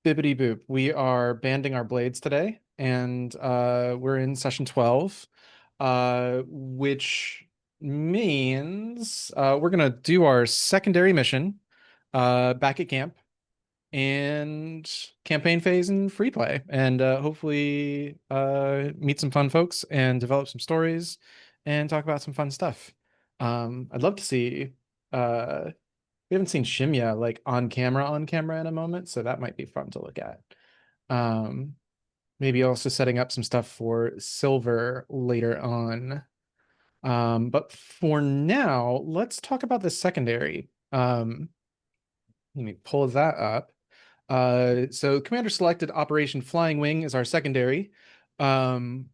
Bibbity boop. We are banding our blades today, and we're in session 12, which means we're gonna do our secondary mission back at camp and campaign phase and free play, and hopefully meet some fun folks and develop some stories and talk about some fun stuff. I'd love to see uh we haven't seen Shimya like on camera in a moment, so that might be fun to look at. Um, Maybe also setting up some stuff for Silver later on. But for now, let's talk about the secondary. Let me pull that up. So Commander selected Operation Flying Wing is our secondary. Um,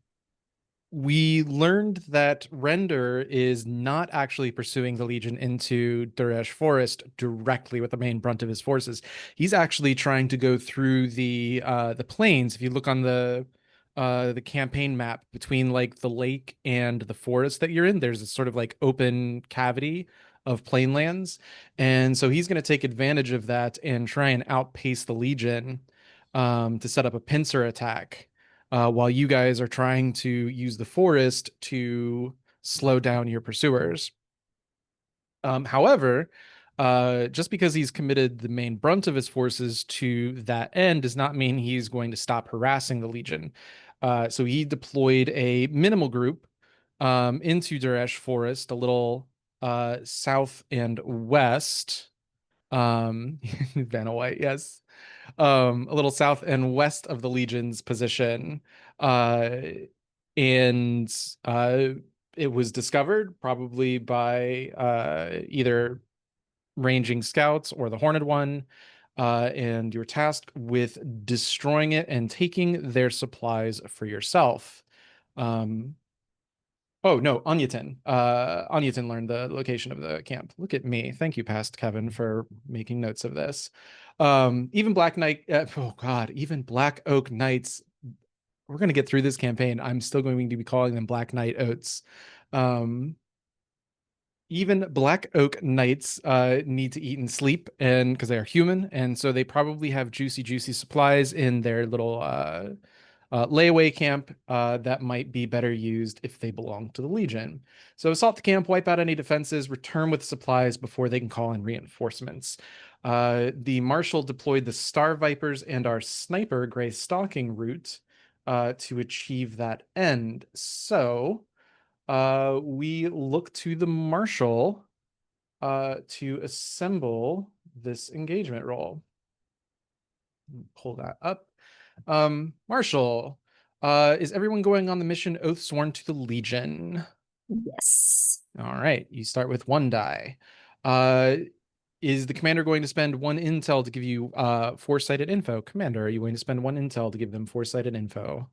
we learned that Render is not actually pursuing the Legion into Duresh Forest directly with the main brunt of his forces. He's actually trying to go through the plains. If you look on the campaign map between like the lake and the forest that you're in, there's a sort of like open cavity of plain lands. And so he's going to take advantage of that and try and outpace the Legion to set up a pincer attack while you guys are trying to use the forest to slow down your pursuers. However, just because he's committed the main brunt of his forces to that end does not mean he's going to stop harassing the Legion. So he deployed a minimal group into Duresh Forest, a little south and west. Vanna White, yes, a little south and west of the Legion's position. Uh, and it was discovered probably by either ranging scouts or the Horned One. And you're tasked with destroying it and taking their supplies for yourself. Um, Oh no, Anyatin. Anyatin learned the location of the camp. Look at me. Thank you, past Kevin, for making notes of this. Even Black Knight. Oh God, even Black Oak Knights. We're gonna get through this campaign. I'm still going to be calling them Black Knight Oats. Um, Even Black Oak Knights need to eat and sleep, and because they are human, and so they probably have juicy supplies in their little layaway camp that might be better used if they belong to the Legion. So assault the camp, wipe out any defenses, return with supplies before they can call in reinforcements. The Marshal deployed the Star Vipers and our Sniper Gray Stalking route to achieve that end. So we look to the Marshal to assemble this engagement roll. Pull that up. Marshall, is everyone going on the mission Oath Sworn to the Legion? Yes. All right, you start with one die. Uh, is the commander going to spend one intel to give you foresighted info? Commander, are you going to spend one intel to give them foresighted info?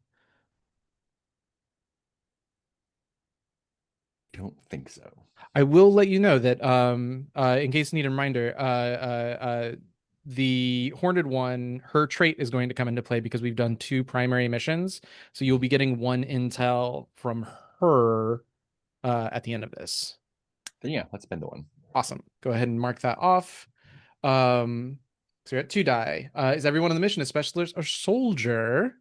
I don't think so. I will let you know that in case you need a reminder, the Horned One, her trait is going to come into play because we've done two primary missions. So you'll be getting one intel from her at the end of this. Then yeah, let's spend the one. Awesome. Go ahead and mark that off. So you're at two die. Is everyone on the mission a specialist or soldier?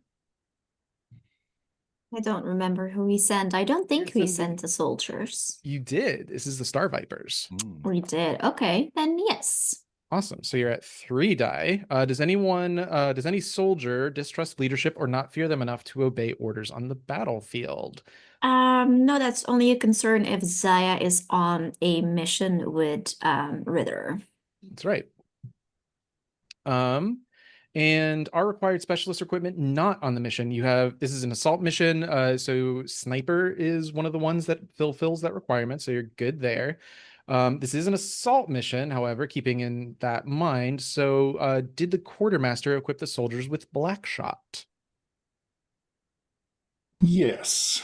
I don't remember who we sent. I don't think we sent the soldiers. You did. This is the Star Vipers. We did. Okay, then yes. Awesome. So you're at three die. Does any soldier distrust leadership or not fear them enough to obey orders on the battlefield? No, that's only a concern if Zaya is on a mission with Ritter. That's right. And our required specialist equipment not on the mission. This is an assault mission, so sniper is one of the ones that fulfills that requirement, so you're good there. This is an assault mission, however, keeping in that mind. So, did the quartermaster equip the soldiers with black shot? Yes.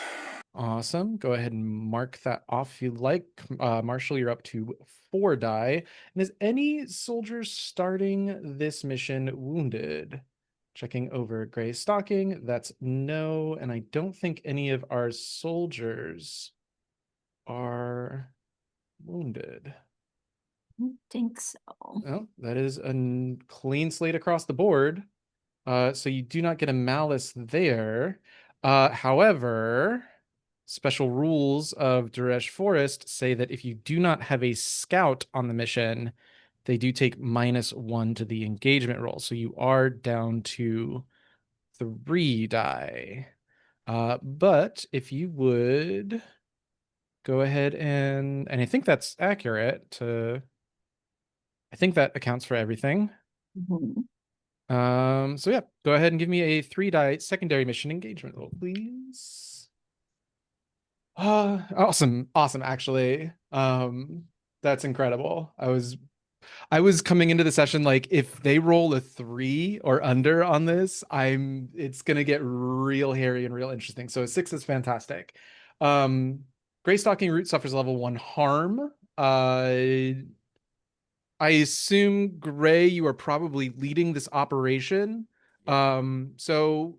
Awesome. Go ahead and mark that off if you'd like. Marshall, you're up to four die. And is any soldier starting this mission wounded? Checking over Gray Stocking. That's no. And I don't think any of our soldiers are wounded. I don't think so. Well, that is a clean slate across the board. So you do not get a malice there. However, special rules of Duresh Forest say that if you do not have a scout on the mission, they do take -1 to the engagement roll. So you are down to 3 die. But if you would go ahead and I think that's accurate to, I think that accounts for everything. Mhm. So yeah, go ahead and give me a 3 die secondary mission engagement roll, please. Awesome, actually. That's incredible. I was coming into the session like if they roll a 3 or under on this, it's gonna get real hairy and real interesting. So a 6 is fantastic. Gray Stalking Root suffers level 1 harm. I assume Gray, you are probably leading this operation. So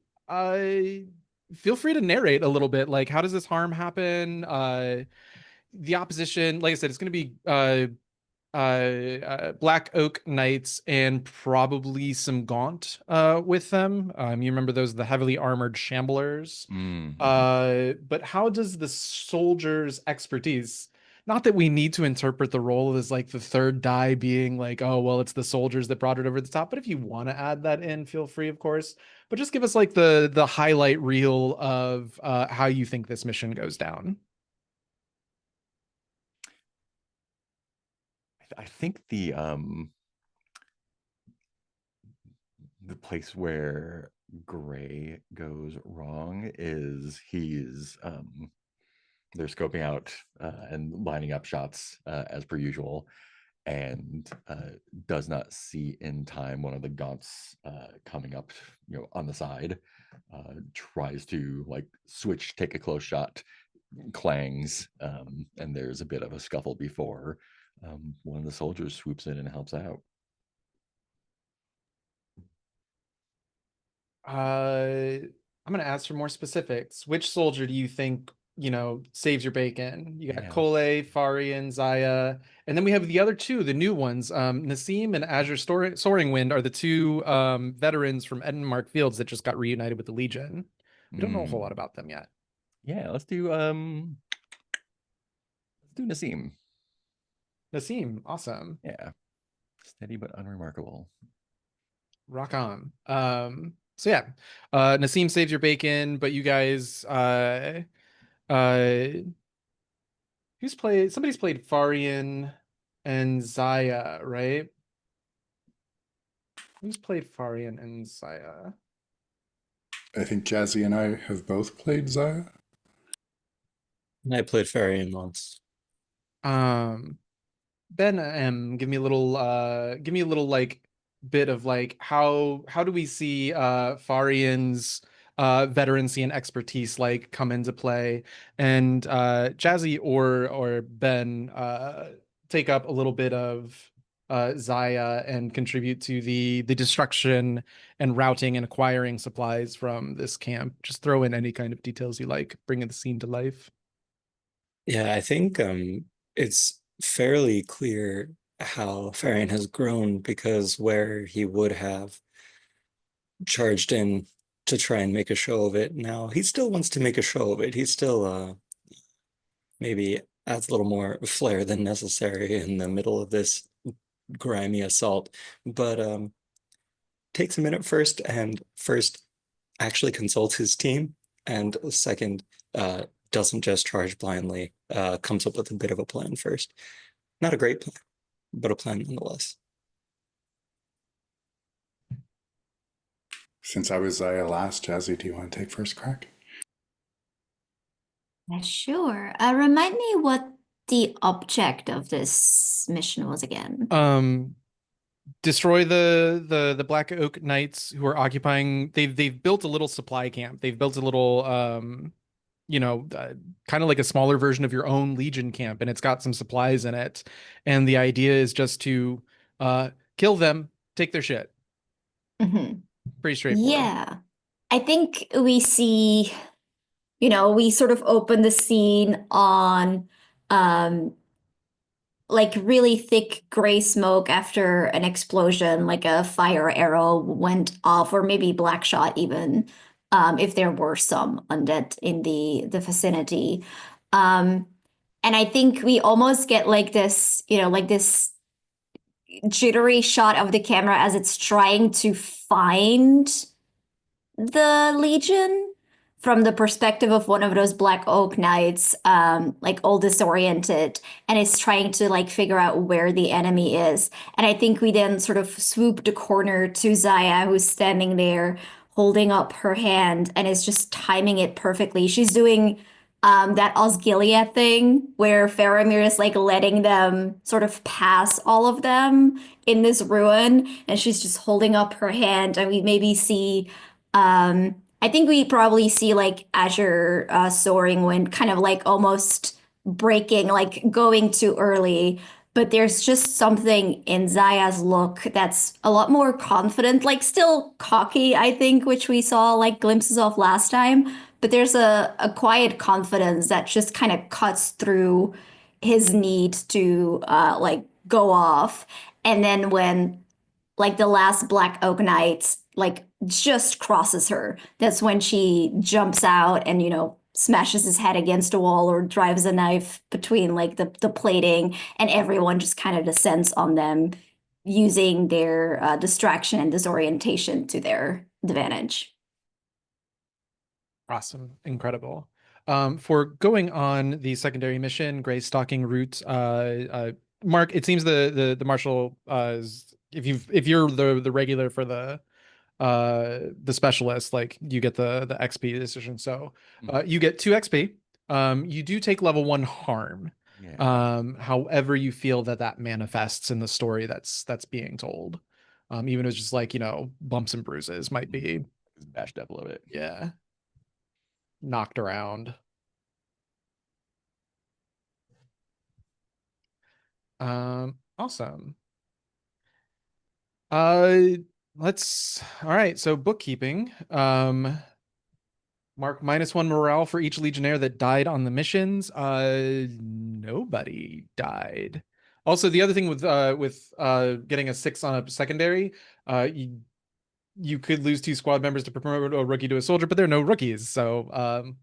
feel free to narrate a little bit. Like, how does this harm happen? The opposition, like I said, it's going to be Black Oak Knights and probably some Gaunt with them. You remember those, the heavily armored shamblers. But how does the soldier's expertise, not that we need to interpret the role as like the third die being like, oh, well, it's the soldiers that brought it over the top. But if you want to add that in, feel free, of course. But just give us like the highlight reel of how you think this mission goes down. I think the place where Gray goes wrong is they're scoping out and lining up shots as per usual, and does not see in time one of the gaunts coming up, on the side. Tries to like switch, take a close shot, clangs, and there's a bit of a scuffle before one of the soldiers swoops in and helps out. I'm gonna ask for more specifics. Which soldier do you think, saves your bacon? You got Yeah. Kole, Farian, Zaya, and then we have the other two, the new ones. Nassim and Azure Soaring Wind are the two veterans from Edinmark Fields that just got reunited with the Legion. We don't know a whole lot about them yet. Yeah, let's do Nassim. Nassim, awesome. Yeah. Steady but unremarkable. Rock on. So yeah, Nassim saves your bacon, but you guys, uh, somebody's played Farian and Zaya, right? Who's played Farian and Zaya? I think Jazzy and I have both played Zaya. I played Farian once. Ben M, give me a little like bit of like how do we see Farian's veterancy and expertise like come into play, and Jazzy or Ben take up a little bit of Zaya and contribute to the destruction and routing and acquiring supplies from this camp. Just throw in any kind of details you like, bringing the scene to life. Yeah, I think it's fairly clear how Farian has grown, because where he would have charged in to try and make a show of it, now he still wants to make a show of it. He still maybe adds a little more flair than necessary in the middle of this grimy assault, but takes a minute first actually consults his team, and second doesn't just charge blindly, comes up with a bit of a plan first. Not a great plan, but a plan nonetheless. Since I was Zaya last, Jazzy, do you want to take first crack? Yeah, sure. Remind me what the object of this mission was again. Destroy the Black Oak Knights who are occupying. They've built a little supply camp. They've built a little kind of like a smaller version of your own Legion camp, and it's got some supplies in it. And the idea is just to kill them, take their shit. Mhm. Pretty straightforward. Yeah. I think we see, we sort of open the scene on like really thick gray smoke after an explosion, like a fire arrow went off, or maybe black shot even, if there were some undead in the vicinity. Um, and I think we almost get like this, like this jittery shot of the camera as it's trying to find the Legion from the perspective of one of those Black Oak Knights, like all disoriented, and is trying to like figure out where the enemy is. And I think we then sort of swoop the corner to Zaya, who's standing there holding up her hand and is just timing it perfectly. She's doing that Osgiliath thing where Faramir is like letting them sort of pass all of them in this ruin, and she's just holding up her hand, and we maybe see I think we probably see like Azure Soaring Wind kind of like almost breaking, like going too early. But there's just something in Zaya's look that's a lot more confident, like still cocky, I think, which we saw like glimpses of last time. But there's a quiet confidence that just kind of cuts through his need to like go off. And then when like the last Black Oak Knight like just crosses her, that's when she jumps out and smashes his head against a wall or drives a knife between like the plating, and everyone just kind of descends on them using their distraction and disorientation to their advantage. Awesome. Incredible. For going on the secondary mission, Gray Stalking Route, Mark, it seems the marshal if you're the regular for the specialist, like you get the XP decision. So you get 2 XP. You do take level 1 harm. Yeah. However you feel that manifests in the story that's being told. Even if it's just like, bumps and bruises might be Bashed up a little bit. yeah. Knocked around. Awesome. All right, so bookkeeping. Mark -1 morale for each legionnaire that died on the missions. Nobody died. Also, the other thing with getting a 6 on a secondary, you could lose 2 squad members to promote a rookie to a soldier, but there are no rookies. So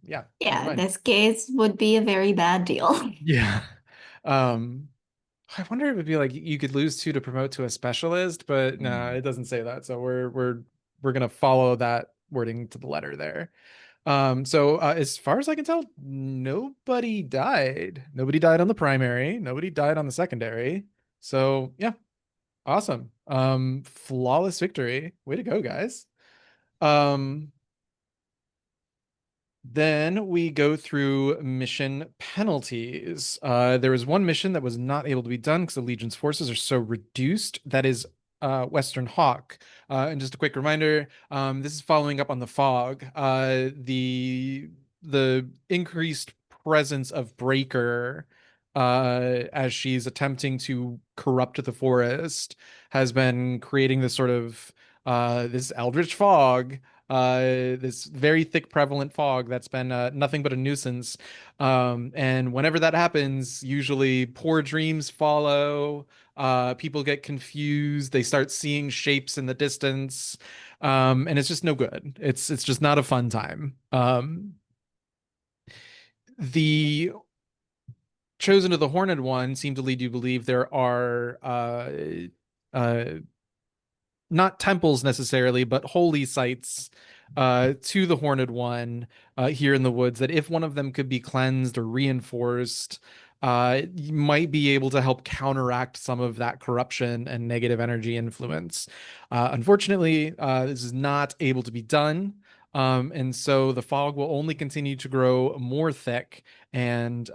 yeah. never Yeah, mind. this case would be a very bad deal. Yeah. I wonder if it would be like you could lose 2 to promote to a specialist, but no, it doesn't say that. So we're gonna follow that wording to the letter there. So as far as I can tell, nobody died. Nobody died on the primary. Nobody died on the secondary. So yeah, awesome. Flawless victory. Way to go, guys. Then we go through mission penalties. There was one mission that was not able to be done because the Legion's forces are so reduced. That is Western Hawk. And just a quick reminder, this is following up on the fog. The increased presence of Breaker as she's attempting to corrupt the forest has been creating this sort of this eldritch fog, this very thick prevalent fog that's been nothing but a nuisance. And whenever that happens, usually poor dreams follow. People get confused. They start seeing shapes in the distance. And it's just no good. It's just not a fun time. The Chosen of the Horned One seem to lead you to believe there are not temples necessarily, but holy sites to the Horned One here in the woods, that if one of them could be cleansed or reinforced, you might be able to help counteract some of that corruption and negative energy influence. Unfortunately, this is not able to be done. And so the fog will only continue to grow more thick, and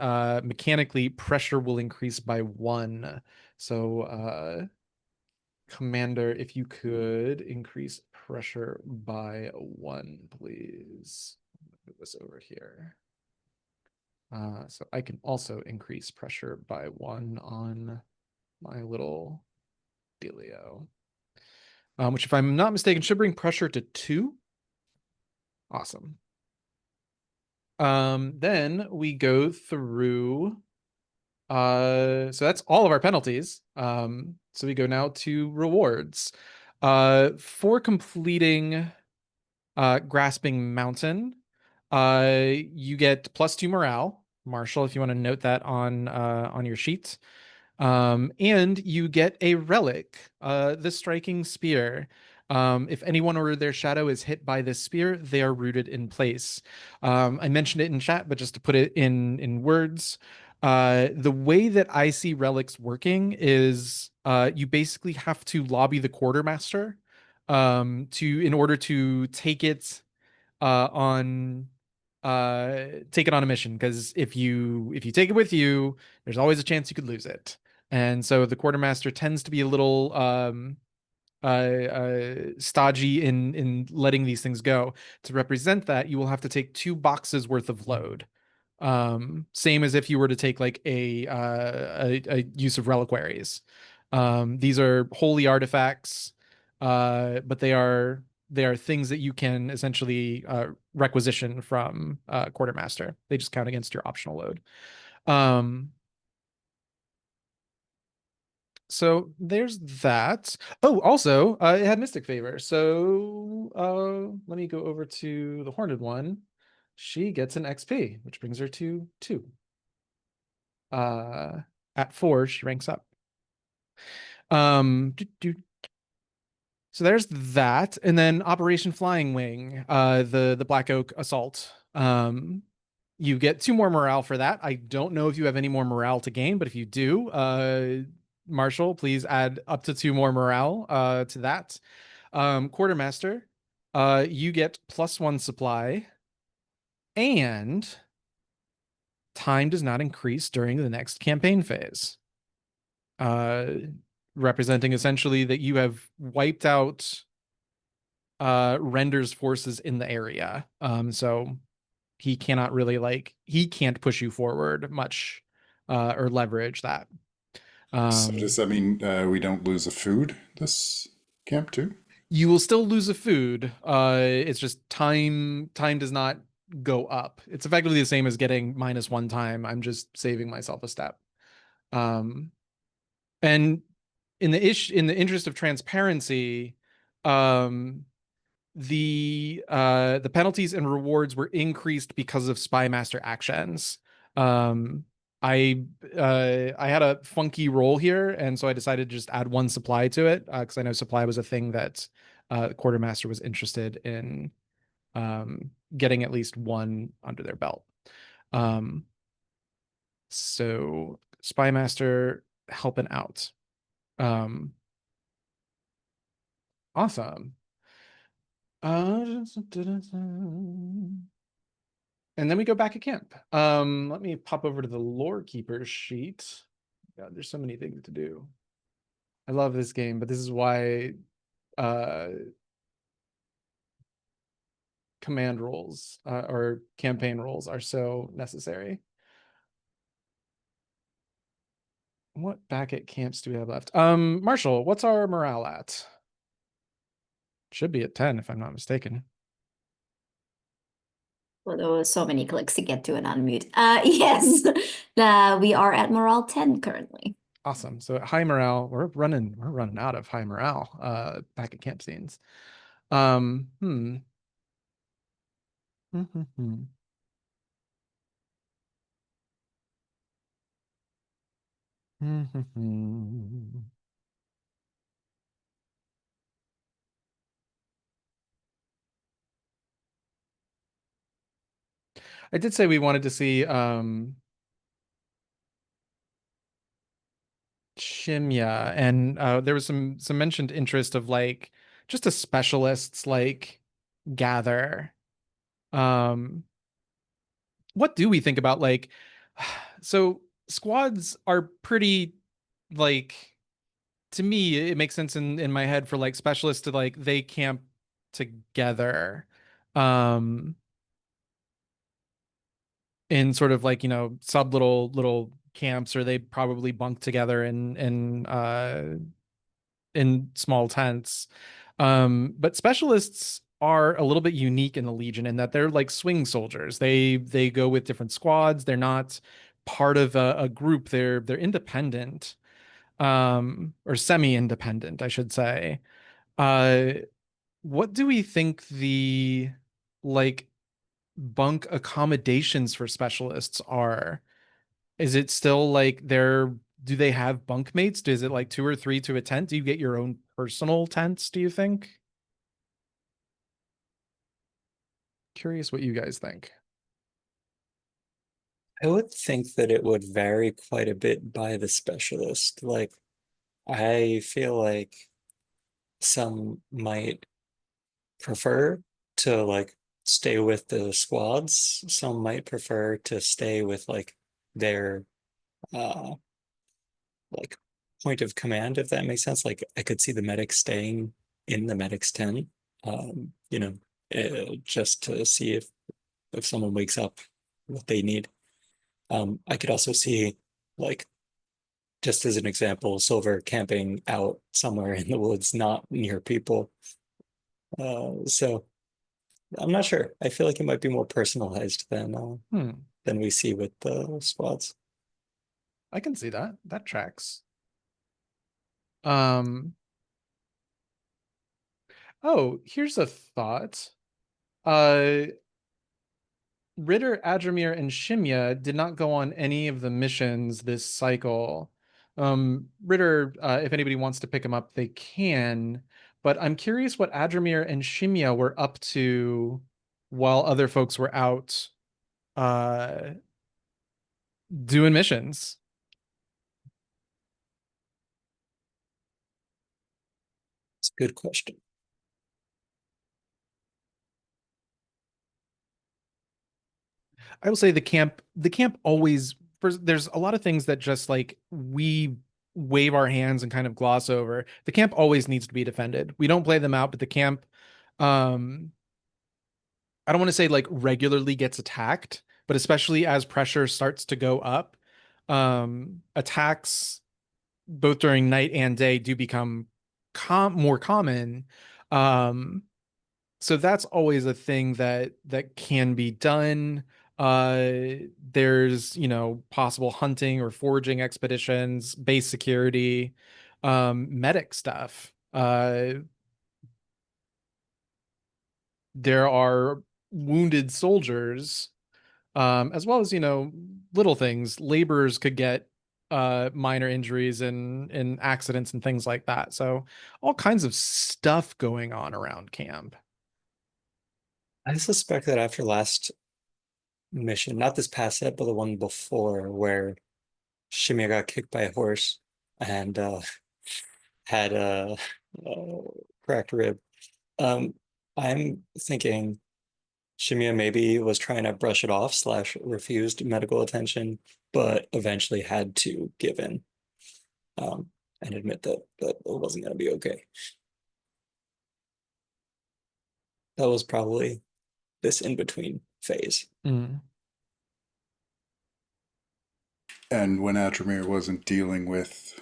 mechanically pressure will increase by 1. So Commander, if you could increase pressure by 1, please. Move this over here. So I can also increase pressure by 1 on my little dealio. Which, if I'm not mistaken, should bring pressure to 2. Awesome. Then we go through So that's all of our penalties. So we go now to rewards. For completing Grasping Mountain, you get +2 morale. Marshall, if you want to note that on your sheet. And you get a relic, the Striking Spear. If anyone or their shadow is hit by this spear, they are rooted in place. I mentioned it in chat, but just to put it in words, the way that I see relics working is you basically have to lobby the quartermaster in order to on take it on a mission, because if you take it with you, there's always a chance you could lose it. And so the quartermaster tends to be a little stodgy in letting these things go. To represent that, you will have to take 2 boxes worth of load. Same as if you were to take like a use of reliquaries. These are holy artifacts, but they are things that you can essentially requisition from quartermaster. They just count against your optional load. So there's that. Oh, also, it had Mystic Favor. So let me go over to the Horned one. She gets an XP, which brings her to 2. At 4, she ranks up. So there's that, and then Operation Flying Wing, the Black Oak Assault. You get 2 more morale for that. I don't know if you have any more morale to gain, but if you do, Marshall, please add up to 2 more morale to that. Quartermaster, you get +1 supply, and time does not increase during the next campaign phase. Representing essentially that you have wiped out Render's forces in the area. So he cannot really he can't push you forward much or leverage that. So does that mean we don't lose a food this camp too? You will still lose a food. It's just time does not go up. It's effectively the same as getting -1 time. I'm just saving myself a step. And in the interest of transparency, the penalties and rewards were increased because of spy master actions. I had a funky roll here, and so I decided to just add 1 supply to it, because I know supply was a thing that the quartermaster was interested in getting at least 1 under their belt. So spy master helping out. Awesome. And then we go back at camp. Let me pop over to the lore keeper sheet. God, there's so many things to do. I love this game, but this is why command roles or campaign roles are so necessary. What back at camps do we have left? Marshall, what's our morale at? Should be at 10 if I'm not mistaken. Well, there were so many clicks to get to an unmute. Yes, we are at morale 10 currently. Awesome. So at high morale, we're running out of high morale back at camp scenes. I did say we wanted to see Chimya, and there was some mentioned interest of just a specialists gather. What do we think about so squads are pretty to me it makes sense in my head for specialists to they camp together in sort of sub little camps, or they probably bunk together in small tents. But specialists are a little bit unique in the Legion in that they're like swing soldiers. They go with different squads. They're not part of a group. They're independent, or semi-independent, I should say. Uh, what do we think the like bunk accommodations for specialists are? Is it still like do they have bunk mates? Is it like 2 or 3 to a tent? Do you get your own personal tents, do you think? Curious what you guys think. I would think that it would vary quite a bit by the specialist. Like, I feel like some might prefer to like stay with the squads. Some might prefer to stay with like their uh like point of command, if that makes sense. Like I could see the medic staying in the medic's tent, you know, just to see if someone wakes up what they need. I could also see like just as an example, Silver camping out somewhere in the woods, not near people. So I'm not sure. I feel like it might be more personalized than we see with the squads. I can see that. That tracks. Um, oh, here's a thought. Ritter, Adrimir, and Shimya did not go on any of the missions this cycle. Ritter, if anybody wants to pick him up, they can. But I'm curious what Adrimir and Shimya were up to while other folks were out doing missions. It's a good question. I will say the camp always, there's a lot of things that just like we wave our hands and kind of gloss over. The camp always needs to be defended. We don't play them out, but the camp, um, I don't want to say like regularly gets attacked, but especially as pressure starts to go up, attacks both during night and day do become more common. Um, so that's always a thing that can be done. There's, possible hunting or foraging expeditions, base security, medic stuff. There are wounded soldiers, as well as, little things. Laborers could get minor injuries in accidents and things like that. So all kinds of stuff going on around camp. I suspect that after last mission, not this past set, but the one before, where Shimia got kicked by a horse and had a cracked rib. I'm thinking Shimia maybe was trying to brush it off / refused medical attention, but eventually had to give in and admit that it wasn't going to be okay. That was probably this in-between phase. Mm. And when Adrimir wasn't dealing with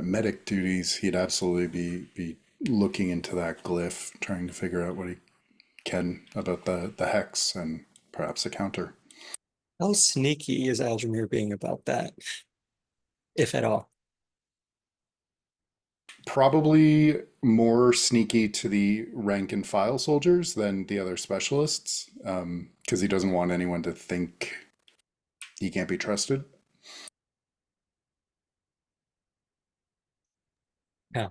medic duties, he'd absolutely be looking into that glyph, trying to figure out what he can about the hex and perhaps a counter. How sneaky is Adrimir being about that, if at all? Probably more sneaky to the rank and file soldiers than the other specialists, because he doesn't want anyone to think he can't be trusted. Yeah.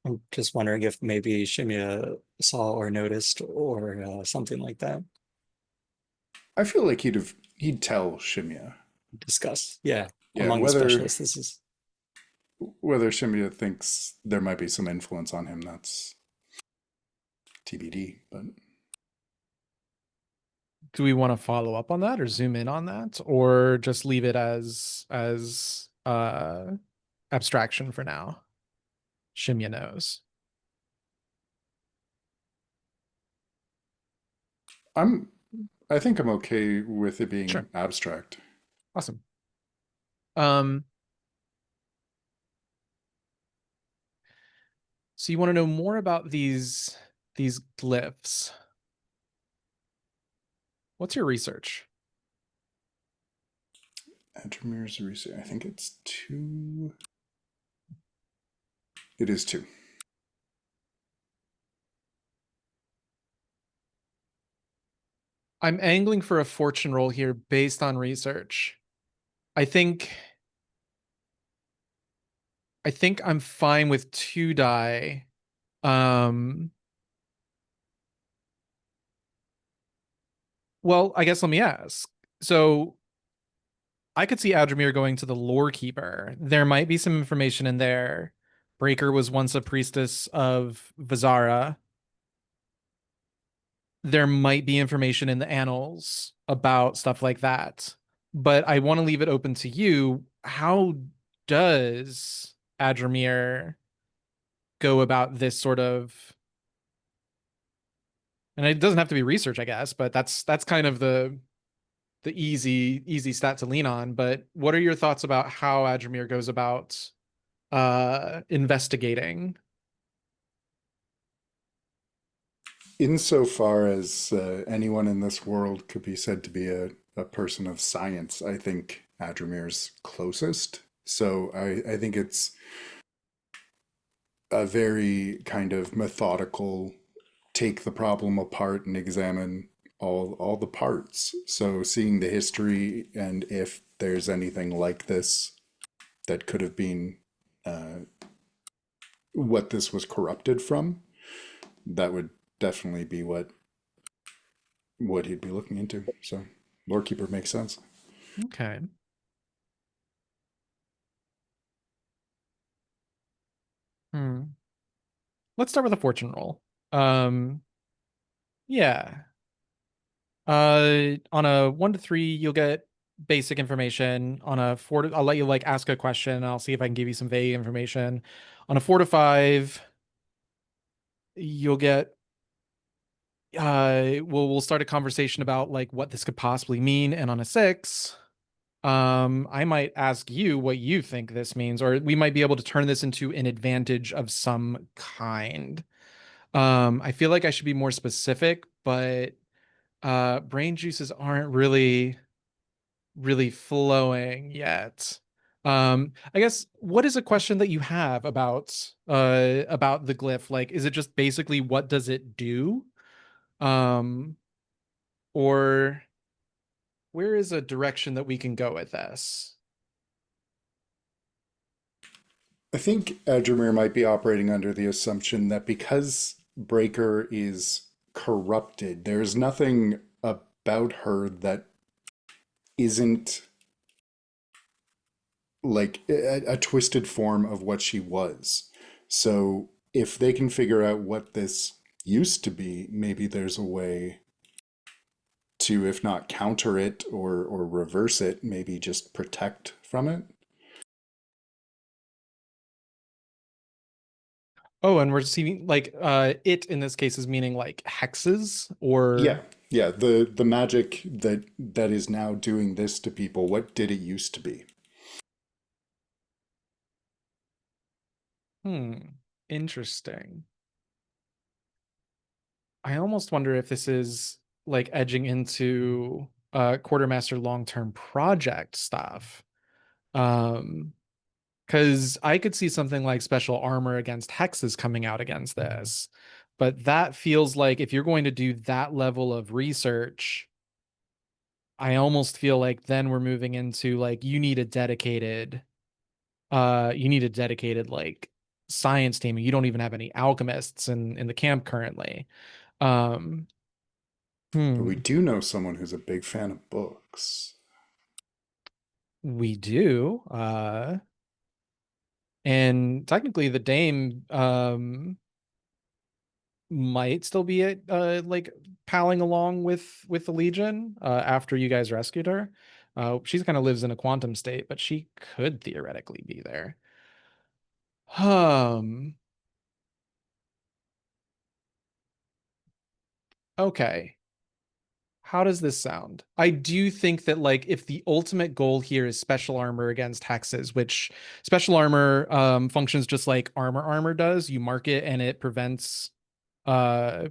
I'm just wondering if maybe Shimia saw or noticed or something like that. I feel like he'd tell Shimia. Discuss. Yeah. Yeah, Among the whether specialists, this is whether Shimia thinks there might be some influence on him, that's TBD. But Do we want to follow up on that or zoom in on that, or just leave it as abstraction for now? Shimya knows. I think I'm okay with it being Sure. abstract. Awesome. So you want to know more about these glyphs? What's your research? Adrimir's research. I think it's 2. It is 2. I'm angling for a fortune roll here based on research. I think I'm fine with 2 die. Well, I guess let me ask. So I could see Adrimir going to the lore keeper. There might be some information in there. Breaker was once a priestess of Vizara. There might be information in the annals about stuff like that. But I want to leave it open to you. How does Adrimir go about this sort of, and it doesn't have to be research, I guess, but that's kind of the easy stat to lean on. But what are your thoughts about how Adrimir goes about investigating? Insofar as anyone in this world could be said to be a person of science, I think Adrimir's closest. So I think it's a very kind of methodical, take the problem apart and examine all the parts. So seeing the history and if there's anything like this that could have been what this was corrupted from, that would definitely be what he'd be looking into. So Lorekeeper makes sense. Okay. Let's start with a fortune roll. Yeah. On a 1 to 3, you'll get basic information. On a 4 to, I'll let you like ask a question. And I'll see if I can give you some vague information. On a 4 to 5, you'll get we'll start a conversation about like what this could possibly mean. And on a 6, I might ask you what you think this means, or we might be able to turn this into an advantage of some kind. I feel like I should be more specific, but brain juices aren't really flowing yet. I guess what is a question that you have about the glyph? Like, is it just basically what does it do? Um, or where is a direction that we can go with this? I think Adrimir might be operating under the assumption that because Breaker is corrupted, there's nothing about her that isn't like a twisted form of what she was. So if they can figure out what this used to be, maybe there's a way to, if not counter it or reverse it, maybe just protect from it. Oh, and we're seeing like it in this case is meaning like hexes Yeah, or yeah. The magic that is now doing this to people, what did it used to be? interesting. I almost wonder if this is like edging into quartermaster long-term project stuff. Um, because I could see something like special armor against hexes coming out against this. But that feels like if you're going to do that level of research, I almost feel like then we're moving into like you need a dedicated like science team. You don't even have any alchemists in the camp currently. Um But we hmm, do know someone who's a big fan of books. we do. And technically the Dame might still be at like palling along with the Legion after you guys rescued her. She kind of lives in a quantum state, but she could theoretically be there. Um, okay. How does this sound? I do think that like if the ultimate goal here is special armor against hexes, which special armor functions just like armor does, you mark it and it prevents uh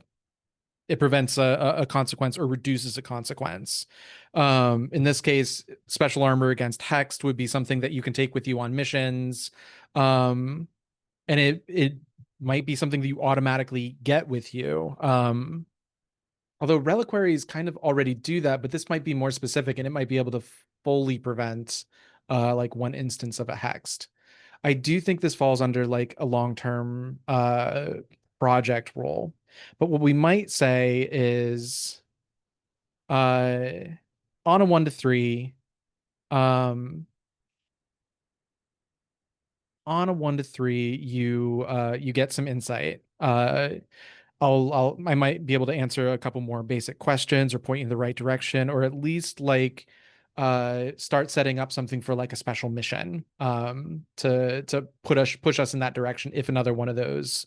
it prevents a consequence or reduces a consequence. In this case, special armor against hexed would be something that you can take with you on missions. And it might be something that you automatically get with you. Although reliquaries kind of already do that, but this might be more specific and it might be able to fully prevent like one instance of a hexed. I do think this falls under like a long-term project role. But what we might say is uh on a 1 to 3, um on a 1 to 3, you get some insight. I might be able to answer a couple more basic questions or point you in the right direction, or at least like start setting up something for like a special mission to push us in that direction if another one of those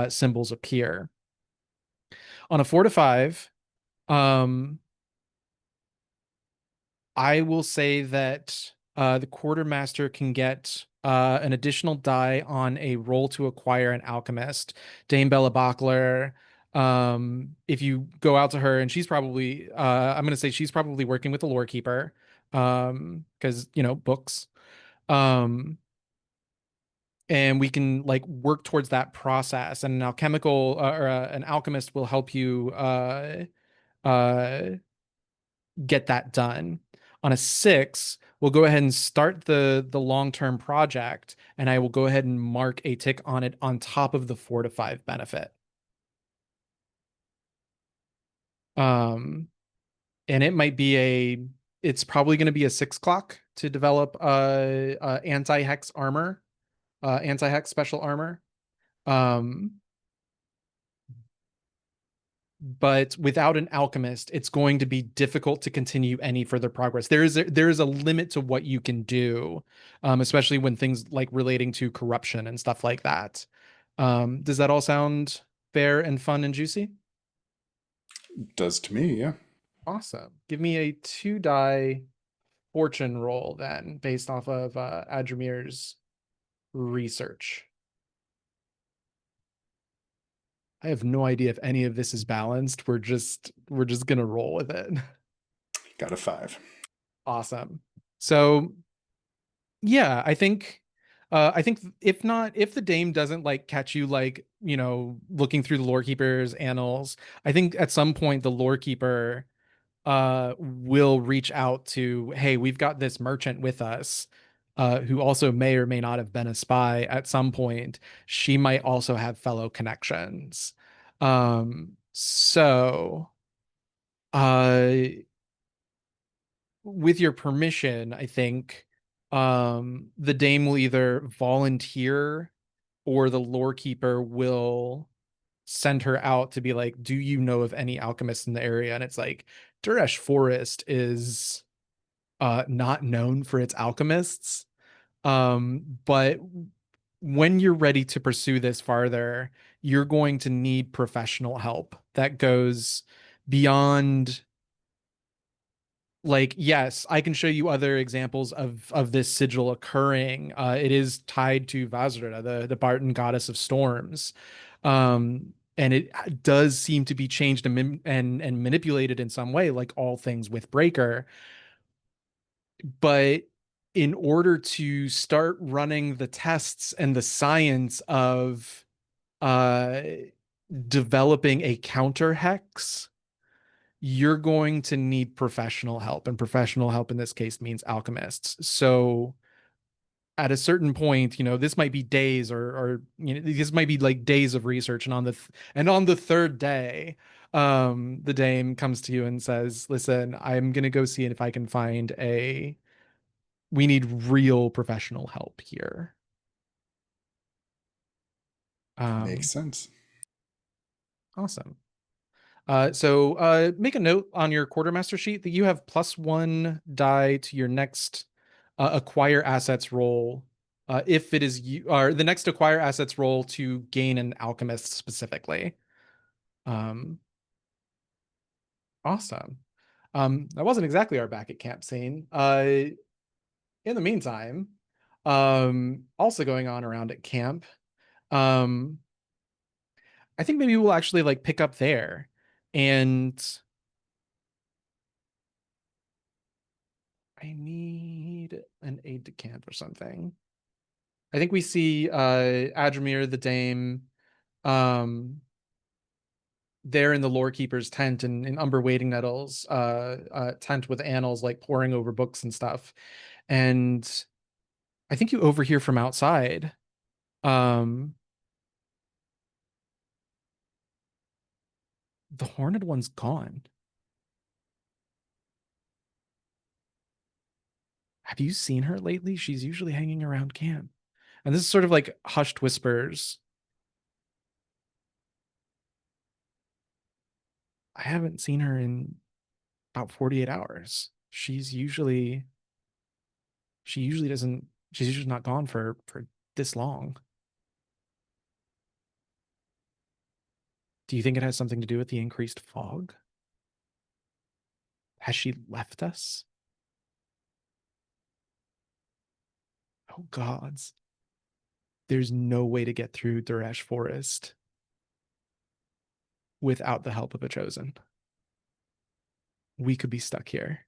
symbols appear. On a 4 to 5, um I will say that the quartermaster can get an additional die on a roll to acquire an alchemist. Dame Bella Bockler, if you go out to her, and she's probably, I'm going to say she's probably working with the lore keeper, because, you know, books. And we can like work towards that process. And an alchemical or an alchemist will help you uh, get that done. On a 6, we'll go ahead and start the long-term project, and I will go ahead and mark a tick on it on top of the 4 to 5 benefit. And it might be it's probably going to be a 6 clock to develop anti-hex armor, anti-hex special armor. But without an alchemist, it's going to be difficult to continue any further progress. There is a limit to what you can do, especially when things like relating to corruption and stuff like that. Does that all sound fair and fun and juicy? Does to me, yeah. Awesome. Give me a 2 die fortune roll then, based off of Adrimir's research. I have no idea if any of this is balanced. We're just gonna roll with it. Got a 5. Awesome. So yeah, I think if the Dame doesn't like catch you like, you know, looking through the lore keeper's annals, I think at some point the lore keeper will reach out to, hey, we've got this merchant with us who also may or may not have been a spy at some point. She might also have fellow connections. So with your permission, I think the Dame will either volunteer or the lore keeper will send her out to be like, do you know of any alchemists in the area? And it's like, Duresh Forest is not known for its alchemists. But when you're ready to pursue this farther, you're going to need professional help that goes beyond, like, yes, I can show you other examples of this sigil occurring. It is tied to Vazrada, the Barton goddess of storms. And it does seem to be changed and manipulated in some way, like all things with Breaker. But in order to start running the tests and the science of uh, developing a counter hex, you're going to need professional help. And professional help in this case means alchemists. So at a certain point, you know, this might be days or you know, this might be like days of research. And on the third day, the Dame comes to you and says, listen, I'm gonna go see if I can find we need real professional help here. Makes sense. Awesome. So make a note on your quartermaster sheet that you have +1 die to your next acquire assets roll. If it is you, or the next acquire assets roll to gain an alchemist specifically. Awesome. That wasn't exactly our back at camp scene. In the meantime, also going on around at camp, I think maybe we'll actually like pick up there. And I need an aide de camp or something. I think we see Adrimir the Dame there in the lore keeper's tent in Umber Waiting Nettles tent with annals like poring over books and stuff. And I think you overhear from outside. The Horned One's gone. Have you seen her lately? She's usually hanging around camp. And this is sort of like hushed whispers. I haven't seen her in about 48 hours. She usually doesn't, she's usually not gone for this long. Do you think it has something to do with the increased fog? Has she left us? Oh gods. There's no way to get through Duresh Forest without the help of a chosen. We could be stuck here.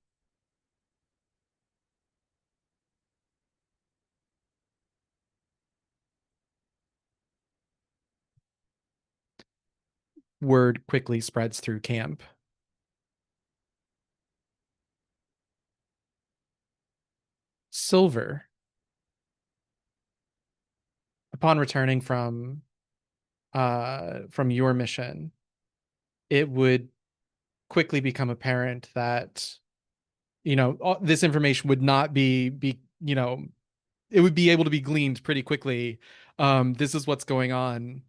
Word quickly spreads through camp. Silver, upon returning from your mission, it would quickly become apparent that this information would not be it would be able to be gleaned pretty quickly. This is what's going on.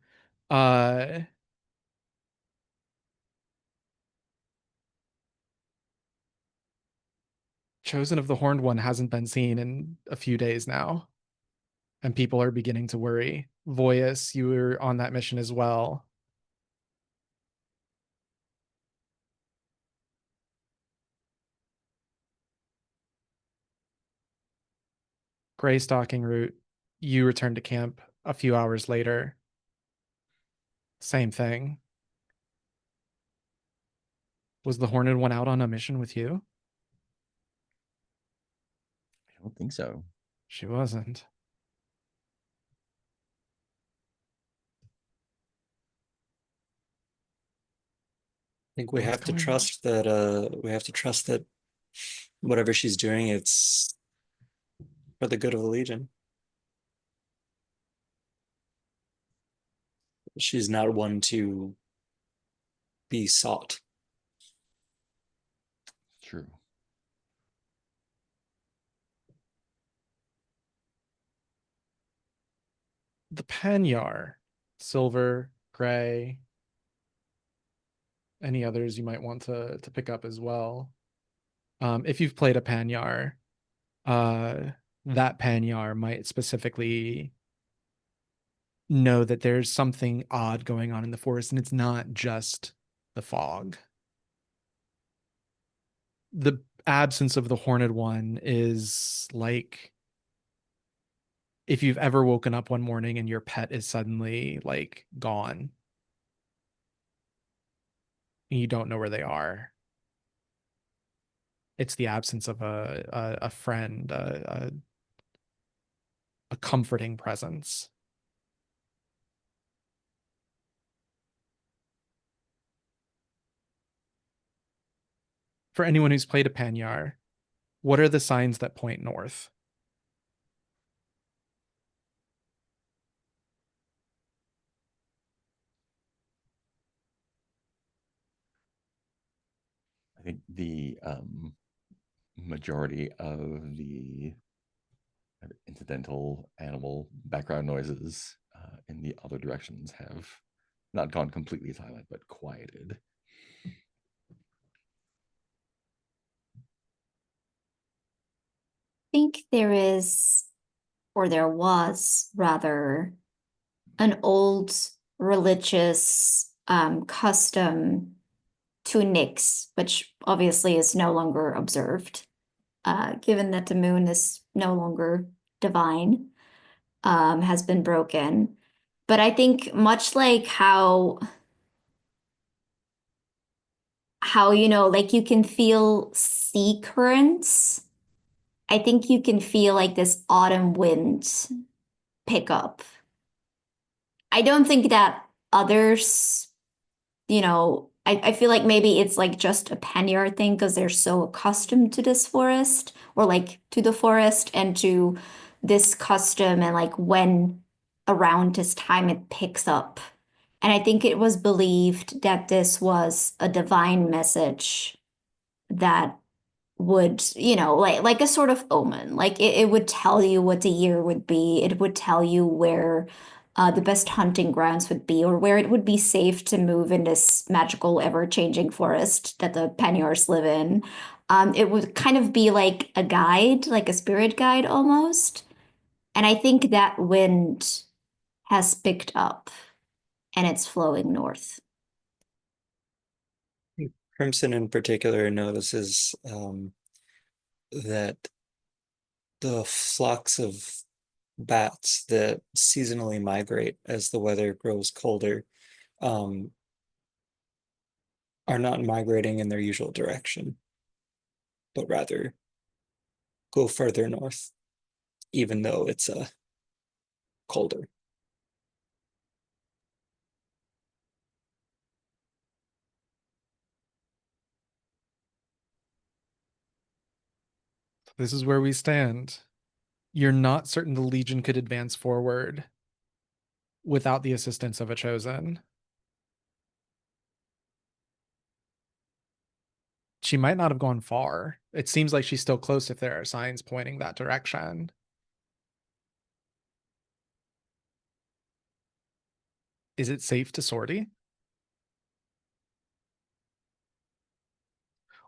Chosen of the Horned One hasn't been seen in a few days now, and people are beginning to worry. Voyus, you were on that mission as well. Gray stalking route, you return to camp a few hours later. Same thing. Was the Horned One out on a mission with you? I don't think so. She wasn't. I think we What's have to going on? trust that whatever she's doing, it's for the good of the Legion. She's not one to be sought. True. The Panyar, silver, gray, any others you might want to pick up as well. If you've played a Panyar, that Panyar might specifically know that there's something odd going on in the forest, and it's not just the fog. The absence of the Horned One is like if you've ever woken up one morning and your pet is suddenly like gone and you don't know where they are. It's the absence of a friend, a comforting presence. For anyone who's played a Panyar, what are the signs that point north? I think the majority of the incidental animal background noises in the other directions have not gone completely silent, but quieted. I think there is, or there was rather, an old religious custom to Nyx, which obviously is no longer observed, given that the moon is no longer divine, has been broken. But I think much like how how, like you can feel sea currents. I think you can feel like this autumn wind pick up. I don't think that others, I feel like maybe it's like just a Panyar thing because they're so accustomed to this forest or like to the forest and to this custom and like when around this time it picks up. And I think it was believed that this was a divine message that would, like a sort of omen. Like it would tell you what the year would be. It would tell you where the best hunting grounds would be, or where it would be safe to move in this magical, ever-changing forest that the Panyars live in. It would kind of be like a guide, like a spirit guide almost. And I think that wind has picked up and it's flowing north. Crimson in particular notices that the flocks of bats that seasonally migrate as the weather grows colder are not migrating in their usual direction, but rather go further north, even though it's colder. This is where we stand. You're not certain the Legion could advance forward without the assistance of a chosen. She might not have gone far. It seems like she's still close if there are signs pointing that direction. Is it safe to sortie?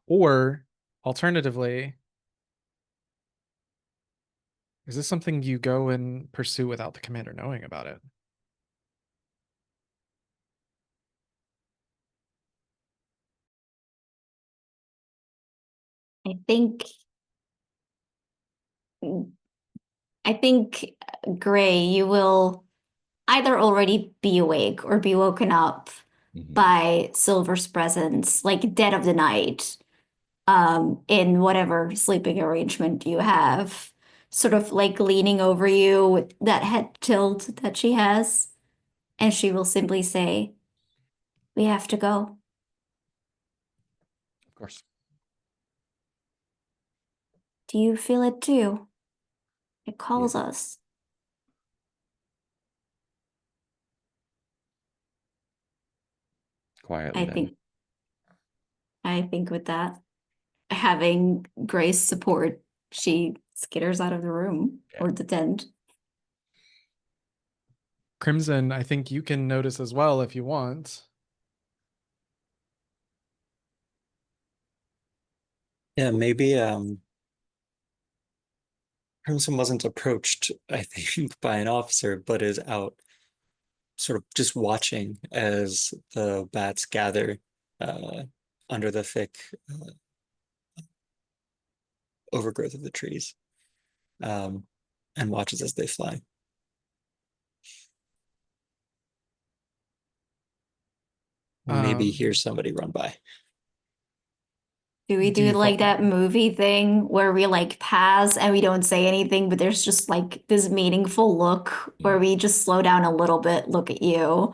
Or alternatively, is this something you go and pursue without the commander knowing about it? I think I think Gray, you will either already be awake or be woken up by Silver's presence, like dead of the night, in whatever sleeping arrangement you have, sort of like leaning over you with that head tilt that she has, and she will simply say, "We have to go." Of course. Do you feel it too? It calls Yeah. us. Quietly I then. think I think with that, having Grace support, she skitters out of the room or the tent. Crimson, I think you can notice as well if you want. Yeah, maybe Crimson wasn't approached, I think, by an officer, but is out sort of just watching as the bats gather uh, under the thick overgrowth of the trees, um, and watches as they fly. Maybe hears somebody run by. Do we Do do you like that movie thing where we like pass and we don't say anything, but there's just like this meaningful look where we just slow down a little bit, look at you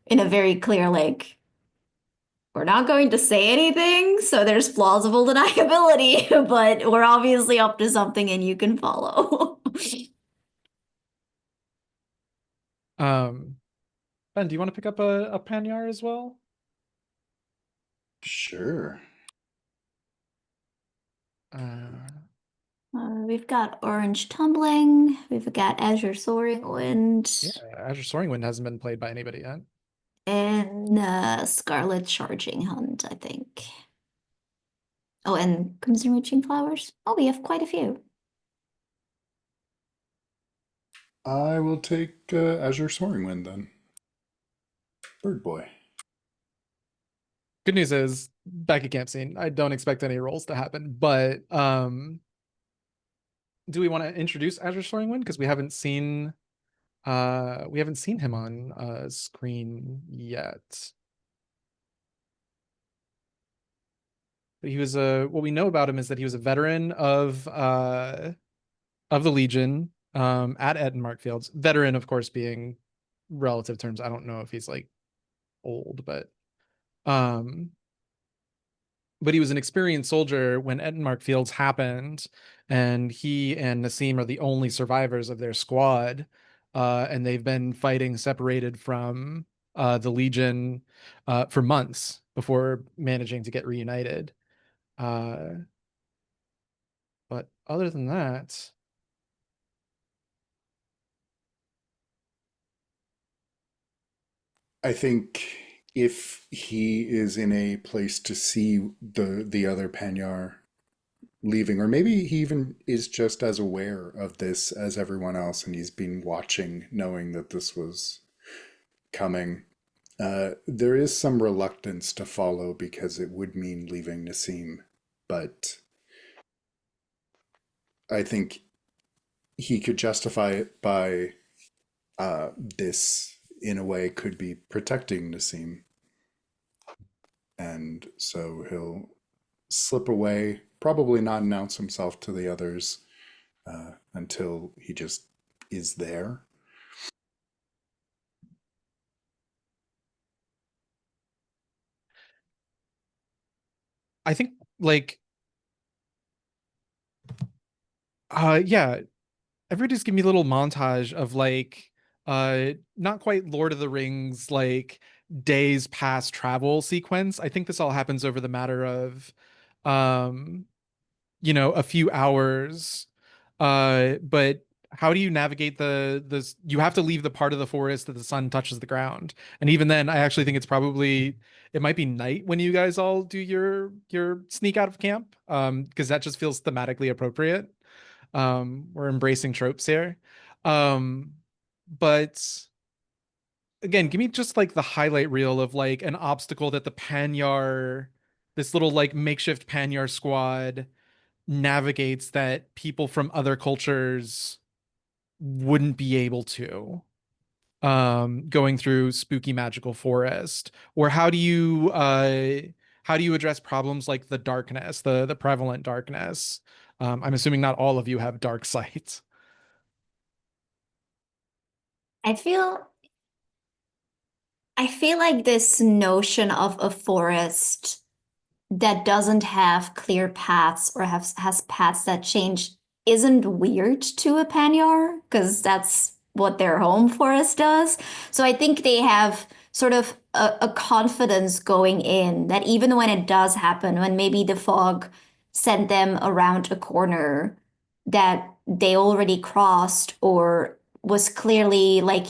in a very clear, like, we're not going to say anything, so there's plausible deniability, but we're obviously up to something and you can follow. Ben, do you want to pick up a Panyar as well? Sure. We've got Orange Tumbling, we've got Azure Soaring Wind, Yeah, Azure Soaring Wind hasn't been played by anybody yet. and Scarlet Charging Hunt, I think. Oh, and Crimson Reaching Flowers. Oh, we have quite a few. I will take Azure Soaring Wind then. Bird Boy. Good news is back at camp scene. I don't expect any rolls to happen, but do we want to introduce Azure Soaring Wind because we haven't seen him on screen yet. But he was a what we know about him is that he was a veteran of the Legion at Edinmark Fields. Veteran, of course, being relative terms. I don't know if he's like old, um but he was an experienced soldier when Edinmark Fields happened, and he and Nassim are the only survivors of their squad. And they've been fighting separated from the Legion for months before managing to get reunited. Uh, but other than that, I think if he is in a place to see the other Panyar leaving, or maybe he even is just as aware of this as everyone else, and he's been watching, knowing that this was coming. There is some reluctance to follow because it would mean leaving Nassim, but I think he could justify it by this, in a way, could be protecting Nassim, and so he'll slip away, probably not announce himself to the others until he just is there. I think like yeah, everybody just give me a little montage of like not quite Lord of the Rings like days past travel sequence. I think this all happens over the matter of um a few hours. But how do you navigate this? You have to leave the part of the forest that the sun touches the ground. And even then, I actually think it might be night when you guys all do your sneak out of camp. Because that just feels thematically appropriate. We're embracing tropes here. Um, but again, give me just like the highlight reel of like an obstacle that the Panyar, this little like makeshift Panyar squad navigates that people from other cultures wouldn't be able to, going through spooky magical forest. Or how do you address problems like the darkness, the prevalent darkness? I'm assuming not all of you have dark sight. I feel I feel like this notion of a forest that doesn't have clear paths or has paths that change isn't weird to a Panyar because that's what their home forest does. So I think they have sort of a confidence going in that even when it does happen, when maybe the fog sent them around a corner that they already crossed or was clearly like,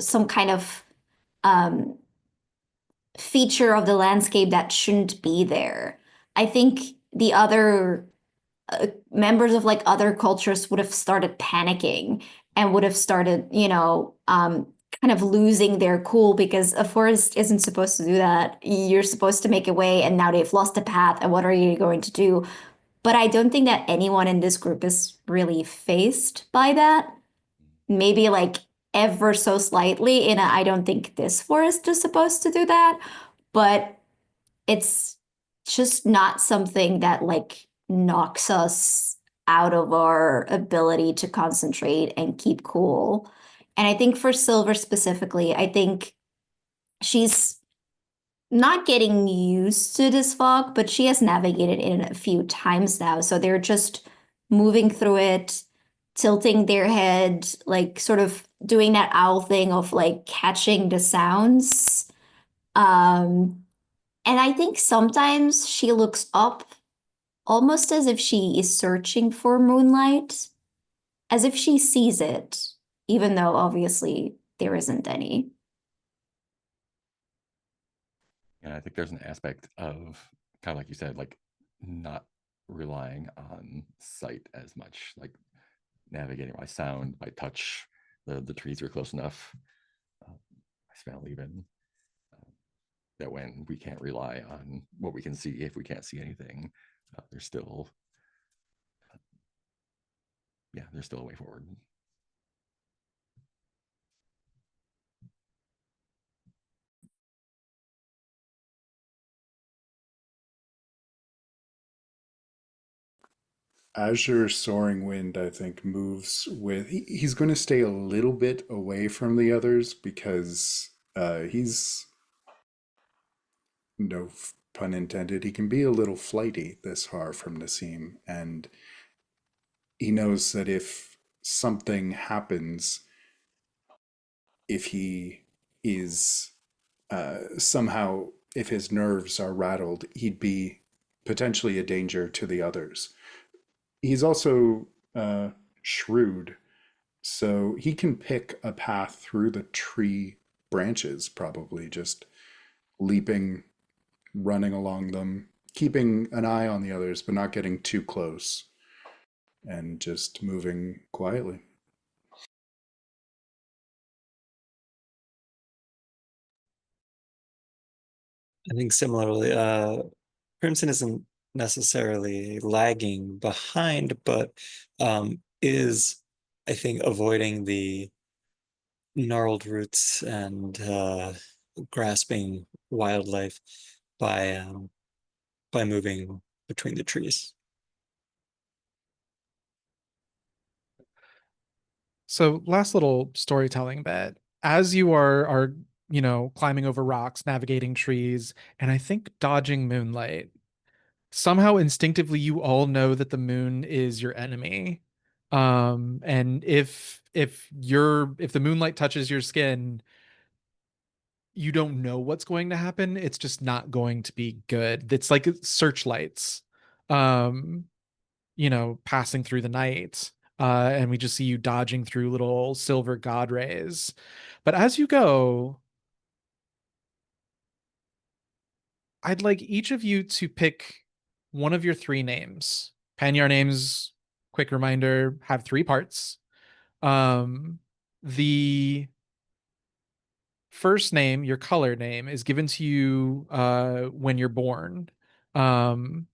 some kind of um, feature of the landscape that shouldn't be there. I think the other members of like other cultures would have started panicking and would have started, kind of losing their cool because a forest isn't supposed to do that. You're supposed to make a way, and now they've lost the path. And what are you going to do? But I don't think that anyone in this group is really faced by that. Maybe like ever so slightly. And I don't think this forest is supposed to do that, but it's just not something that like knocks us out of our ability to concentrate and keep cool. And I think for Silver specifically, I think she's not getting used to this fog, but she has navigated it a few times now. So they're just moving through it, tilting their head, like sort of doing that owl thing of like catching the sounds. Um, and I think sometimes she looks up almost as if she is searching for moonlight, as if she sees it, even though obviously there isn't any. And I think there's an aspect of kind of like you said, like not relying on sight as much, like navigating by sound, by touch. The trees are close enough, by smell even. That when we can't rely on what we can see, if we can't see anything, there's still, yeah, there's still a way forward. Azure Soaring Wind, I think, moves with. He's going to stay a little bit away from the others because he's, no pun intended, he can be a little flighty this far from Nassim. And he knows that if something happens, if he is somehow, if his nerves are rattled, he'd be potentially a danger to the others. He's also shrewd, so he can pick a path through the tree branches, probably just leaping, running along them, keeping an eye on the others, but not getting too close, and just moving quietly. I think similarly, Crimson isn't necessarily lagging behind, but is, I think, avoiding the gnarled roots and grasping wildlife by moving between the trees. So last little storytelling bit. As you are climbing over rocks, navigating trees, and I think dodging moonlight, somehow instinctively you all know that the moon is your enemy. And if the moonlight touches your skin, you don't know what's going to happen. It's just not going to be good. It's like searchlights, um, passing through the night. And we just see you dodging through little silver god rays. But as you go, I'd like each of you to pick one of your three names. Panyar names, quick reminder, have three parts. The first name, your color name, is given to you when you're born. Um,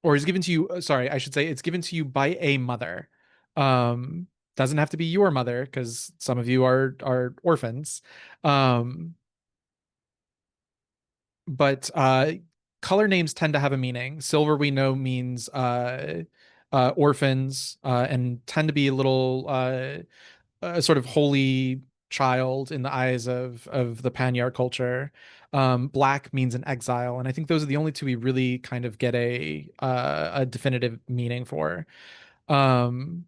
or is given to you, sorry, I should say it's given to you by a mother. Um, doesn't have to be your mother because some of you are orphans. Um, but color names tend to have a meaning. Silver we know means orphans and tend to be a little sort of holy child in the eyes of the Panyar culture. Black means an exile, and I think those are the only two we really kind of get a definitive meaning for. Um,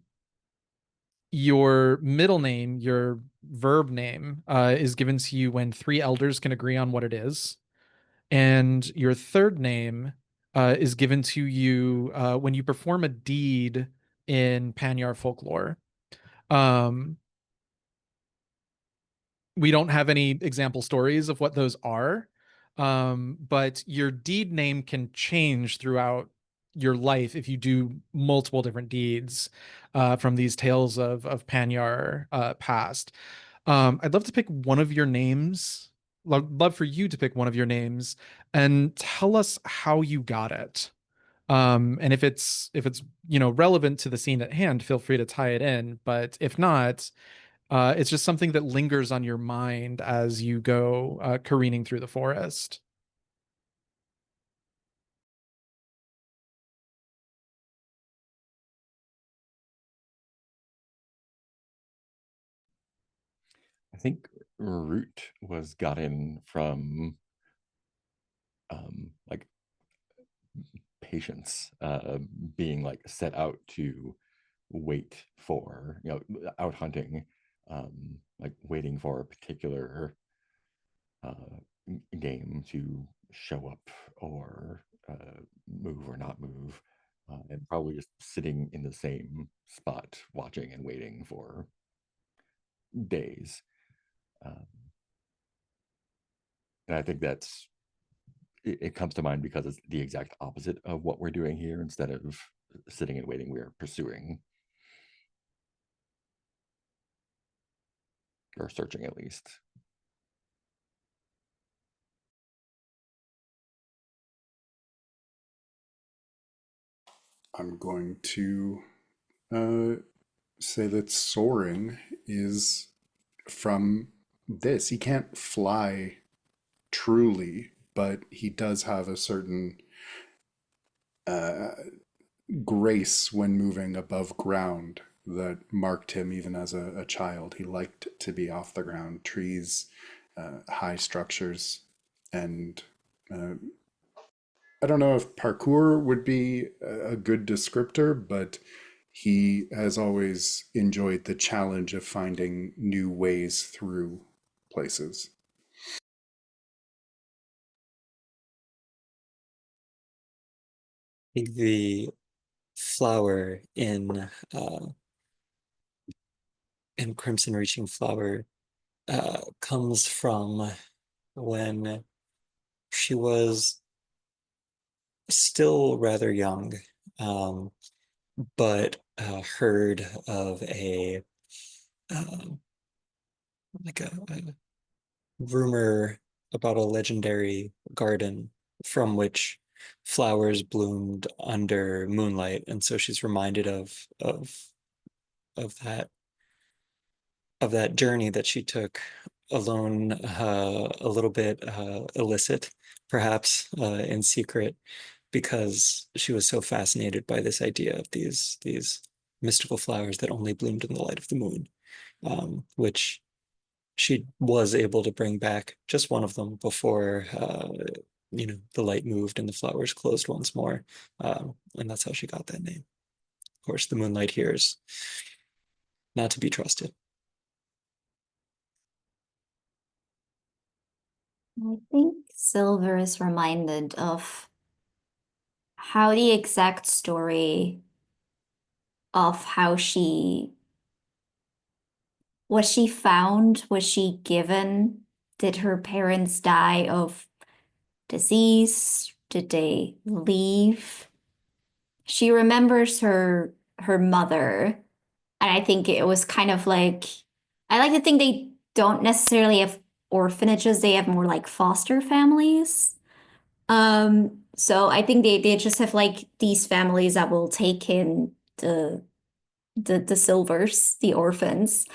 your middle name, your verb name, is given to you when three elders can agree on what it is. And your third name is given to you when you perform a deed in Panyar folklore. Um, we don't have any example stories of what those are, but your deed name can change throughout your life if you do multiple different deeds from these tales of Panyar past. I'd love to pick one of your names. Love for you to pick one of your names and tell us how you got it. And if it's relevant to the scene at hand, feel free to tie it in. But if not, it's just something that lingers on your mind as you go careening through the forest. I think root was gotten from like patience, being like set out to wait for, out hunting, like waiting for a particular game to show up or move or not move, and probably just sitting in the same spot watching and waiting for days. Um, and I think it comes to mind because it's the exact opposite of what we're doing here. Instead of sitting and waiting, we're pursuing, or searching at least. I'm going to uh, say that soaring is from this. He can't fly truly, but he does have a certain grace when moving above ground that marked him even as a child. He liked to be off the ground, trees, high structures, and I don't know if parkour would be a good descriptor, but he has always enjoyed the challenge of finding new ways through places. I think the flower in Crimson Reaching Flower comes from when she was still rather young, but heard of um, a rumor about a legendary garden from which flowers bloomed under moonlight, and so she's reminded of that journey that she took alone, a little bit illicit, perhaps in secret, because she was so fascinated by this idea of these mystical flowers that only bloomed in the light of the moon, which she was able to bring back just one of them before the light moved and the flowers closed once more, and that's how she got that name. Of course, the moonlight here is not to be trusted. I think Silver is reminded of how the exact story of how was she found, was she given, did her parents die of disease, did they leave? She remembers her mother, and I think it was kind of like, I like to think they don't necessarily have orphanages, they have more like foster families. So I think they just have like these families that will take in the Silvers, the orphans.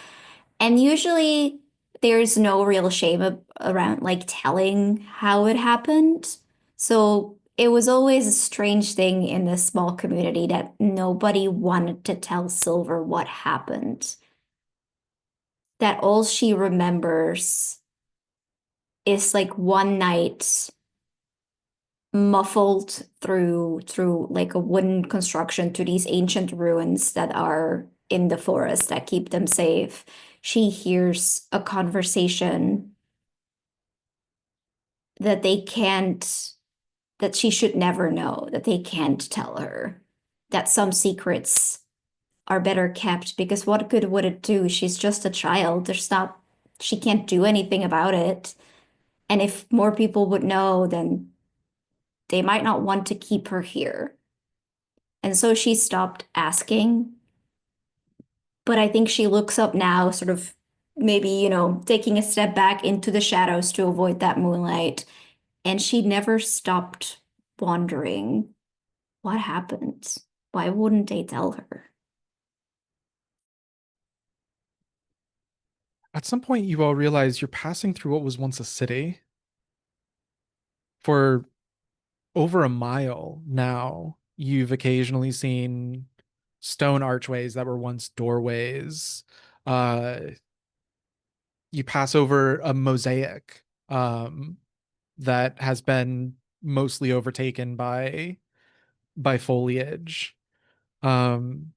And usually there's no real shame around like telling how it happened. So it was always a strange thing in this small community that nobody wanted to tell Silver what happened. That all she remembers is like one night muffled through like a wooden construction to these ancient ruins that are in the forest that keep them safe. She hears a conversation that they can't, that she should never know, that they can't tell her, that some secrets are better kept because what good would it do? She's just a child. She can't do anything about it. And if more people would know, then they might not want to keep her here. And so she stopped asking. But I think she looks up now, sort of maybe, taking a step back into the shadows to avoid that moonlight. And she never stopped wondering what happened. Why wouldn't they tell her? At some point, you all realize you're passing through what was once a city. For over a mile now, you've occasionally seen stone archways that were once doorways. Uh, you pass over a mosaic that has been mostly overtaken by foliage. Um,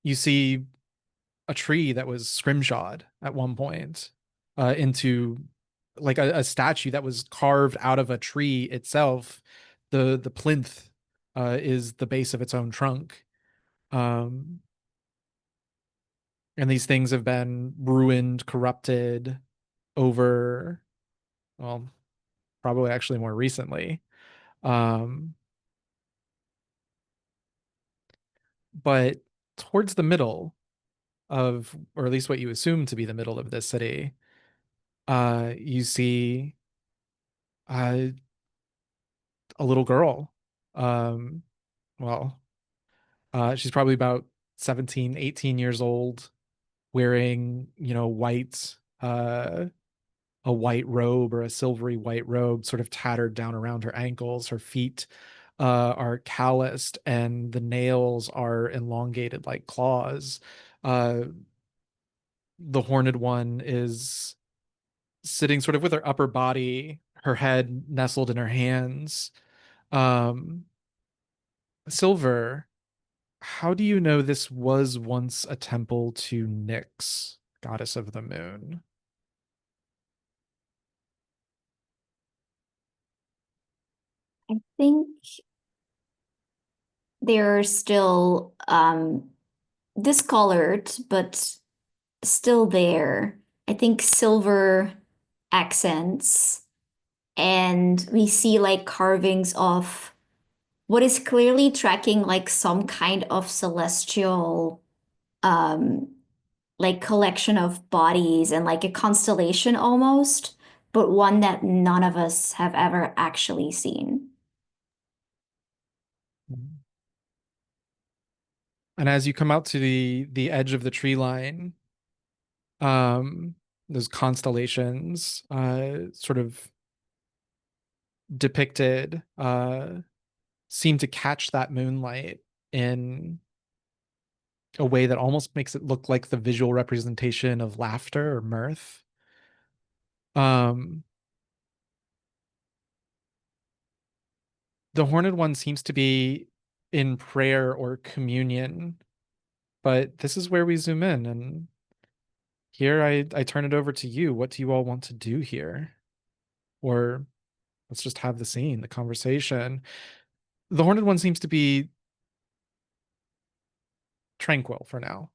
you see a tree that was scrimshawed at one point into like a statue that was carved out of a tree itself. The plinth is the base of its own trunk. Um, and these things have been ruined, corrupted over, well, probably actually more recently. Um, but towards the middle of, or at least what you assume to be the middle of this city, you see uh, a little girl. Um, well, she's probably about 17, 18 years old, wearing, a white robe or a silvery white robe, sort of tattered down around her ankles. Her feet are calloused and the nails are elongated like claws. The horned one is sitting sort of with her upper body, her head nestled in her hands. Um, Silver, how do you know this was once a temple to Nyx, goddess of the moon? I think they're still discolored, but still there. I think silver accents, and we see like carvings of what is clearly tracking like some kind of celestial um like collection of bodies and like a constellation almost, but one that none of us have ever actually seen. And as you come out to the edge of the tree line, um, those constellations, sort of depicted, seem to catch that moonlight in a way that almost makes it look like the visual representation of laughter or mirth. Um, the Horned One seems to be in prayer or communion, but this is where we zoom in, and here I turn it over to you. What do you all want to do here? Or let's just have the scene, the conversation. The Horned One seems to be tranquil for now.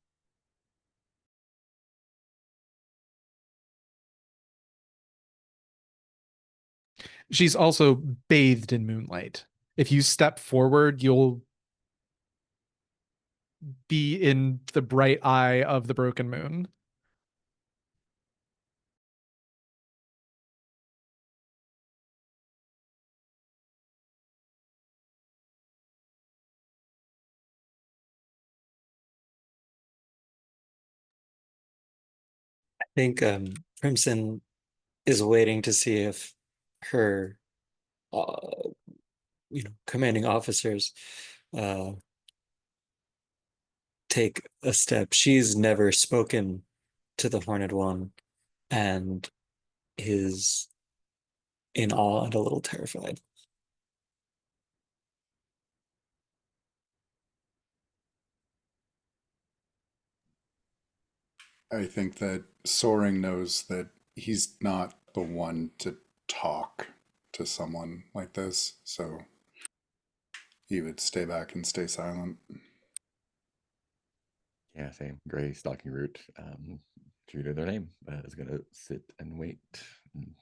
She's also bathed in moonlight. If you step forward, you'll be in the bright eye of the broken moon. I think Crimson is waiting to see if her commanding officers uh take a step. She's never spoken to the Horned One and is in awe and a little terrified. I think that Soaring knows that he's not the one to talk to someone like this, so he would stay back and stay silent. Yeah, same. Gray stalking root. True to their name, is gonna sit and wait and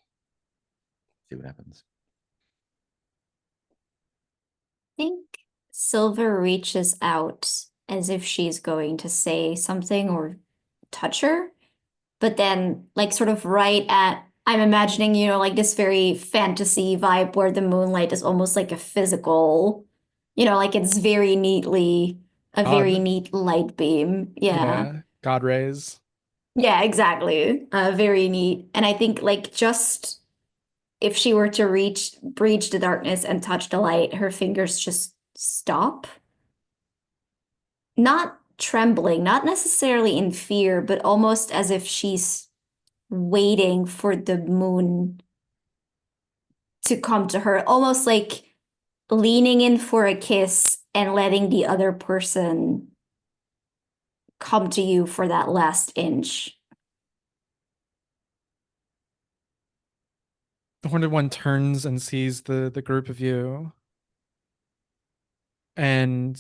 see what happens. I think Silver reaches out as if she's going to say something or touch her, but then like sort of right at I'm imagining, like this very fantasy vibe where the moonlight is almost like a physical, like it's very neatly a very God, neat light beam. Yeah. yeah, God rays. Yeah, exactly. Very neat. And I think like just if she were to breach the darkness and touch the light, her fingers just stop. Not trembling, not necessarily in fear, but almost as if she's waiting for the moon to come to her, almost like leaning in for a kiss and letting the other person come to you for that last inch. The Horned One turns and sees the group of you, and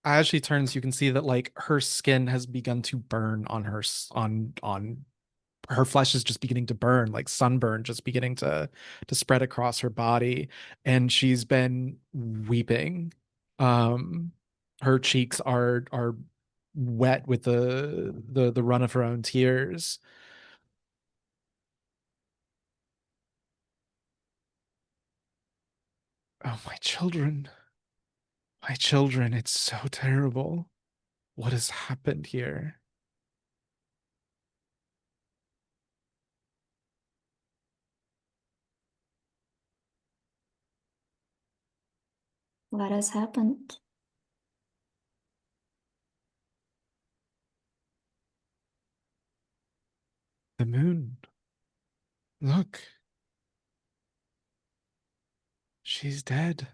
as she turns, you can see that like her skin has begun to burn on on her flesh is just beginning to burn, like sunburn just beginning to spread across her body, and she's been weeping. Um, her cheeks are wet with the run of her own tears. Oh, my children, it's so terrible. What has happened here? What has happened? The moon. Look. She's dead.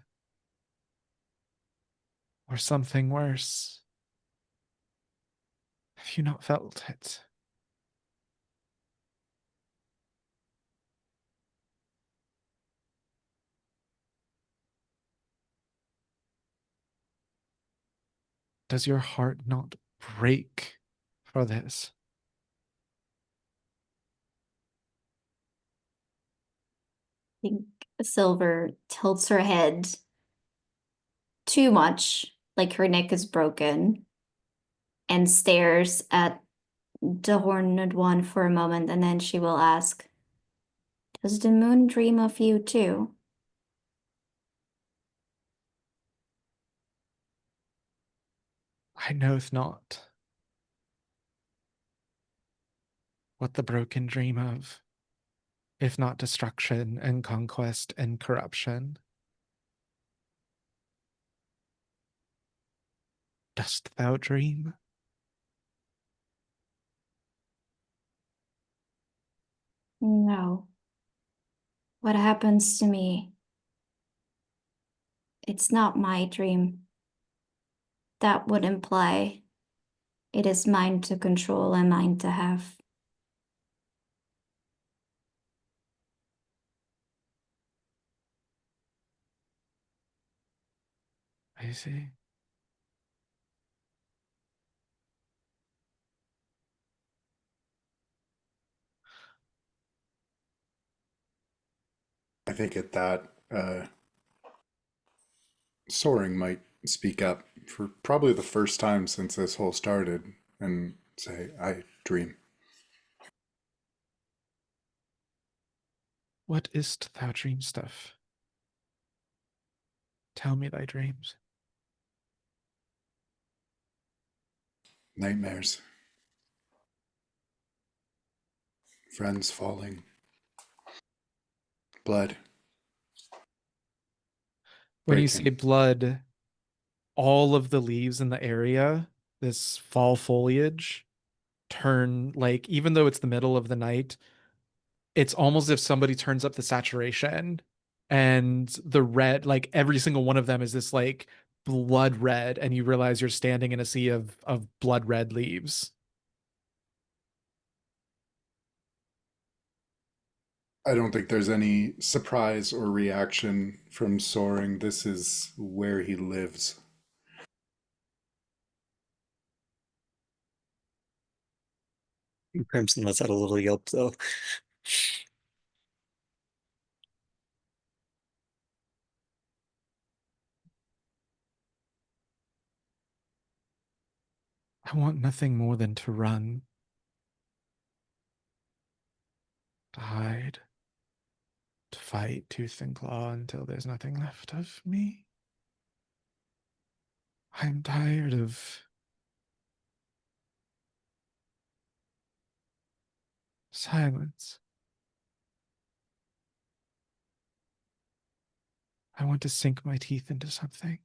Or something worse. Have you not felt it? Does your heart not break for this? I think Silver tilts her head too much, like her neck is broken, and stares at the Horned One for a moment, and then she will ask, does the moon dream of you too? I knoweth not what the broken dream of, if not destruction and conquest and corruption. Dost thou dream? No. What happens to me? It's not my dream. That would imply it is mine to control and mine to have. I see. I think at that, Soaring might speak up for probably the first time since this whole started and say, I dream. What is't thou dream stuff? Tell me thy dreams. Nightmares. Friends falling. Blood. When you Breaking. say blood, all of the leaves in the area, this fall foliage, turn like, even though it's the middle of the night, it's almost as if somebody turns up the saturation and the red, like every single one of them is this like blood red, and you realize you're standing in a sea of blood red leaves. I don't think there's any surprise or reaction from Soaring. This is where he lives. Crimson lets out a little yelp though. I want nothing more than to run, to hide, to fight tooth and claw until there's nothing left of me. I'm tired of silence. I want to sink my teeth into something.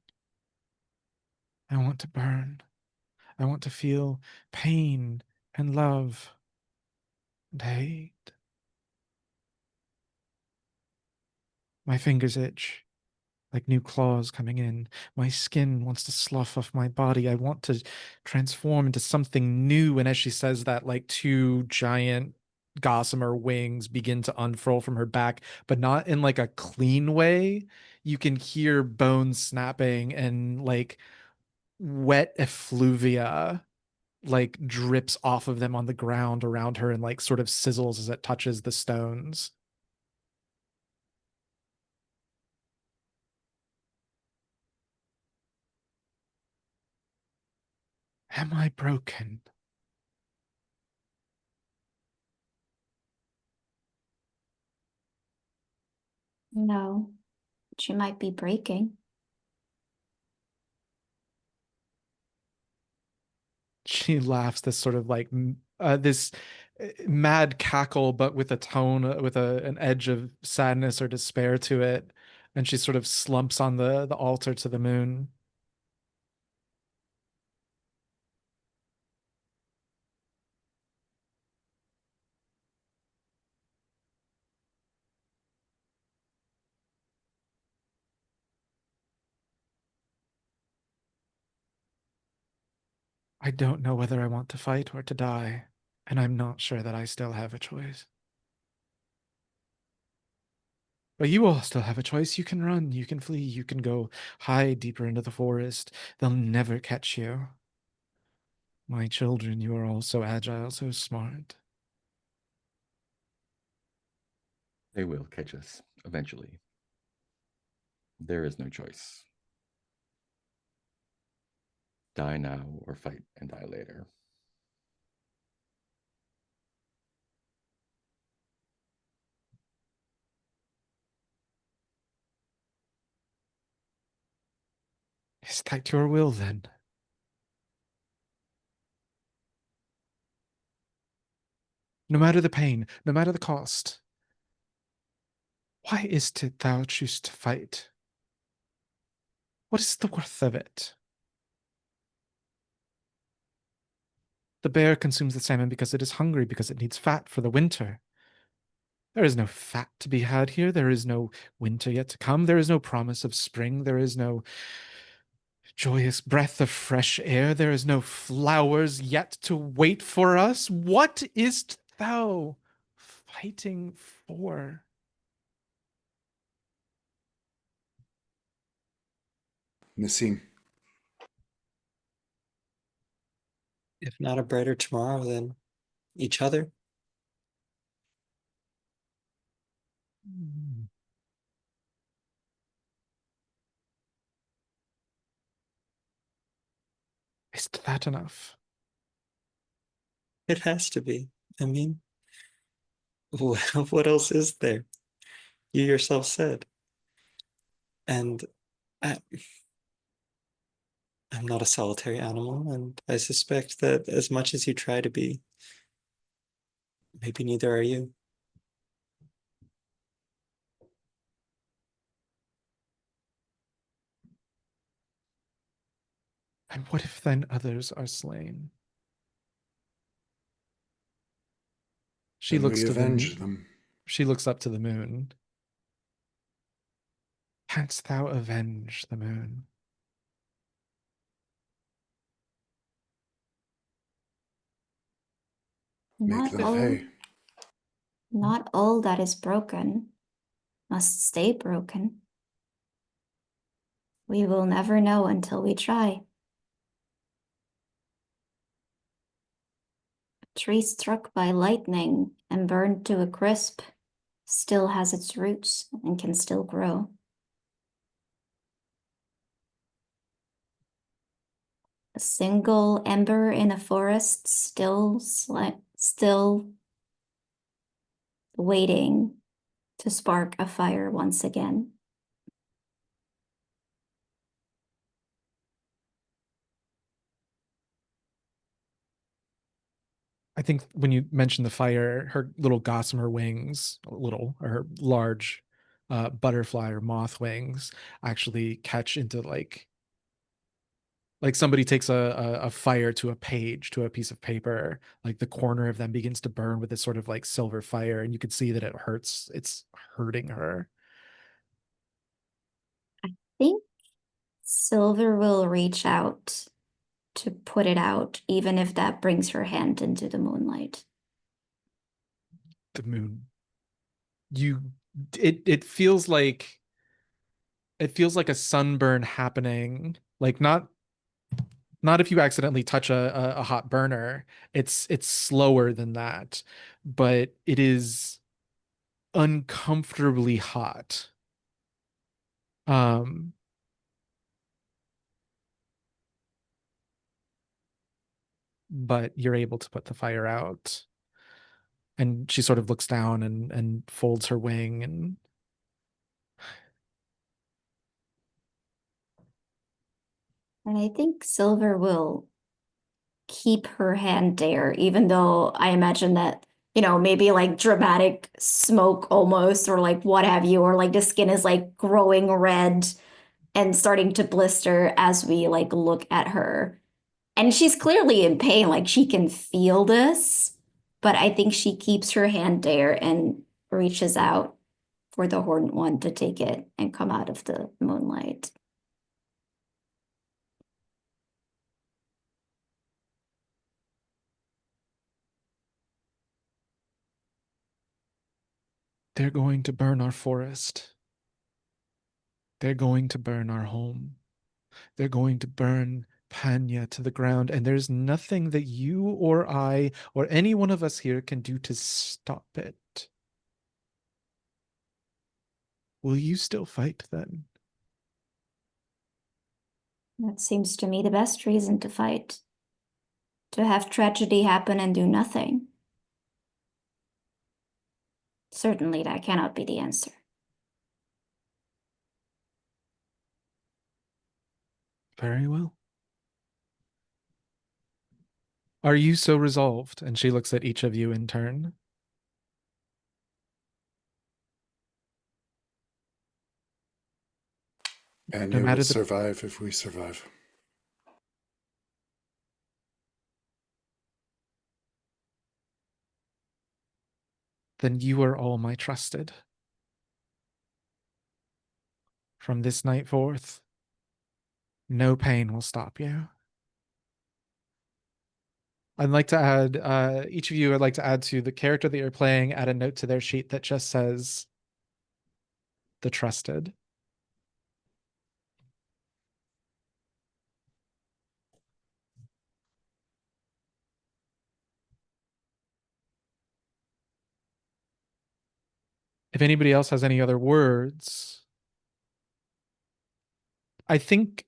I want to burn. I want to feel pain and love and hate. My fingers itch like new claws coming in. My skin wants to slough off my body. I want to transform into something new. And as she says that, like two giant gossamer wings begin to unfurl from her back, but not in like a clean way. You can hear bones snapping and like wet effluvia like drips off of them on the ground around her and like sort of sizzles as it touches the stones. Am I broken? No, she might be breaking. She laughs this sort of like this mad cackle, but with a tone, with an edge of sadness or despair to it. And she sort of slumps on the altar to the moon. I don't know whether I want to fight or to die, and I'm not sure that I still have a choice. But you all still have a choice. You can run, you can flee, you can go hide deeper into the forest. They'll never catch you. My children, you are all so agile, so smart. They will catch us eventually. There is no choice. Die now or fight and die later. Is that your will then? No matter the pain, no matter the cost, why is it thou choose to fight? What is the worth of it? The bear consumes the salmon because it is hungry, because it needs fat for the winter. There is no fat to be had here. There is no winter yet to come. There is no promise of spring. There is no joyous breath of fresh air. There is no flowers yet to wait for us. What is't thou fighting for? Nassim, If not a brighter tomorrow, then each other. Is that enough? It has to be. I mean, what else is there? You yourself said. And I, I'm not a solitary animal, and I suspect that as much as you try to be, maybe neither are you. And what if then others are slain? She then looks we to the avenge them. she looks up to the moon. Canst thou avenge the moon? Make Not them all, pay. not all that is broken must stay broken. We will never know until we try. A tree struck by lightning and burned to a crisp still has its roots and can still grow. A single ember in a forest still waiting to spark a fire once again. I think when you mentioned the fire, her little gossamer wings, little or her large butterfly or moth wings actually catch into like somebody takes a fire to a page, to a piece of paper, like the corner of them begins to burn with this sort of like silver fire, and you can see that it hurts. It's hurting her. I think Silver will reach out to put it out, even if that brings her hand into the moonlight. The moon. You it feels like a sunburn happening. Like not if you accidentally touch a hot burner. It's slower than that, but it is uncomfortably hot. Um, but you're able to put the fire out. And she sort of looks down and folds her wing And I think Silver will keep her hand there, even though I imagine that you know, maybe like dramatic smoke almost, or like what have you, or like the skin is like growing red and starting to blister as we like look at her. And she's clearly in pain, like she can feel this, but I think she keeps her hand there and reaches out for the Horned One to take it and come out of the moonlight. They're going to burn our forest. They're going to burn our home. They're going to burn Panya to the ground, and there's nothing that you or I or any one of us here can do to stop it. Will you still fight then? That seems to me the best reason to fight. To have tragedy happen and do nothing. Certainly that cannot be the answer. Very well. Are you so resolved? And she looks at each of you in turn. And No you will matter the survive if we survive. then you are all my trusted. From this night forth, no pain will stop you. I'd like to add, each of you, I'd like to add to the character that you're playing, add a note to their sheet that just says, the trusted. If anybody else has any other words, I think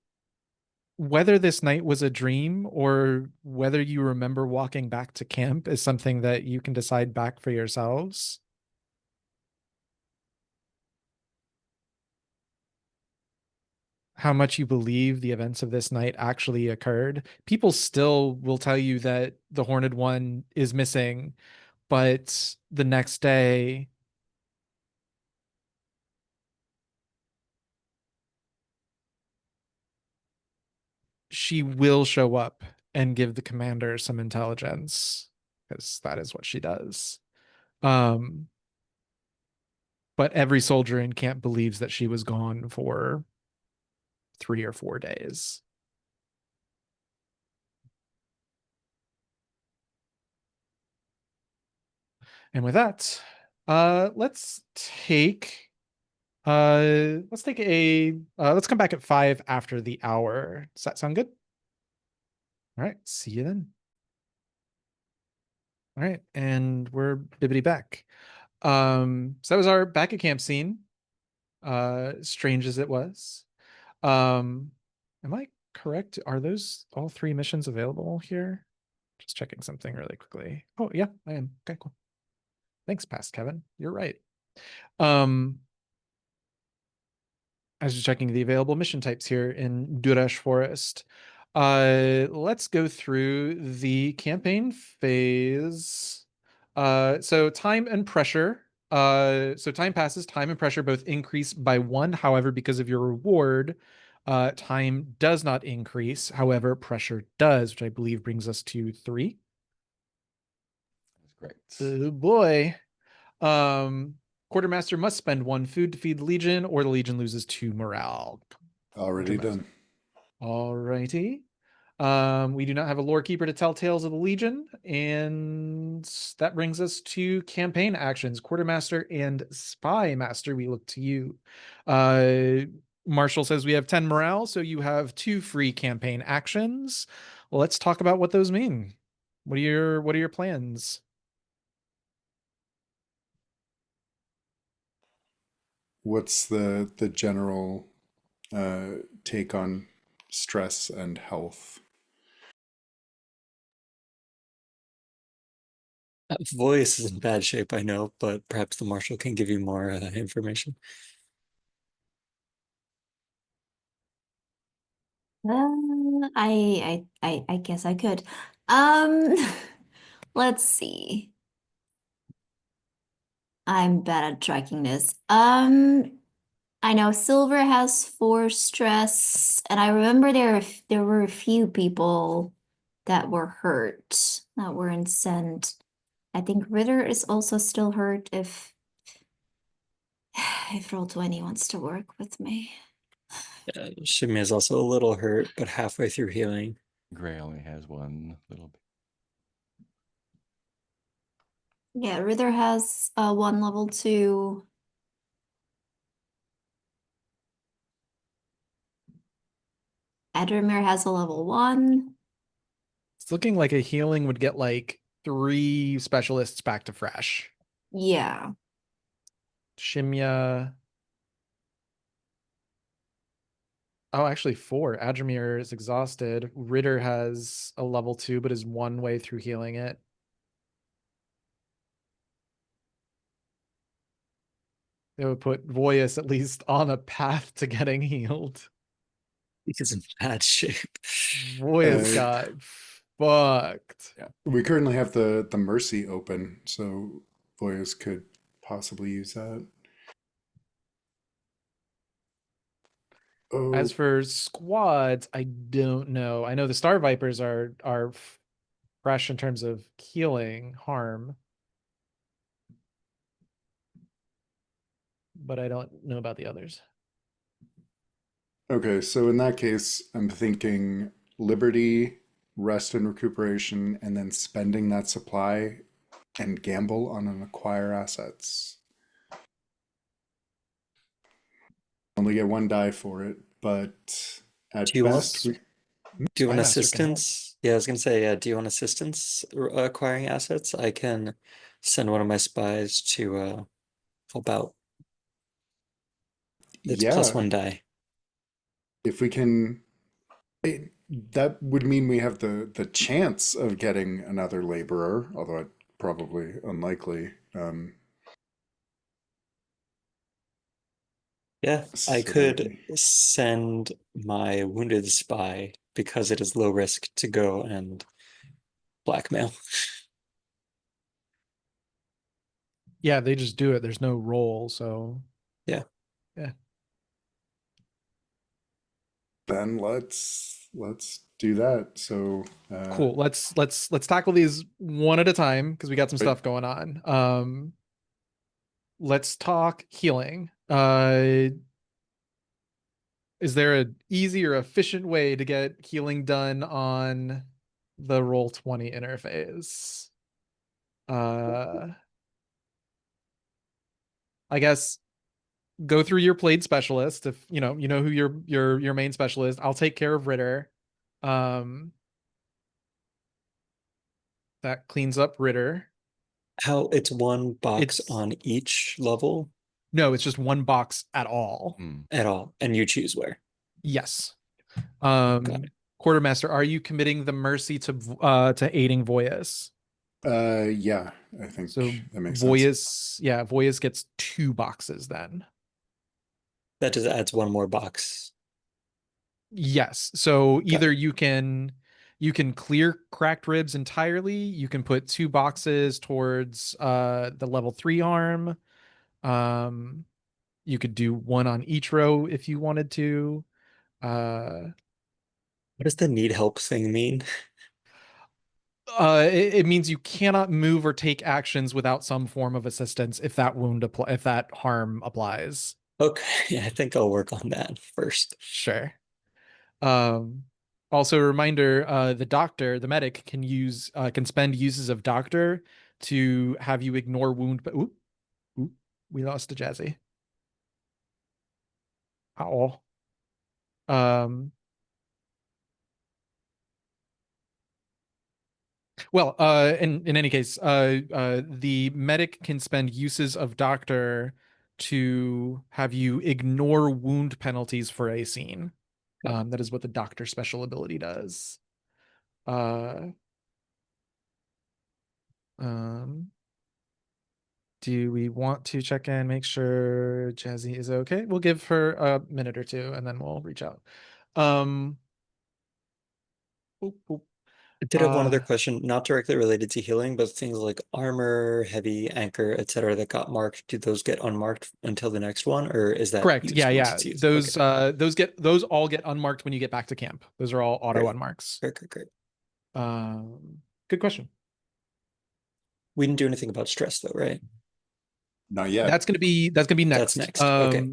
whether this night was a dream or whether you remember walking back to camp is something that you can decide back for yourselves. How much you believe the events of this night actually occurred. People still will tell you that the Horned One is missing, but the next day, she will show up and give the commander some intelligence, because that is what she does. Um, but every soldier in camp believes that she was gone for 3 or 4 days. And with that, let's come back at 5 after the hour. Does that sound good? All right, see you then. All right, and we're bibbity back. So that was our back at camp scene. Strange as it was. Am I correct? Are those all 3 missions available here? Just checking something really quickly. Oh, yeah, I am. Okay, cool. Thanks, past Kevin. You're right. I was just checking the available mission types here in Duresh Forest. Let's go through the campaign phase. So time and pressure. So time passes, time and pressure both increase by 1. However, because of your reward, time does not increase. However, pressure does, which I believe brings us to 3. That's great. Oh boy. Quartermaster must spend 1 food to feed the Legion, or the Legion loses 2 morale. Already done. Alrighty. We do not have a lore keeper to tell tales of the Legion, and that brings us to campaign actions. Quartermaster and Spy Master, we look to you. Marshall says we have 10 morale, so you have 2 free campaign actions. Let's talk about what those mean. What are your plans? What's the general take on stress and health? Voice is in bad shape, I know, but perhaps the marshal can give you more information. I guess I could. Um, let's see. I'm bad at tracking this. I know Silver has 4 stress, and I remember there were a few people that were hurt that weren't sent. I think Ritter is also still hurt if Roll20 wants to work with me. Shimmy is also a little hurt, but halfway through healing. Gray only has one little bit. Yeah, Ritter has 1 level 2. Adrimir has a level 1. It's looking like a healing would get like 3 specialists back to fresh. Yeah. Shimya. Oh, actually 4. Adrimir is exhausted. Ritter has a level 2, but is 1 way through healing it. It would put Voyus at least on a path to getting healed. He's in bad shape. Voyus Uh, got fucked. We currently have the Mercy open, so Voyas could possibly use that. Oh, As for squads, I don't know. I know the Star Vipers are fresh in terms of healing harm, but I don't know about the others. okay. So in that case, I'm thinking Liberty, rest and recuperation, and then spending that supply and gamble on an acquire assets. Only get 1 die for it, but at Do you want best, we do you want Spymaster can help. assistance? Yeah, I was gonna say, do you want assistance acquiring assets? I can send one of my spies to help out. It's plus yeah, 1 die. if we can, that would mean we have the chance of getting another laborer, although it probably unlikely. Yeah, I So that would could be send my wounded spy because it is low risk to go and blackmail. Yeah, they just do it. There's no roll, so Yeah. yeah. then let's do that. So Cool. Let's tackle these one at a time because we got some Right. stuff going on. Let's talk healing. Is there an easy or efficient way to get healing done on the Roll20 interface? I guess go through your played specialist if you know who your main specialist. I'll take care of Ritter. Um, that cleans up Ritter. How it's 1 box It's on each level no, it's just 1 box at all. at all, and you choose where. Yes. Got it. Quartermaster, are you committing the mercy to aiding Voyus? yeah, I think So that makes sense. Voyus gets 2 boxes then. That just adds 1 more box. Yes. So Got either it. you can clear cracked ribs entirely, you can put 2 boxes towards the level 3 arm. You could do 1 on each row if you wanted to. What does the need help thing mean? It means you cannot move or take actions without some form of assistance if that if that harm applies. Okay, I think I'll work on that first. Sure. Um, Also a reminder, the medic can spend uses of doctor to have you ignore wound, but we lost to Jazzy. Ow. Well, in any case, the medic can spend uses of doctor to have you ignore wound penalties for a scene. That is what the doctor special ability does. Uh, um, do we want to check in, make sure Jazzy is okay? We'll give her a minute or two and then we'll reach out. Boop, boop. I did have one other Uh, question, not directly related to healing, but things like armor, heavy, anchor, etc. that got marked. Do those get unmarked until the next one, or is that Correct. used Yeah, once yeah. it's used? Those Okay. those all get unmarked when you get back to camp. Those are all auto Great. unmarks. Great, great, great. Good question. We didn't do anything about stress though, right? Not yet. That's gonna be That's next. next. Okay.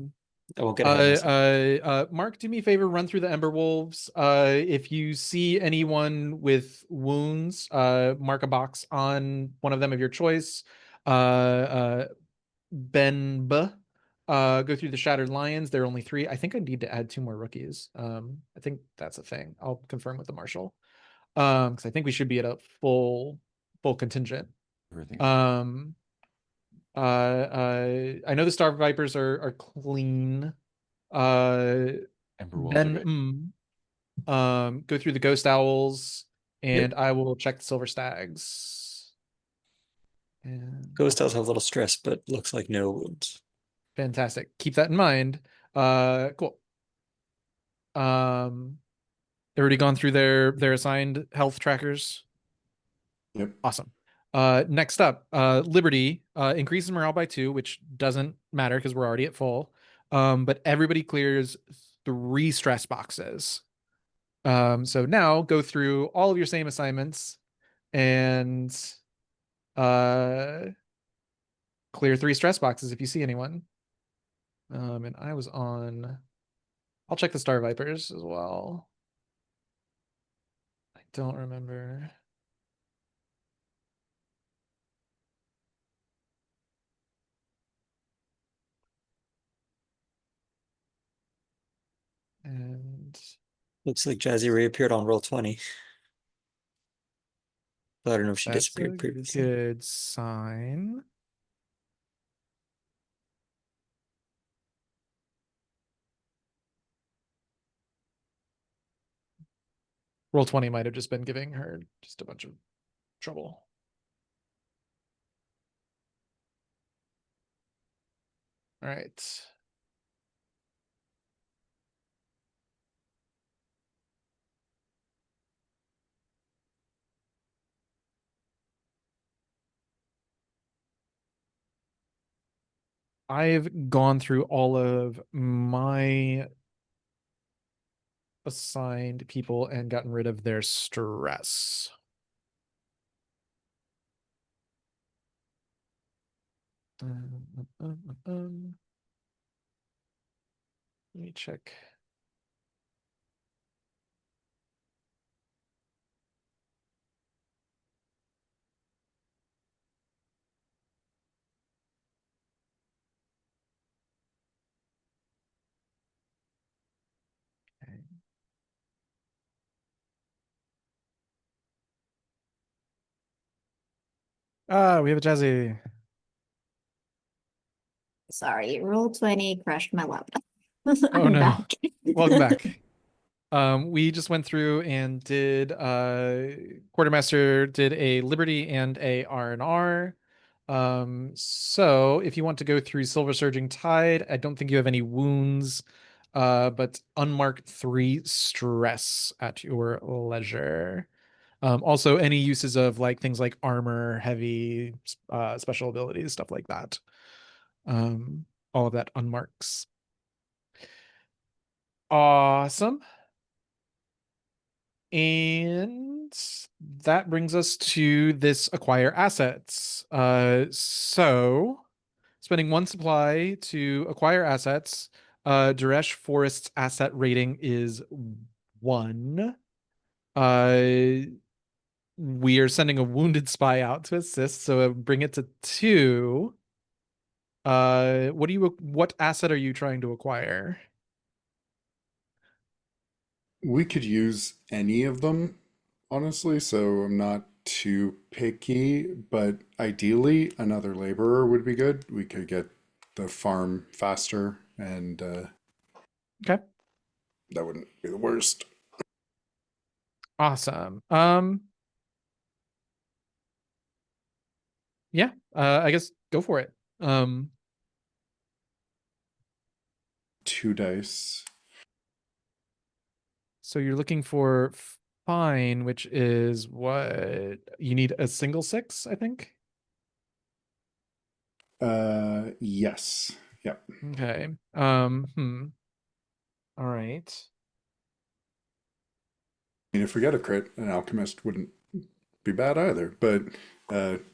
I won't get ahead of myself. Mark, do me a favor, run through the Ember Wolves. If you see anyone with wounds, mark a box on one of them of your choice. Ben B. Go through the Shattered Lions. There are only 3. I think I need to add 2 more rookies. I think that's a thing. I'll confirm with the marshal. Because I think we should be at a full contingent. Everything. I know the Star Vipers are clean. Ember wolves are Ben, good. go through the Ghost Owls, and Yep. I will check the Silver Stags. And Ghost does have a little stress, but looks like no wounds. fantastic. Keep that in mind. Cool. Already gone through their assigned health trackers. Yep. Awesome. Next up, Liberty increases morale by 2, which doesn't matter because we're already at full. But everybody clears 3 stress boxes. So now go through all of your same assignments and clear 3 stress boxes if you see anyone. And I was on. I'll check the Star Vipers as well. I don't remember. And Looks like Jazzy reappeared on roll 20. But I don't know if she that's a disappeared previously. good sign. Roll 20 might have just been giving her just a bunch of trouble. All right. I've gone through all of my assigned people and gotten rid of their stress. Let me check. Okay. We have a Jazzy. Sorry, roll 20 crashed my laptop. Oh I'm no. back. Welcome back. We just went through and did Quartermaster did a Liberty and a R&R. So if you want to go through Silver Surging Tide, I don't think you have any wounds, but unmarked 3 stress at your leisure. Also any uses of like things like armor, heavy, special abilities, stuff like that. All of that unmarks. Awesome. And that brings us to this acquire assets. So spending 1 supply to acquire assets. Duresh Forest's asset rating is 1. We are sending a wounded spy out to assist, so bring it to 2. What asset are you trying to acquire? We could use any of them, honestly, so I'm not too picky, but ideally another laborer would be good. We could get the farm faster, and Okay. that wouldn't be the worst. Awesome. Yeah, I guess go for it. 2 dice. So you're looking for fine, which is what you need a single 6, I think. Yes. Yep. Okay. All right. I mean, if we get a crit, an alchemist wouldn't be bad either, but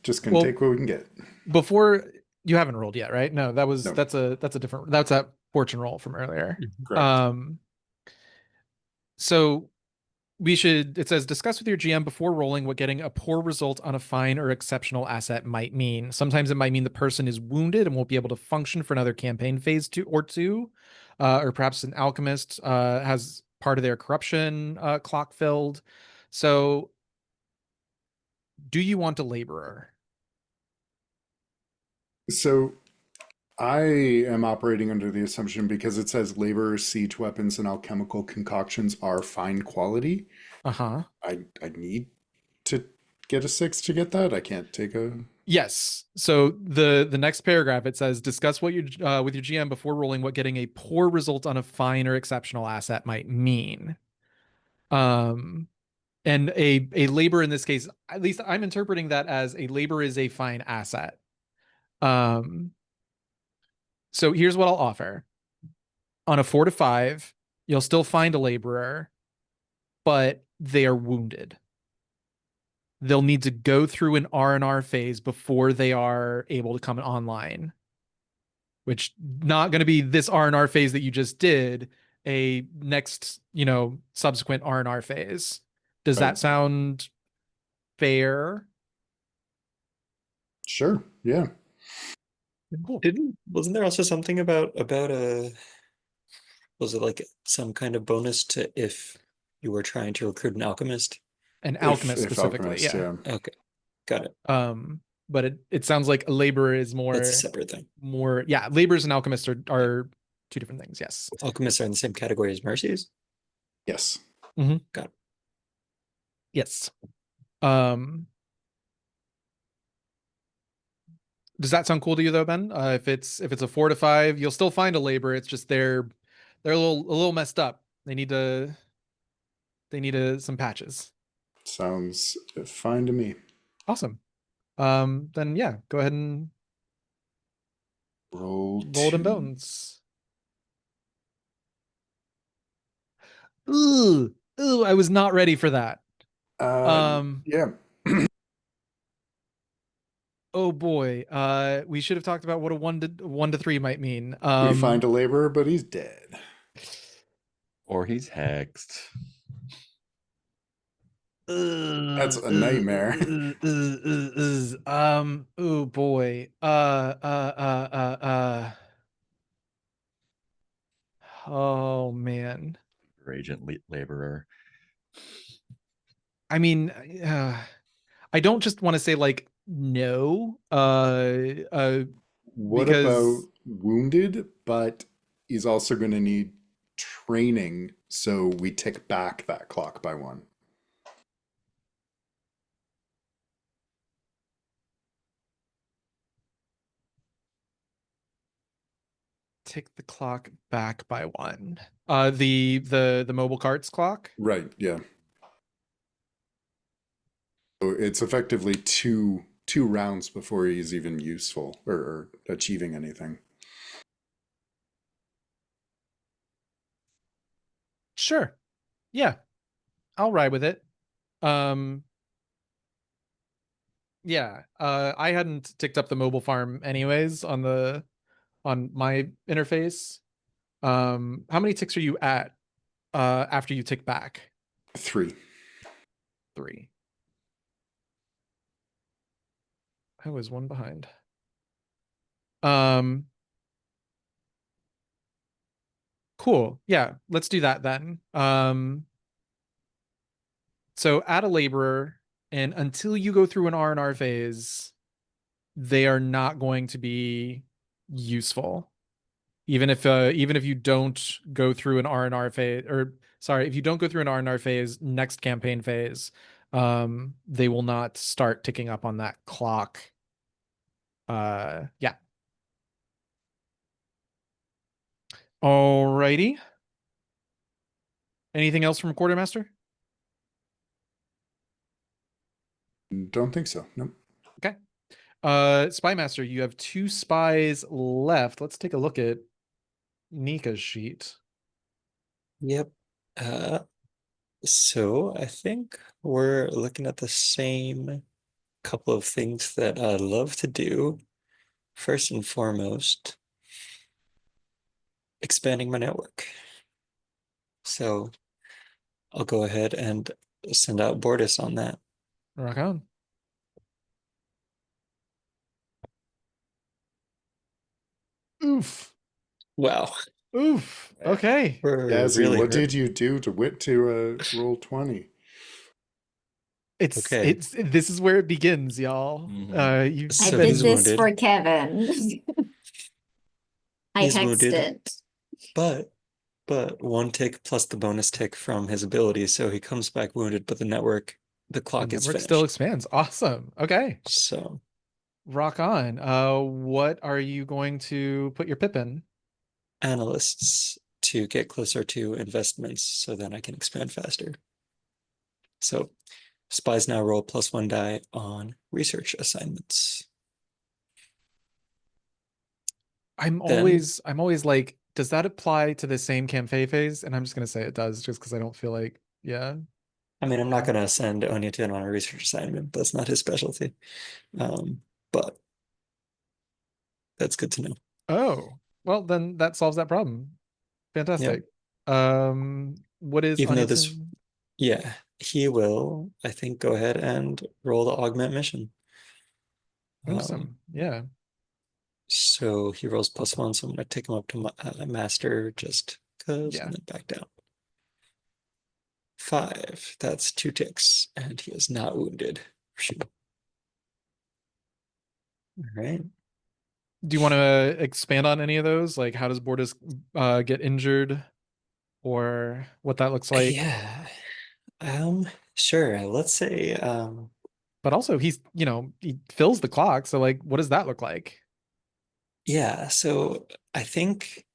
just gonna Well, take what we can get. before you haven't rolled yet, right? No, No. that's a different, that's a fortune roll from earlier. Correct. So it says discuss with your GM before rolling what getting a poor result on a fine or exceptional asset might mean. Sometimes it might mean the person is wounded and won't be able to function for another campaign phase two, or perhaps an alchemist has part of their corruption clock filled. So, do you want a laborer? So I am operating under the assumption because it says laborers, siege weapons, and alchemical concoctions are fine quality. Uh-huh. I need to get a 6 to get that. I can't take a. Yes. So the next paragraph it says discuss what you with your GM before rolling what getting a poor result on a fine or exceptional asset might mean. And a labor in this case, at least I'm interpreting that as a labor is a fine asset. So here's what I'll offer. On a 4 to 5, you'll still find a laborer, but they are wounded. They'll need to go through an R&R phase before they are able to come online. Which not going to be this R&R phase that you just did, a next, subsequent R&R phase. Does Right. that sound fair? Sure. Yeah. Cool. Wasn't there also something about a was it like some kind of bonus to if you were trying to recruit an alchemist? An alchemist If specifically, alchemist, yeah. yeah. Okay, got it. But it sounds like a laborer is That's a separate thing. yeah, laborers and alchemists are two different things, yes. Alchemists are in the same category as mercies? Yes. Got it. Yes. Does that sound cool to you though, Ben? If it's a 4 to 5, you'll still find a labor. It's just they're a little messed up. They need some patches. Sounds fine to me. Awesome. Then yeah, go ahead and Roll roll them 2. bones. Ooh, I was not ready for that. Yeah. Oh boy. We should have talked about what a 1 to 3 might mean. We find a laborer, but he's dead. Or he's hexed. That's a nightmare. Oh boy. Oh man. Agent laborer. I mean, I don't just want to say like no, What about because wounded, but he's also going to need training, so we tick back that clock by 1. tick the clock back by 1. The mobile carts clock. Right, yeah. So it's effectively two rounds before he's even useful or achieving anything. Sure. Yeah. I'll ride with it. Um yeah, I hadn't ticked up the mobile farm anyways on my interface. How many ticks are you at after you tick back? 3. 3. I was 1 behind. Cool. Yeah, let's do that then. So add a laborer, and until you go through an R&R phase, they are not going to be useful. Even if you don't go through an R&R phase, or sorry, if you don't go through an R&R phase next campaign phase, they will not start ticking up on that clock. Yeah. Alrighty. Anything else from Quartermaster? Don't think so. Nope. Okay. Spy Master, you have 2 spies left. Let's take a look at Nika's sheet. Yep. So I think we're looking at the same couple of things that I love to do. First and foremost, expanding my network. So I'll go ahead and send out Bortus on that. Rock on. Oof. Wow. Oof. Okay. We're Yazzie, really what hurt. did you do to roll 20? Okay. This is where it begins, y'all. Mhm. You I So did he's spend this wounded. for Kevin. I He's hexed wounded, it. but 1 tick plus the bonus tick from his ability, so he comes back wounded, but the the clock is network still finished. expands. Awesome. Okay. So Rock on. What are you going to put your pip in? analysts to get closer to investments so then I can expand faster. So spies now roll +1 die on research assignments. Then, I'm always like, does that apply to the same campaign phase? And I'm just gonna say it does, just because I don't feel like, yeah. I mean, I'm not going to send Onyutin on a research assignment. That's not his specialty. But that's good to know. Oh, well, then that solves that problem. Yep. Fantastic. What is Even though this, Oniton? yeah, he will, I think, go ahead and roll the augment mission. Awesome. Yeah. So he rolls +1, so I'm going to take him up to master just because, Yeah. and then back down. 5, that's 2 ticks, and he is not wounded. Shoot. All right. Do you want to expand on any of those? Like, how does Bortus get injured, or what that looks like? Yeah. Sure. Let's say, But also, he fills the clock. So, like, what does that look like? yeah, so I think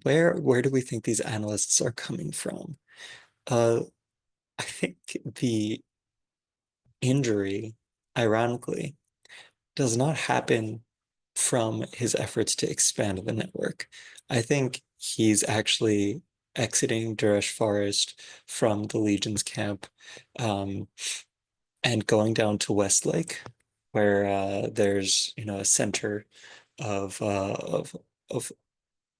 where do we think these analysts are coming from? I think the injury, ironically, does not happen from his efforts to expand the network. I think he's actually exiting Duresh Forest from the Legion's camp, um, and going down to Westlake, where there's a center of of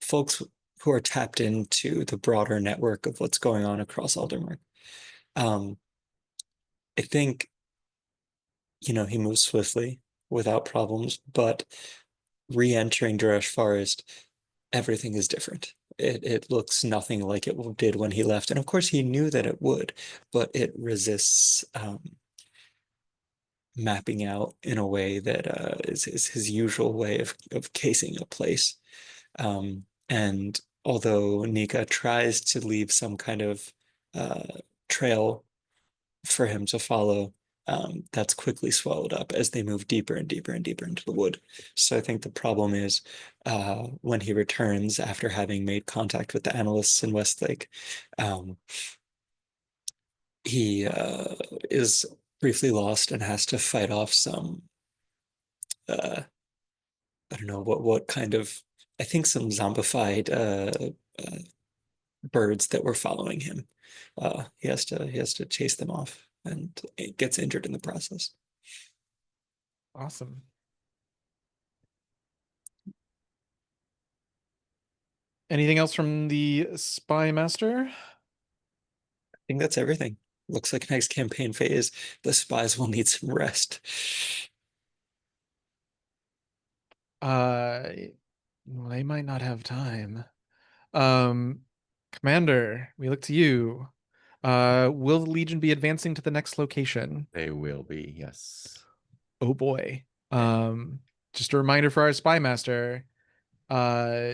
folks who are tapped into the broader network of what's going on across Aldermark. Um, I think he moves swiftly without problems, but re-entering Duresh Forest, everything is different. It looks nothing like it did when he left, and of course he knew that it would, but it resists mapping out in a way that is his usual way of casing a place. And although Nika tries to leave some kind of trail for him to follow, that's quickly swallowed up as they move deeper and deeper and deeper into the wood. So I think the problem is when he returns after having made contact with the analysts in Westlake, he is briefly lost and has to fight off some I don't know what kind of, I think some zombified birds that were following him. He has to chase them off, and it gets injured in the process. Awesome. Anything else from the Spy Master? I think that's everything. Looks like next campaign phase, the spies will need some rest. Uh, well, they might not have time. Um, Commander, we look to you. Will the Legion be advancing to the next location? They will be, yes. Oh boy. Just a reminder for our Spy Master. Uh,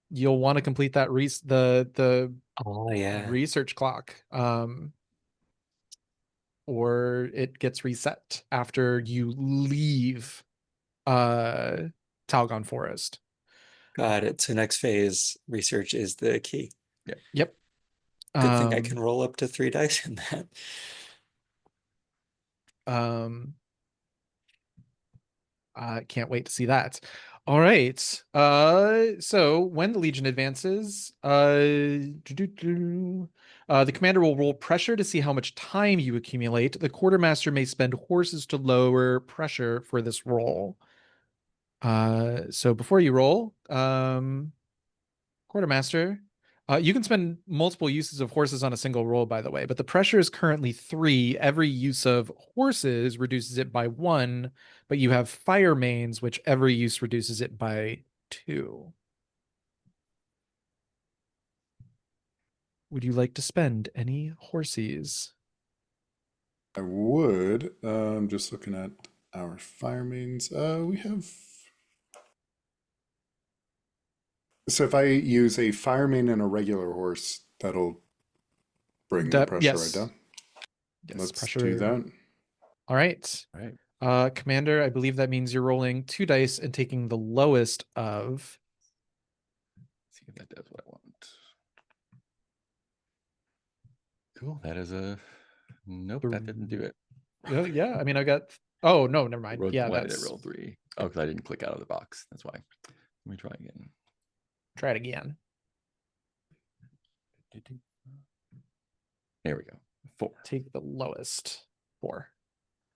you'll want to complete that the Oh yeah, research clock. Or it gets reset after you leave Talgon Forest. got it. So next phase, research is the key. Yep. Good thing I can roll up to 3 dice in that. I can't wait to see that. All right. So when the Legion advances, the commander will roll pressure to see how much time you accumulate. The quartermaster may spend horses to lower pressure for this roll. So before you roll, quartermaster, you can spend multiple uses of horses on a single roll, by the way, but the pressure is currently 3. Every use of horses reduces it by 1, but you have fire mains, which every use reduces it by 2. Would you like to spend any horses? I would. Just looking at our fire mains. We have. So if I use a fire main and a regular horse, that'll bring the pressure right Yes. down. Yes, Let's pressure. do that. All right. All right. Commander, I believe that means you're rolling 2 dice and taking the lowest of. See if that does what I want. Cool. That is a nope. That didn't do it. Oh, yeah. I mean, I got. Oh no, never mind. Yeah, Why did that's. it roll 3? Oh, because I didn't click out of the box. That's why. Let me try again. Try it again. There we go. 4. Take the lowest. 4.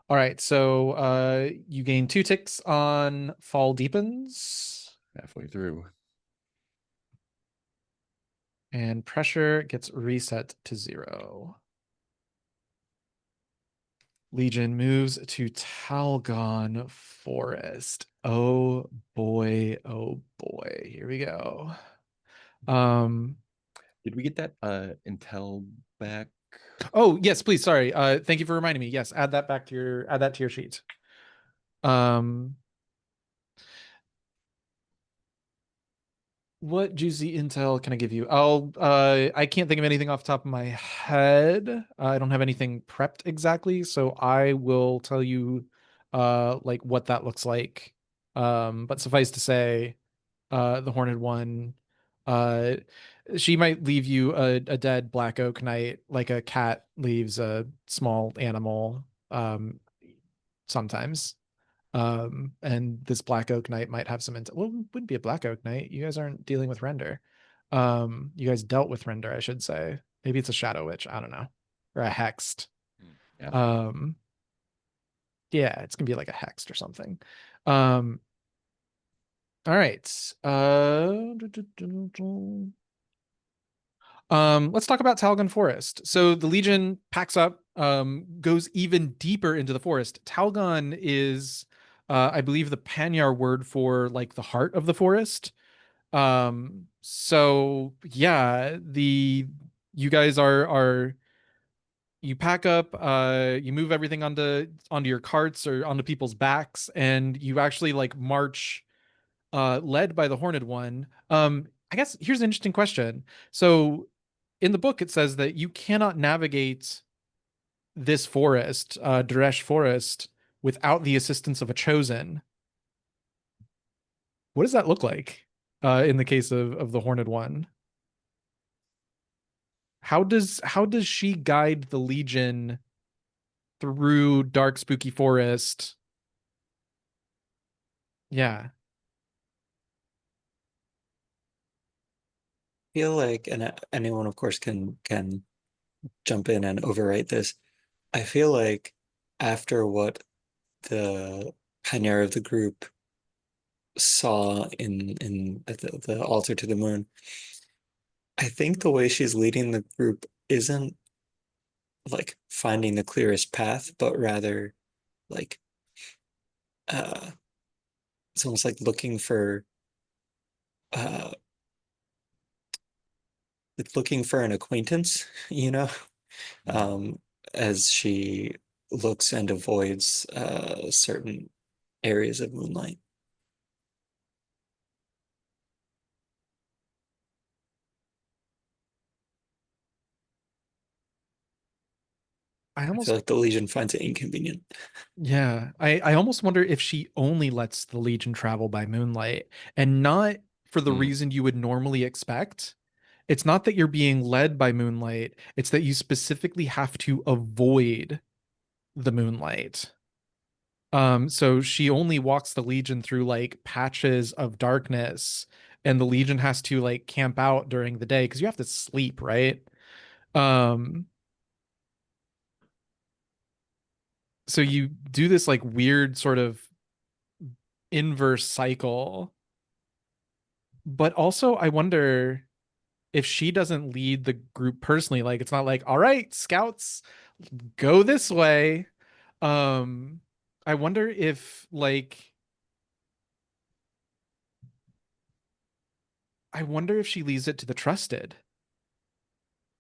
All right, so you gain 2 ticks on Fall Deepens, Halfway through. and pressure gets reset to 0. Legion moves to Talgon Forest. Oh boy, oh boy. Here we go. Did we get that intel back? Oh, yes, please. Sorry. Thank you for reminding me. Yes, add that to your sheet. What juicy intel can I give you? I can't think of anything off the top of my head. I don't have anything prepped exactly, so I will tell you like what that looks like. But suffice to say, the Horned One, uh she might leave you a dead Black Oak Knight, like a cat leaves a small animal, sometimes. And this Black Oak Knight might have some intel. Well, it wouldn't be a Black Oak Knight. You guys aren't dealing with Render. You guys dealt with Render, I should say. Maybe it's a Shadow Witch. I don't know. Or a Hexed. Yeah. Yeah, it's gonna be like a Hexed or something. All right. Let's talk about Talgon Forest. So the Legion packs up, goes even deeper into the forest. Talgon is, I believe, the Panyar word for like the heart of the forest. So yeah, you guys are you pack up, you move everything onto your carts or onto people's backs, and you actually like march, led by the Horned One. I guess here's an interesting question. So in the book, it says that you cannot navigate this forest, Duresh forest, without the assistance of a chosen. What does that look like in the case of the Horned One? How does she guide the Legion through dark, spooky forest? Yeah. Feel like, and anyone of course can jump in and overwrite this. I feel like after what the pioneer of the group saw in at the altar to the moon, I think the way she's leading the group isn't like finding the clearest path, but rather like it's almost like looking for it's looking for an acquaintance, you know, um, as she looks and avoids certain areas of moonlight. I I almost feel like the Legion finds it inconvenient. Yeah, I almost wonder if she only lets the Legion travel by moonlight, and not for the reason you would normally expect. It's not that you're being led by moonlight, it's that you specifically have to avoid the moonlight. So she only walks the Legion through like patches of darkness, and the Legion has to like camp out during the day because you have to sleep, right? Um, so you do this like weird sort of inverse cycle. But also I wonder if she doesn't lead the group personally, like it's not like, all right, scouts, go this way. Um, I wonder if like I wonder if she leaves it to the trusted.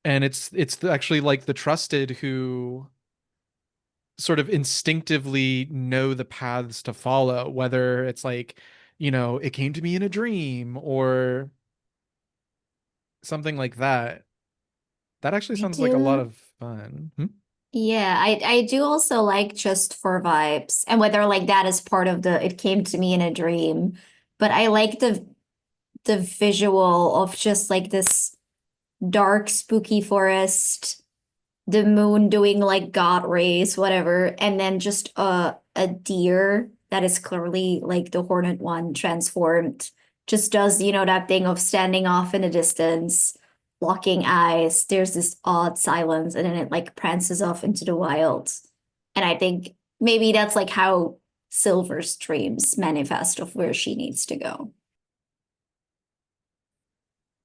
And actually like the trusted who sort of instinctively know the paths to follow, whether it's like, it came to me in a dream or something like that. That actually I sounds like a lot do. of fun. Yeah, I do also like just for vibes and whether like that is part of the it came to me in a dream, but I like the visual of just like this dark spooky forest, the moon doing like god rays, whatever, and then just a deer that is clearly like the horned one transformed just does, that thing of standing off in the distance, locking eyes. There's this odd silence, and then it like prances off into the wild. And I think maybe that's like how Silver's dreams manifest of where she needs to go.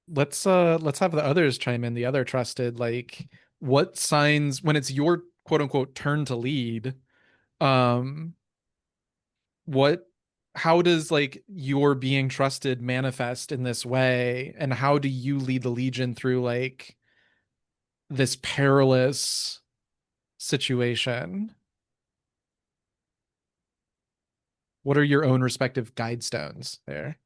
Let's have the others chime in, the other trusted, like what signs when it's your quote unquote turn to lead, um what how does like your being trusted manifest in this way, and how do you lead the Legion through like this perilous situation? What are your own respective guide stones there?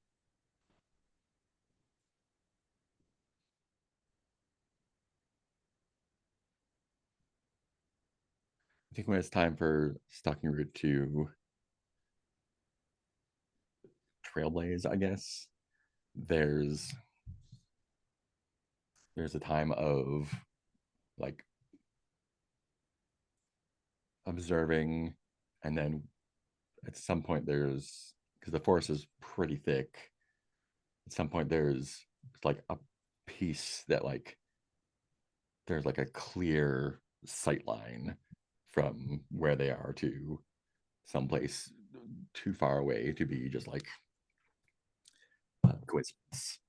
I think when it's time for Stalking Route to trailblaze, I guess there's a time of like observing, and then at some point there's, because the forest is pretty thick, at some point there's like a piece that like there's like a clear sight line from where they are to someplace too far away to be just like coincidence.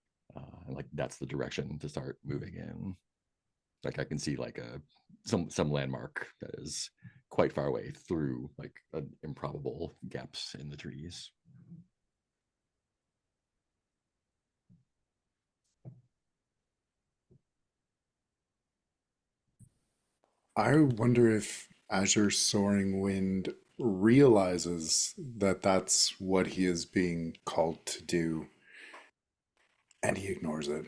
Like that's the direction to start moving in. Like I can see like some landmark that is quite far away through like improbable gaps in the trees. I wonder if Azure Soaring Wind realizes that that's what he is being called to do, and he ignores it.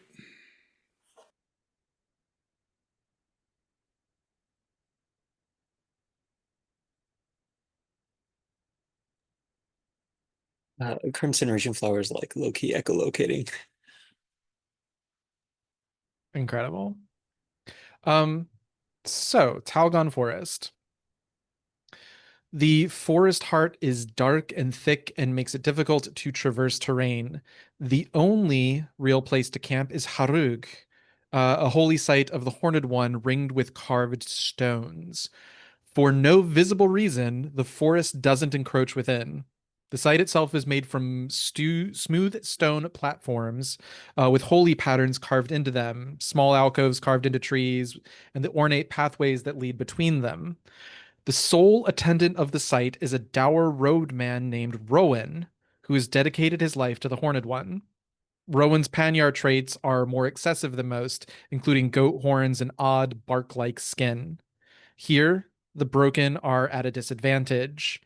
Crimson Region Flowers like low-key echolocating. Incredible. So Talgon Forest. The forest heart is dark and thick and makes it difficult to traverse terrain. The only real place to camp is Harug, a holy site of the Horned One ringed with carved stones. For no visible reason, the forest doesn't encroach within. The site itself is made from smooth stone platforms with holy patterns carved into them, small alcoves carved into trees, and the ornate pathways that lead between them. The sole attendant of the site is a dour roadman named Rowan, who has dedicated his life to the Horned One. Rowan's Panyar traits are more excessive than most, including goat horns and odd bark-like skin. Here, the broken are at a disadvantage.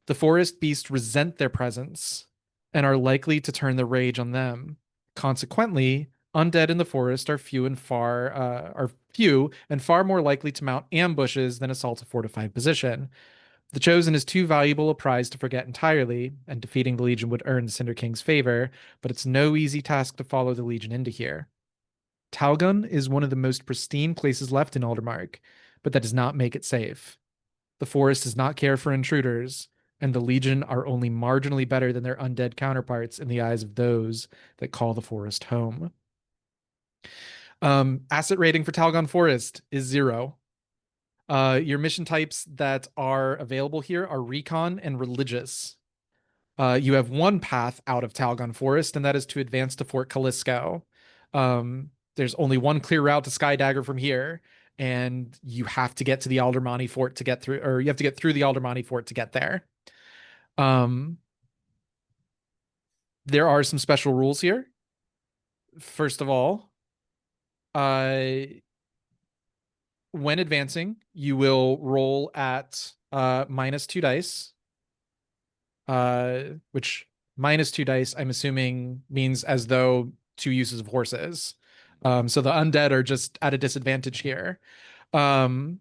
The forest beasts resent their presence and are likely to turn the rage on them. Consequently, undead in the forest are few and far more likely to mount ambushes than assault a fortified position. The Chosen is too valuable a prize to forget entirely, and defeating the Legion would earn the Cinder King's favor, but it's no easy task to follow the Legion into here. Talgon is one of the most pristine places left in Aldermark, but that does not make it safe. The forest does not care for intruders, and the Legion are only marginally better than their undead counterparts in the eyes of those that call the forest home. Asset rating for Talgon Forest is 0. Your mission types that are available here are Recon and Religious. You have one path out of Talgon Forest, and that is to advance to Fort Callisto. There's only one clear route to Skydagger from here, and you have to get to the Aldermani Fort to get through, or you have to get through the Aldermani Fort to get there. There are some special rules here. First of all, when advancing, you will roll at -2 dice, which -2 dice, I'm assuming, means as though 2 uses of horses. So the undead are just at a disadvantage here. All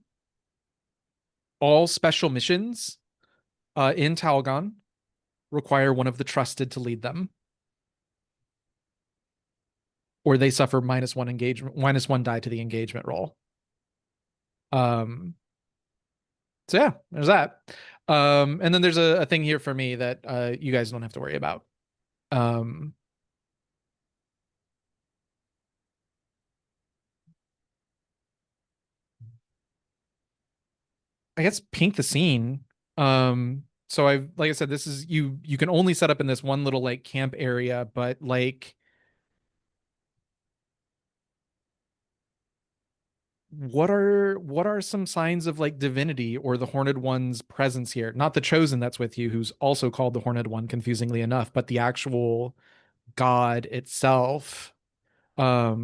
special missions in Talgon require one of the trusted to lead them, or they suffer -1 die to the engagement roll. So yeah, there's that. And then there's a thing here for me that you guys don't have to worry about. I guess paint the scene. So like I said, this is you can only set up in this one little like camp area, but like what are some signs of like divinity or the Horned One's presence here? Not the Chosen that's with you, who's also called the Horned One, confusingly enough, but the actual god itself. Yeah.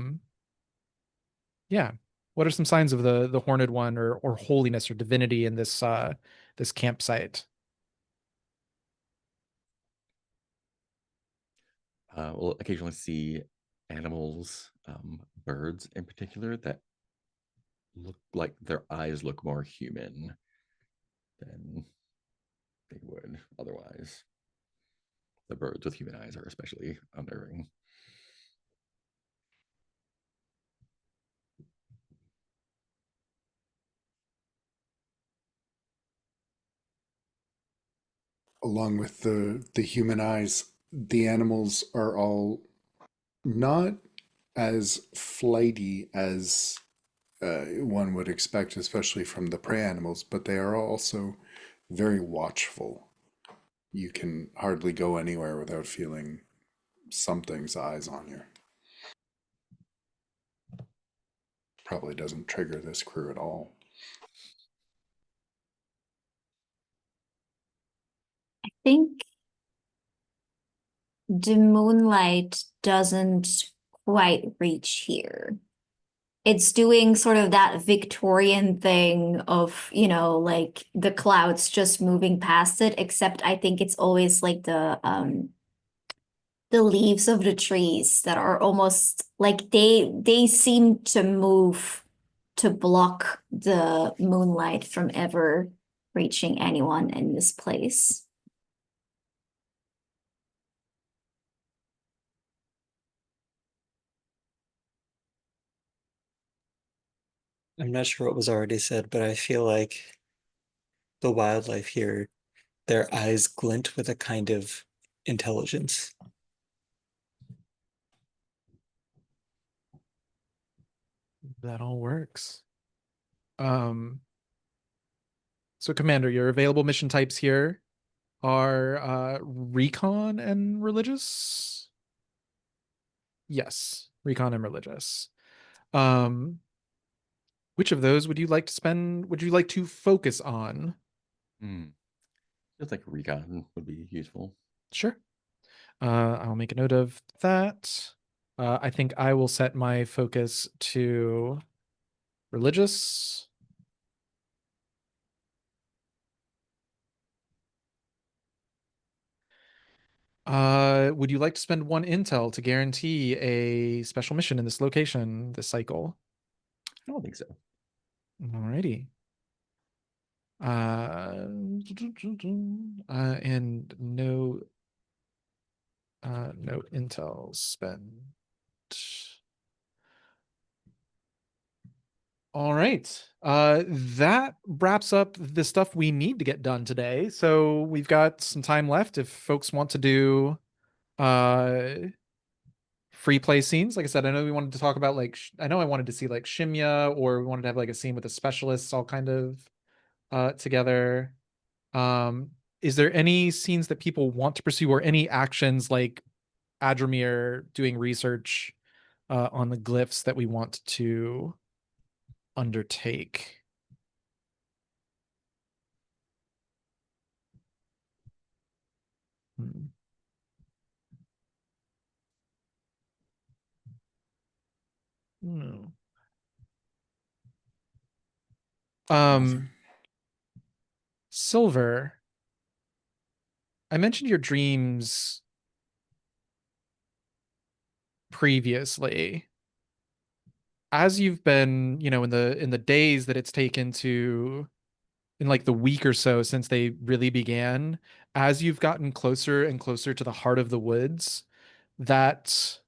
What are some signs of the Horned One or holiness or divinity in this campsite? We'll occasionally see animals, birds in particular, that look like their eyes look more human than they would otherwise. The birds with human eyes are especially unnerving. Along with the human eyes, the animals are all not as flighty as one would expect, especially from the prey animals, but they are also very watchful. You can hardly go anywhere without feeling something's eyes on you. Probably doesn't trigger this crew at all. I think the moonlight doesn't quite reach here. It's doing sort of that Victorian thing of, like the clouds just moving past it, except I think it's always like the leaves of the trees that are almost like they seem to move to block the moonlight from ever reaching anyone in this place. I'm not sure what was already said, but I feel like the wildlife here, their eyes glint with a kind of intelligence. That all works. So Commander, your available mission types here are Recon and Religious. Yes, Recon and Religious. Which of those would you like to focus on? Just like recon would be useful. Sure. I'll make a note of that. I think I will set my focus to Religious. Would you like to spend 1 intel to guarantee a special mission in this location this cycle? I don't think so. Alrighty. And no intel spent. All right. That wraps up the stuff we need to get done today. So we've got some time left if folks want to do uh free play scenes. Like I said, I know we wanted to talk about like I know I wanted to see like Shimya, or we wanted to have like a scene with the specialists all kind of together. Um, is there any scenes that people want to pursue, or any actions like Adrimir doing research on the glyphs that we want to undertake? Hmm. Hmm. Nothing. Silver, I mentioned your dreams previously. As you've been, in the days that it's taken to, in like the week or so since they really began, as you've gotten closer and closer to the heart of the woods, that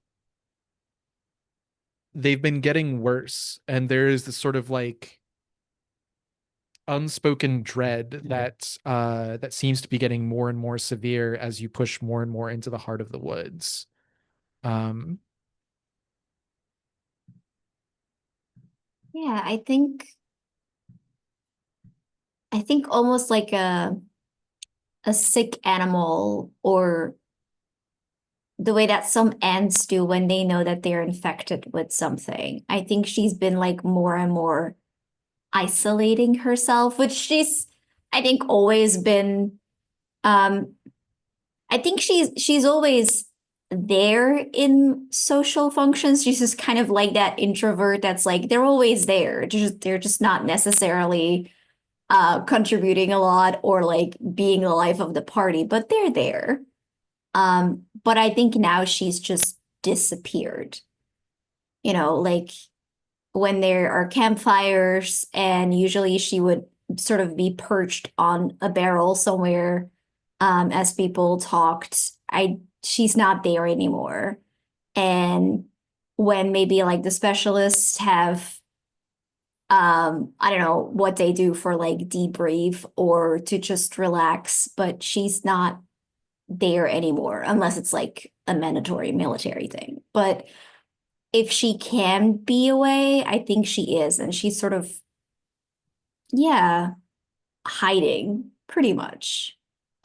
they've been getting worse, and there is this sort of like unspoken dread that seems to be getting more and more severe as you push more and more into the heart of the woods. Um, Yeah, I think almost like a sick animal, or the way that some ants do when they know that they're infected with something. I think she's been like more and more isolating herself, which I think, always been. Um, I think she's always there in social functions. She's just kind of like that introvert that's like they're always there. They're just not necessarily contributing a lot or like being the life of the party, but they're there. But I think now she's just disappeared. Like when there are campfires, and usually she would sort of be perched on a barrel somewhere, as people talked. She's not there anymore. And when maybe like the specialists have, I don't know what they do for like debrief or to just relax, but she's not there anymore unless it's like a mandatory military thing. But if she can be away, I think she is. And she's sort of, yeah, hiding pretty much.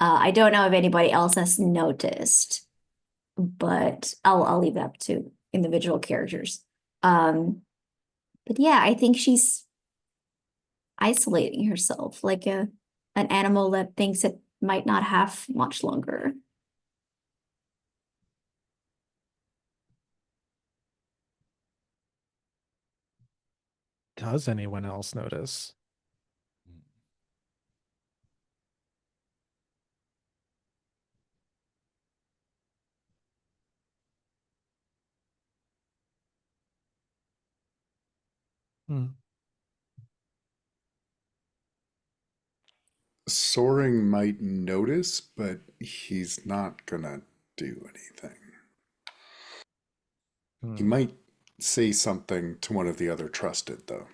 I don't know if anybody else has noticed, but I'll leave that up to individual characters. Um, but yeah, I think she's isolating herself like an animal that thinks it might not have much longer. does anyone else notice? Hmm. Soaring might notice, but he's not gonna do anything. He Hmm. might say something to one of the other trusted, though.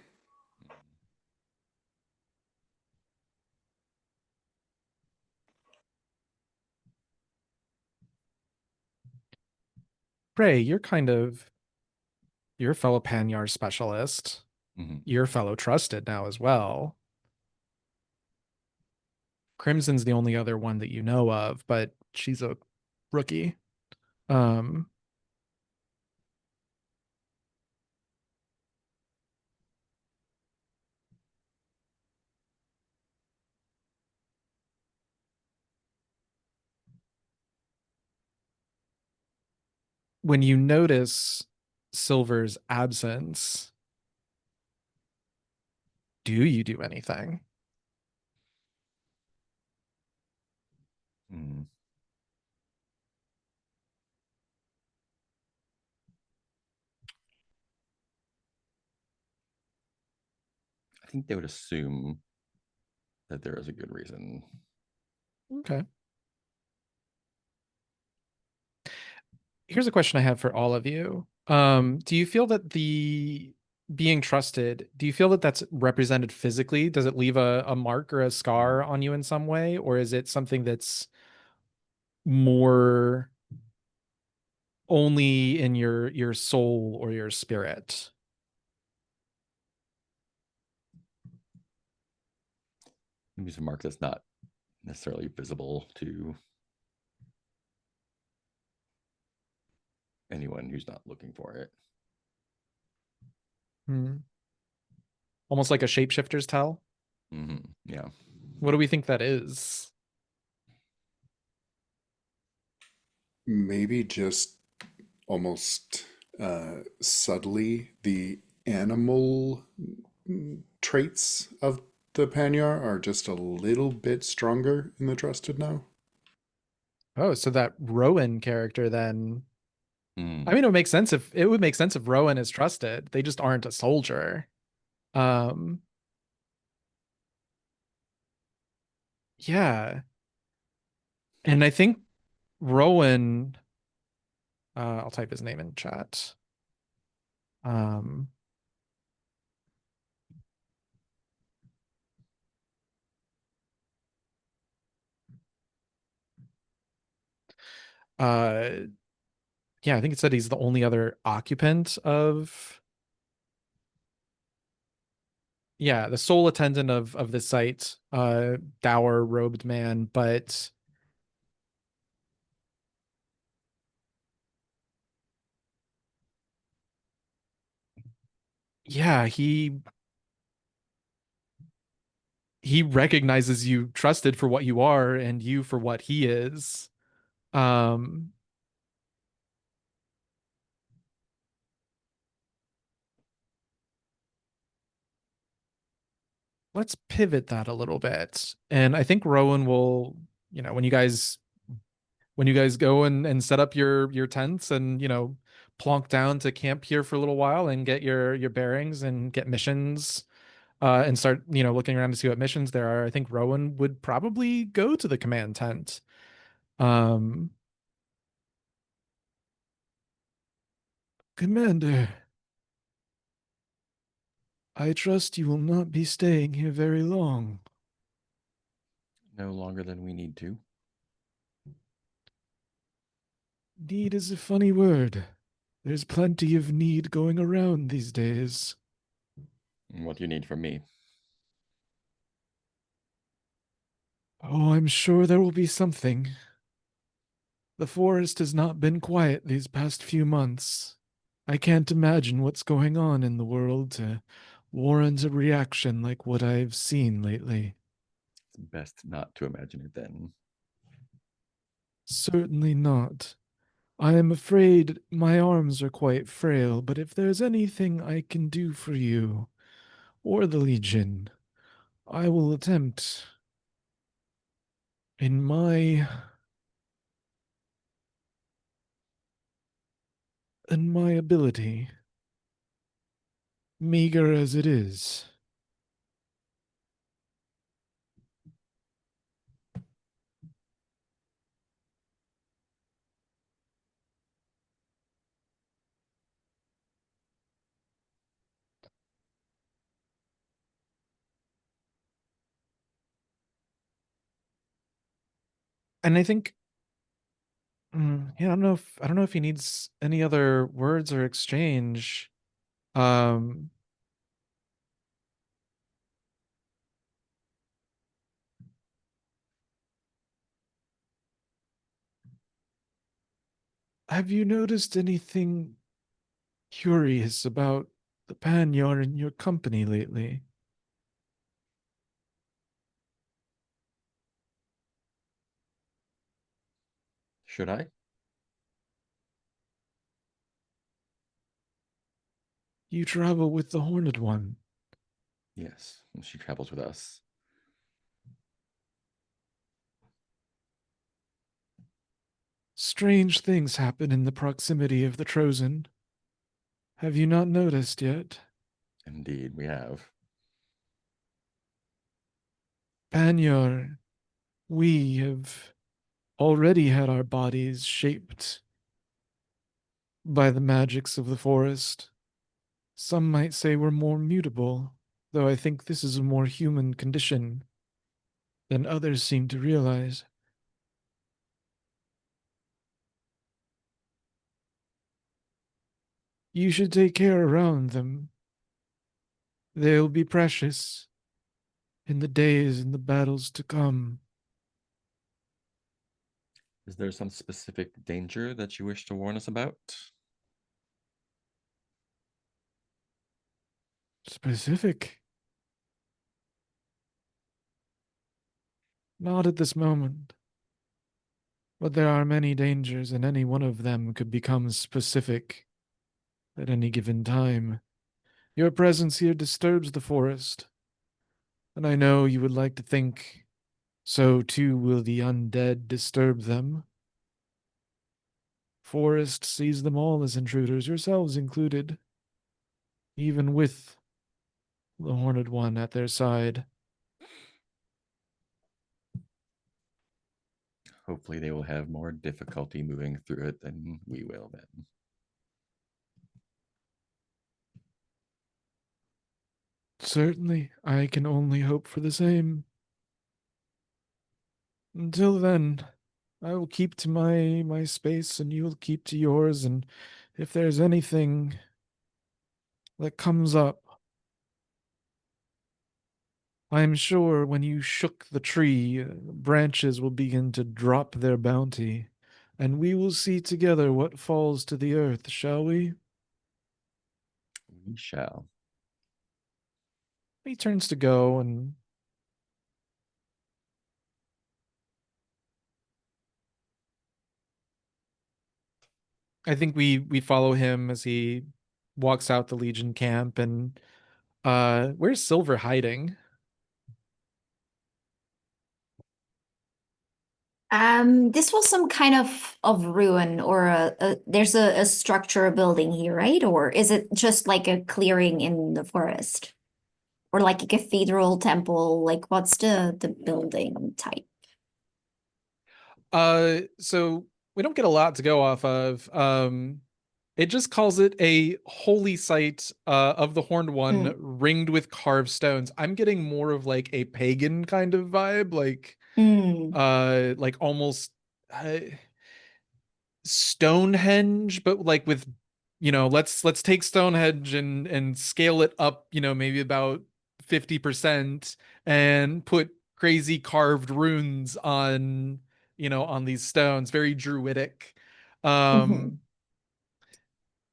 Prey, you're a fellow Panyar specialist. Mhm. You're a fellow trusted now as well. Crimson's the only other one that you know of, but she's a rookie. Um, when you notice Silver's absence, do you do anything? Mm. I think they would assume that there is a good reason. Okay. Here's a question I have for all of you. Do you feel that being trusted, do you feel that that's represented physically? Does it leave a mark or a scar on you in some way? Or is it something that's more only in your soul or your spirit? Maybe it's a mark that's not necessarily visible to anyone who's not looking for it. Hmm. Almost like a shapeshifter's tell. Yeah. What do we think that is? Maybe just almost subtly the animal traits of the Panyar are just a little bit stronger in the Trusted now. Oh, so that Rowan character then. Mm. I mean, it would make sense if Rowan is trusted. They just aren't a soldier. Um, yeah. And I think Rowan, I'll type his name in chat. Um, uh, yeah, I think it said he's the only other occupant of, yeah, the sole attendant of the site, dour robed man, but yeah, he recognizes you trusted for what you are and you for what he is. Um, let's pivot that a little bit. And I think Rowan will, when you guys go and set up your tents and, plonk down to camp here for a little while and get your bearings and get missions, and start, looking around to see what missions there are, I think Rowan would probably go to the command tent. Um, Commander, I trust you will not be staying here very long. No longer than we need to. Need is a funny word. There's plenty of need going around these days. What do you need from me? Oh, I'm sure there will be something. The forest has not been quiet these past few months. I can't imagine what's going on in the world to warrant a reaction like what I've seen lately. It's best not to imagine it then. Certainly not. I am afraid my arms are quite frail, but if there's anything I can do for you, or the Legion, I will attempt in my ability, meager as it is. And I think, yeah, I don't know if he needs any other words or exchange. Um, have you noticed anything curious about the Panyar in your company lately? Should I? You travel with the Horned One. Yes. She travels with us. Strange things happen in the proximity of the Trozen. Have you not noticed yet? Indeed, we have. Panyar, we have already had our bodies shaped by the magics of the forest. Some might say we're more mutable, though I think this is a more human condition than others seem to realize. You should take care around them. They'll be precious in the days and the battles to come. Is there some specific danger that you wish to warn us about? Specific? Not at this moment. But there are many dangers, and any one of them could become specific at any given time. Your presence here disturbs the forest, and I know you would like to think so too will the undead disturb them. Forest sees them all as intruders, yourselves included, even with the Horned One at their side. Hopefully they will have more difficulty moving through it than we will then. Certainly, I can only hope for the same. Until then, I will keep to my space and you will keep to yours, and if there's anything that comes up, I am sure when you shook the tree, branches will begin to drop their bounty, and we will see together what falls to the earth, shall we? We shall. He turns to go, and I think we follow him as he walks out the Legion camp. And where's Silver hiding? This was some kind of ruin or there's a structure, a building here, right? Or is it just like a clearing in the forest? Or like a cathedral temple? Like what's the building type? So we don't get a lot to go off of. It just calls it a holy site of the Horned One, Mm. ringed with carved stones. I'm getting more of like a pagan kind of vibe, Mm. like almost uh, Stonehenge, but like with, let's take Stonehenge and scale it up, maybe about 50% and put crazy carved runes on, on these stones, very druidic. Hmm. Um,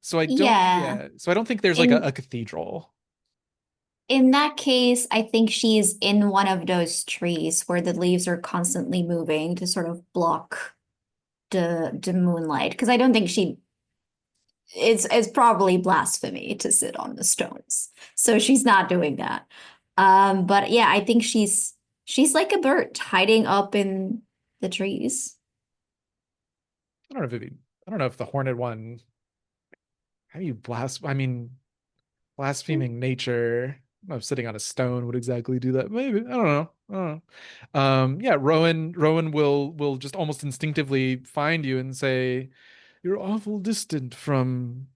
so I don't, Yeah. yeah, so I don't think there's like In a cathedral. in that case, I think she's in one of those trees where the leaves are constantly moving to sort of block the moonlight. Because I don't think she it's probably blasphemy to sit on the stones. So she's not doing that. But yeah, I think she's like a bird hiding up in the trees. I don't know if I don't know if the Horned One, how do you I mean, blaspheming nature. I don't know if sitting on a stone would exactly do that. Maybe. I don't know. I don't know. Yeah, Rowan will just almost instinctively find you and say, "You're awful distant from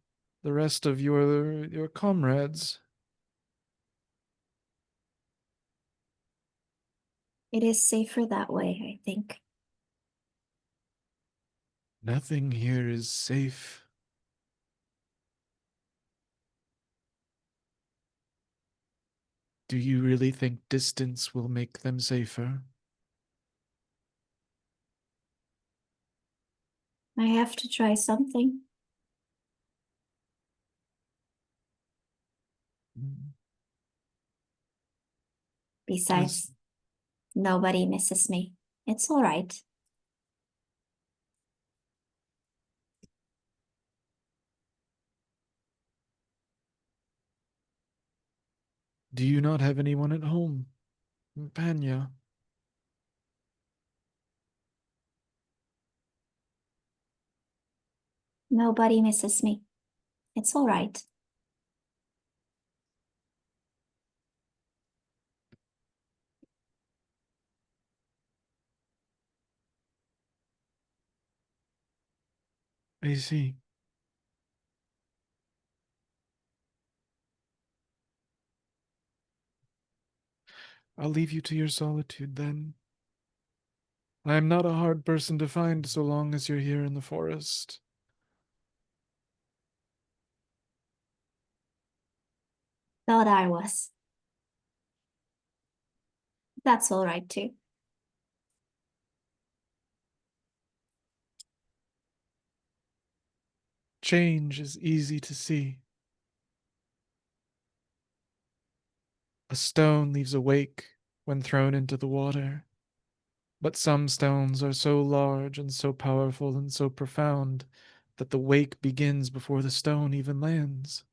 the rest of your comrades." It is safer that way, I think. Nothing here is safe. Do you really think distance will make them safer? I have to try something. Mm. Just Besides, nobody misses me. It's all right. do you not have anyone at home, Panya? Nobody misses me. It's all right. I see. I'll leave you to your solitude then. I am not a hard person to find so long as you're here in the forest. Thought I was. That's all right too. Change is easy to see. A stone leaves a wake when thrown into the water. But some stones are so large and so powerful and so profound that the wake begins before the stone even lands.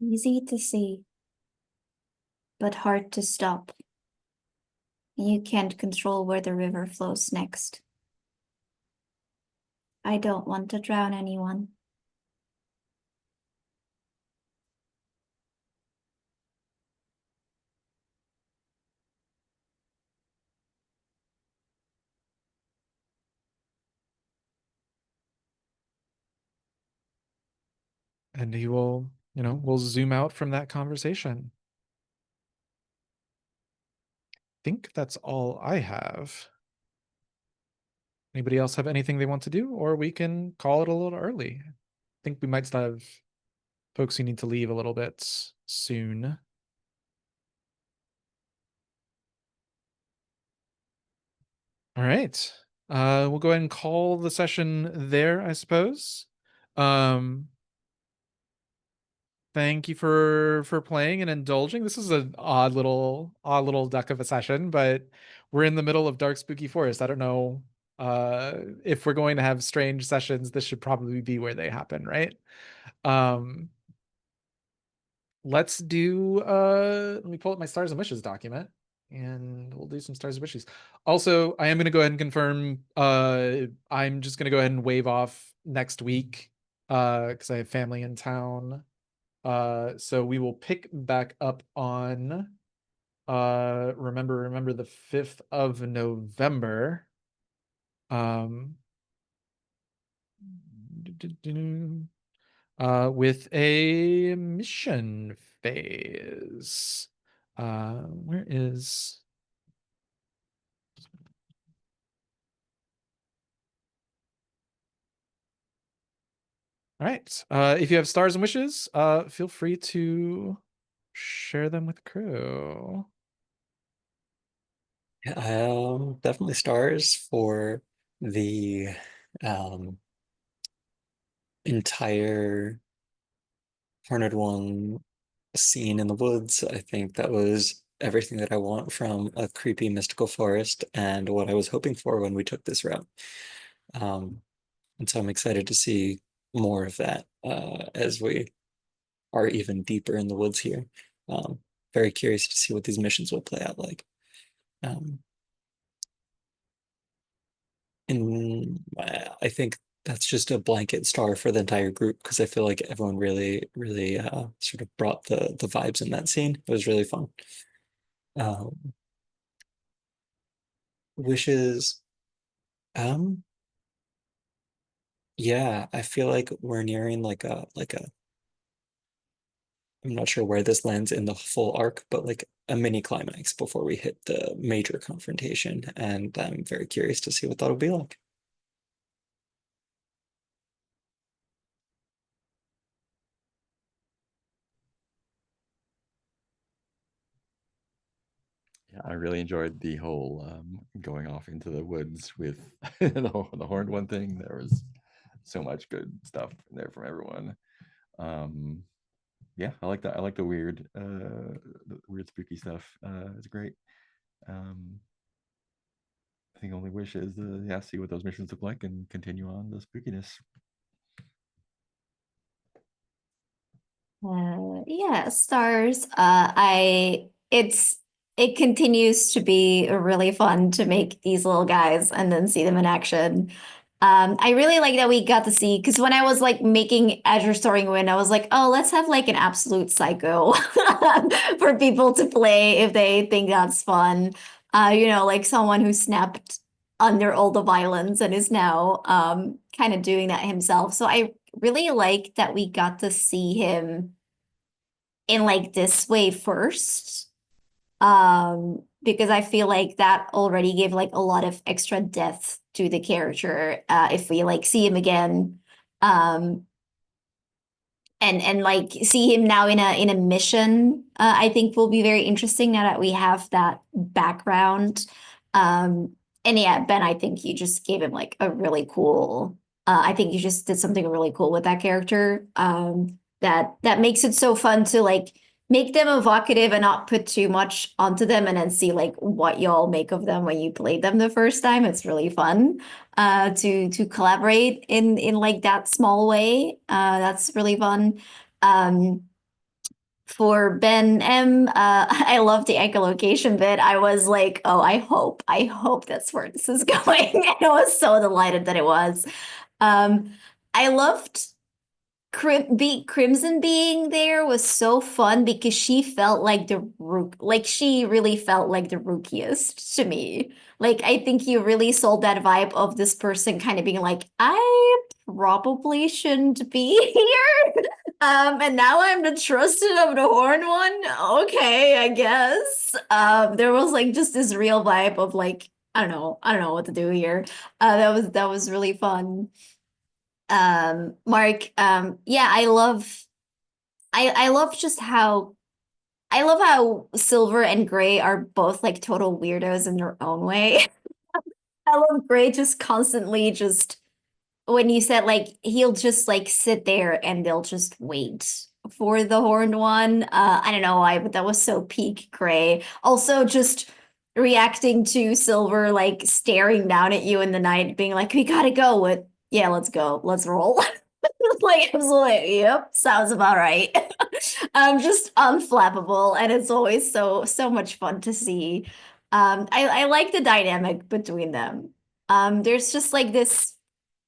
Easy to see, but hard to stop. You can't control where the river flows next. I don't want to drown anyone. And he will, we'll zoom out from that conversation. I think that's all I have. Anybody else have anything they want to do? Or we can call it a little early. I think we might still have folks who need to leave a little bit soon. All right. We'll go ahead and call the session there, I suppose. Thank you for playing and indulging. This is an odd little duck of a session, but we're in the middle of Dark Spooky Forest. I don't know if we're going to have strange sessions. This should probably be where they happen, right? Let's do let me pull up my Stars and Wishes document and we'll do some Stars and Wishes. Also, I am going to go ahead and confirm I'm just going to go ahead and waive off next week because I have family in town. So we will pick back up on remember the 5th of November. With a mission phase. Where is All right. If you have stars and wishes, feel free to share them with the crew. Definitely stars for the entire Horned One scene in the woods. I think that was everything that I want from a creepy mystical forest and what I was hoping for when we took this route. And so I'm excited to see more of that as we are even deeper in the woods here. Very curious to see what these missions will play out like. And I think that's just a blanket star for the entire group because I feel like everyone really, really sort of brought the vibes in that scene. It was really fun. Wishes. Yeah, I feel like we're nearing like a I'm not sure where this lands in the full arc, but like a mini climax before we hit the major confrontation. And I'm very curious to see what that'll be like. Yeah, I really enjoyed the whole going off into the woods with the horned one thing. There was so much good stuff in there from everyone. Yeah, I like that. I like the weird spooky stuff. It's great. I think only wish is see what those missions look like and continue on the spookiness. Yeah, stars. It continues to be really fun to make these little guys and then see them in action. I really like that we got to see because when I was like making Azure Soaring Wind, I was like, oh, let's have like an absolute psycho for people to play if they think that's fun. Like someone who snapped under all the violence and is now kind of doing that himself. So I really like that we got to see him in like this way first. Because I feel like that already gave like a lot of extra depth to the character. If we like see him again, um, and like see him now in a mission, I think will be very interesting now that we have that background. And yeah, Ben, I think you just gave him like a really cool. I think you just did something really cool with that character. That makes it so fun to like make them evocative and not put too much onto them, and then see like what y'all make of them when you played them the first time. It's really fun to collaborate in like that small way. That's really fun. Um, for Ben M, I love the echolocation bit. I was like, oh, I hope that's where this is going. And I was so delighted that it was. I loved Crimson being there was so fun because she felt like the rook, like she really felt like the rookiest to me. Like I think you really sold that vibe of this person kind of being like, I probably shouldn't be here. And now I'm the trusted of the horn one. Okay, I guess. There was like just this real vibe of like, I don't know what to do here. That was really fun. Mark, yeah, I love just how I love how Silver and Gray are both like total weirdos in their own way. I love Gray just constantly just when you said like he'll just like sit there and they'll just wait for the horned one. I don't know why, but that was so peak Gray. Also just reacting to Silver like staring down at you in the night, being like, we gotta go with yeah, let's go, let's roll. Like absolutely, yep, sounds about right. Just unflappable, and it's always so much fun to see. I like the dynamic between them. There's just like this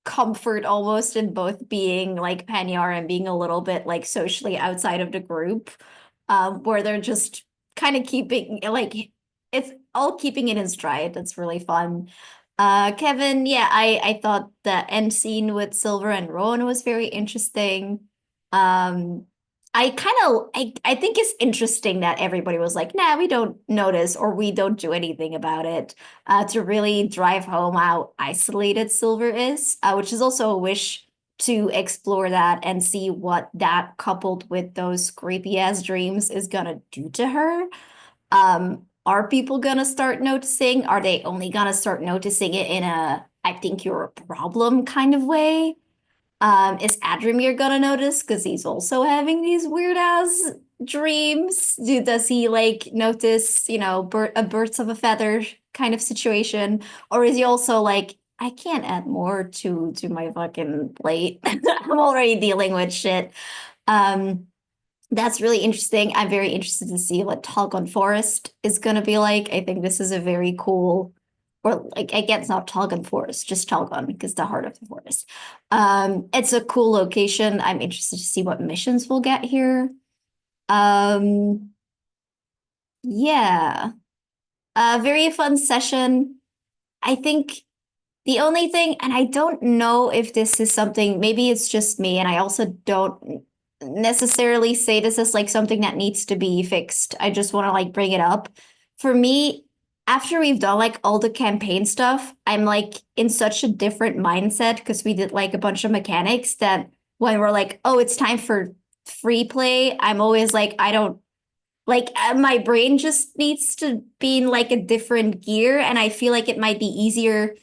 comfort almost in both being like Panyar and being a little bit like socially outside of the group, where they're just kind of keeping like it's all keeping it in stride. That's really fun. Kevin, yeah, I thought the end scene with Silver and Rowan was very interesting. Um, I think it's interesting that everybody was like, nah, we don't notice or we don't do anything about it. To really drive home how isolated Silver is, which is also a wish to explore that and see what that coupled with those creepy ass dreams is gonna do to her. Are people gonna start noticing? Are they only gonna start noticing it in a I think you're a problem kind of way? Is Adrimir gonna notice because he's also having these weird ass dreams? Does he like notice, you know, a birds of a feather kind of situation? Or is he also like, I can't add more to my fucking plate. I'm already dealing with shit. Um, that's really interesting. I'm very interested to see what Talgon Forest is going to be like. I think this is a very cool, or like, I guess not Talgon Forest, just Talgon, because the heart of the forest. It's a cool location. I'm interested to see what missions we'll get here. Um, yeah, very fun session. I think the only thing, and I don't know if this is something, maybe it's just me, and I also don't necessarily say this as like something that needs to be fixed. I just want to like bring it up. For me, after we've done like all the campaign stuff, I'm like in such a different mindset because we did like a bunch of mechanics that when we're like, oh, it's time for free play, I'm always like, I don't like my brain just needs to be in like a different gear, and I feel like it might be easier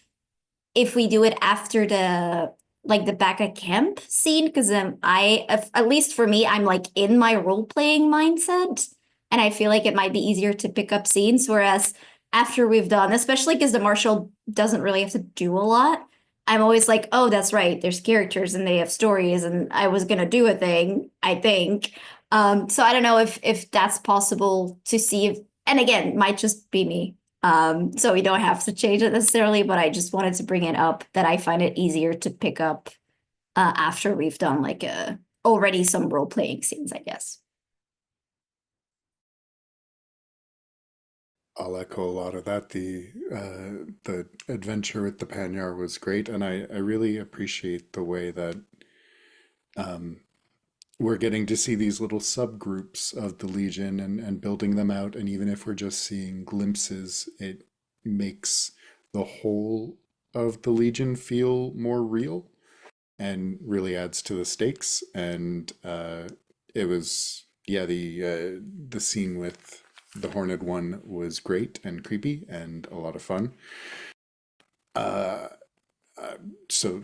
if we do it after the like the back at camp scene, because at least for me, I'm like in my role playing mindset, and I feel like it might be easier to pick up scenes. Whereas after we've done, especially because the marshal doesn't really have to do a lot, I'm always like, oh, that's right. There's characters and they have stories, and I was gonna do a thing, I think. So I don't know if that's possible to see if, and again, might just be me. So we don't have to change it necessarily, but I just wanted to bring it up that I find it easier to pick up after we've done like already some role playing scenes, I guess. I'll echo a lot of that. The adventure with the Panyar was great, and I really appreciate the way that we're getting to see these little subgroups of the Legion and building them out. And even if we're just seeing glimpses, it makes the whole of the Legion feel more real and really adds to the stakes. And it was, yeah, the scene with the Horned One was great and creepy and a lot of fun. Uh, so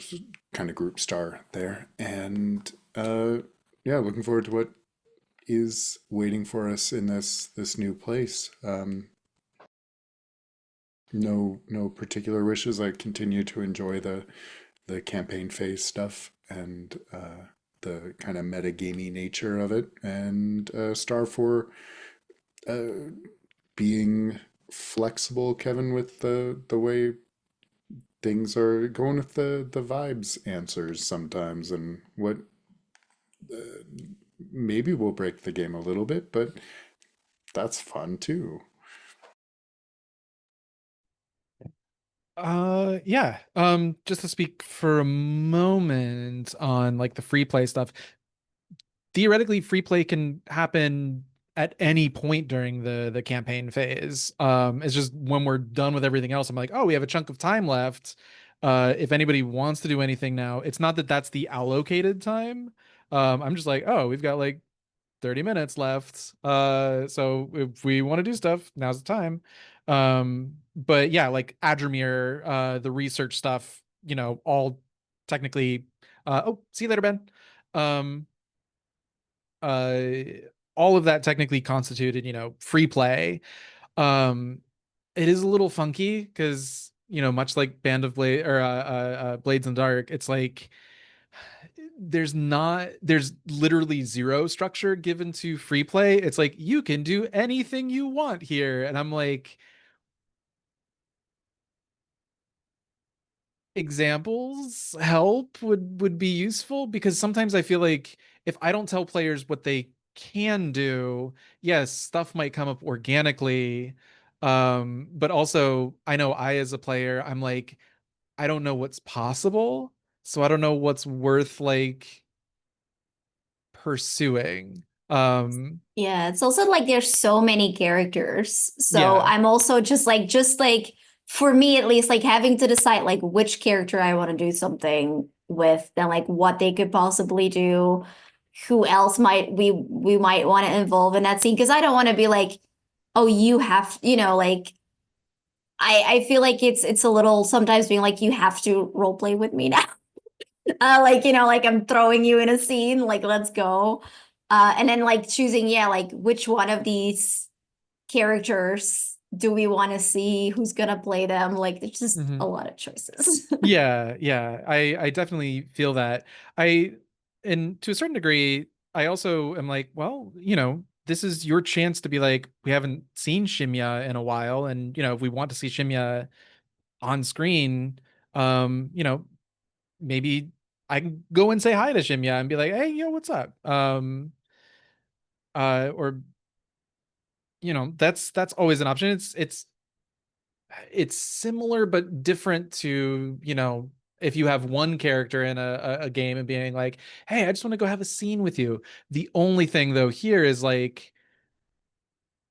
kind of group star there. And yeah, looking forward to what is waiting for us in this new place. No particular wishes. I continue to enjoy the campaign phase stuff and the kind of metagamey nature of it, and star for being flexible, Kevin, with the way things are going with the vibes answers sometimes, and what maybe we'll break the game a little bit, but that's fun too. Yeah. Just to speak for a moment on like the free play stuff. Theoretically, free play can happen at any point during the campaign phase. It's just when we're done with everything else, I'm like, oh, we have a chunk of time left. If anybody wants to do anything now, it's not that that's the allocated time. I'm just like, oh, we've got like 30 minutes left. So if we want to do stuff, now's the time. But yeah, like Adrimir, the research stuff, all technically, oh, see you later, Ben. Um, uh, all of that technically constituted, free play. Um, it is a little funky because, much like Band of Blade or Blades in the Dark, it's like there's literally zero structure given to free play. It's like you can do anything you want here. And I'm like, examples help would be useful, because sometimes I feel like if I don't tell players what they can do, yes, stuff might come up organically. But also I know as a player, I'm like, I don't know what's possible. So I don't know what's worth like pursuing. Yeah, it's also like there's so many characters. So Yeah. I'm also just like for me at least, like having to decide like which character I want to do something with, then like what they could possibly do, who else might we might want to involve in that scene. Because I don't want to be like, oh, you have, like I feel like it's a little sometimes being like you have to role play with me now. Like, like I'm throwing you in a scene, like let's go. And then like choosing, yeah, like which one of these characters do we want to see? Who's gonna play them? Like there's just Mhm. a lot of choices. Yeah. I definitely feel that. I and to a certain degree, I also am like, well, this is your chance to be like, we haven't seen Shimya in a while, and if we want to see Shimya on screen, um, you know, maybe I can go and say hi to Shimya and be like, hey, what's up? Or that's always an option. It's similar but different to, if you have one character in a game and being like, hey, I just want to go have a scene with you. The only thing though here is like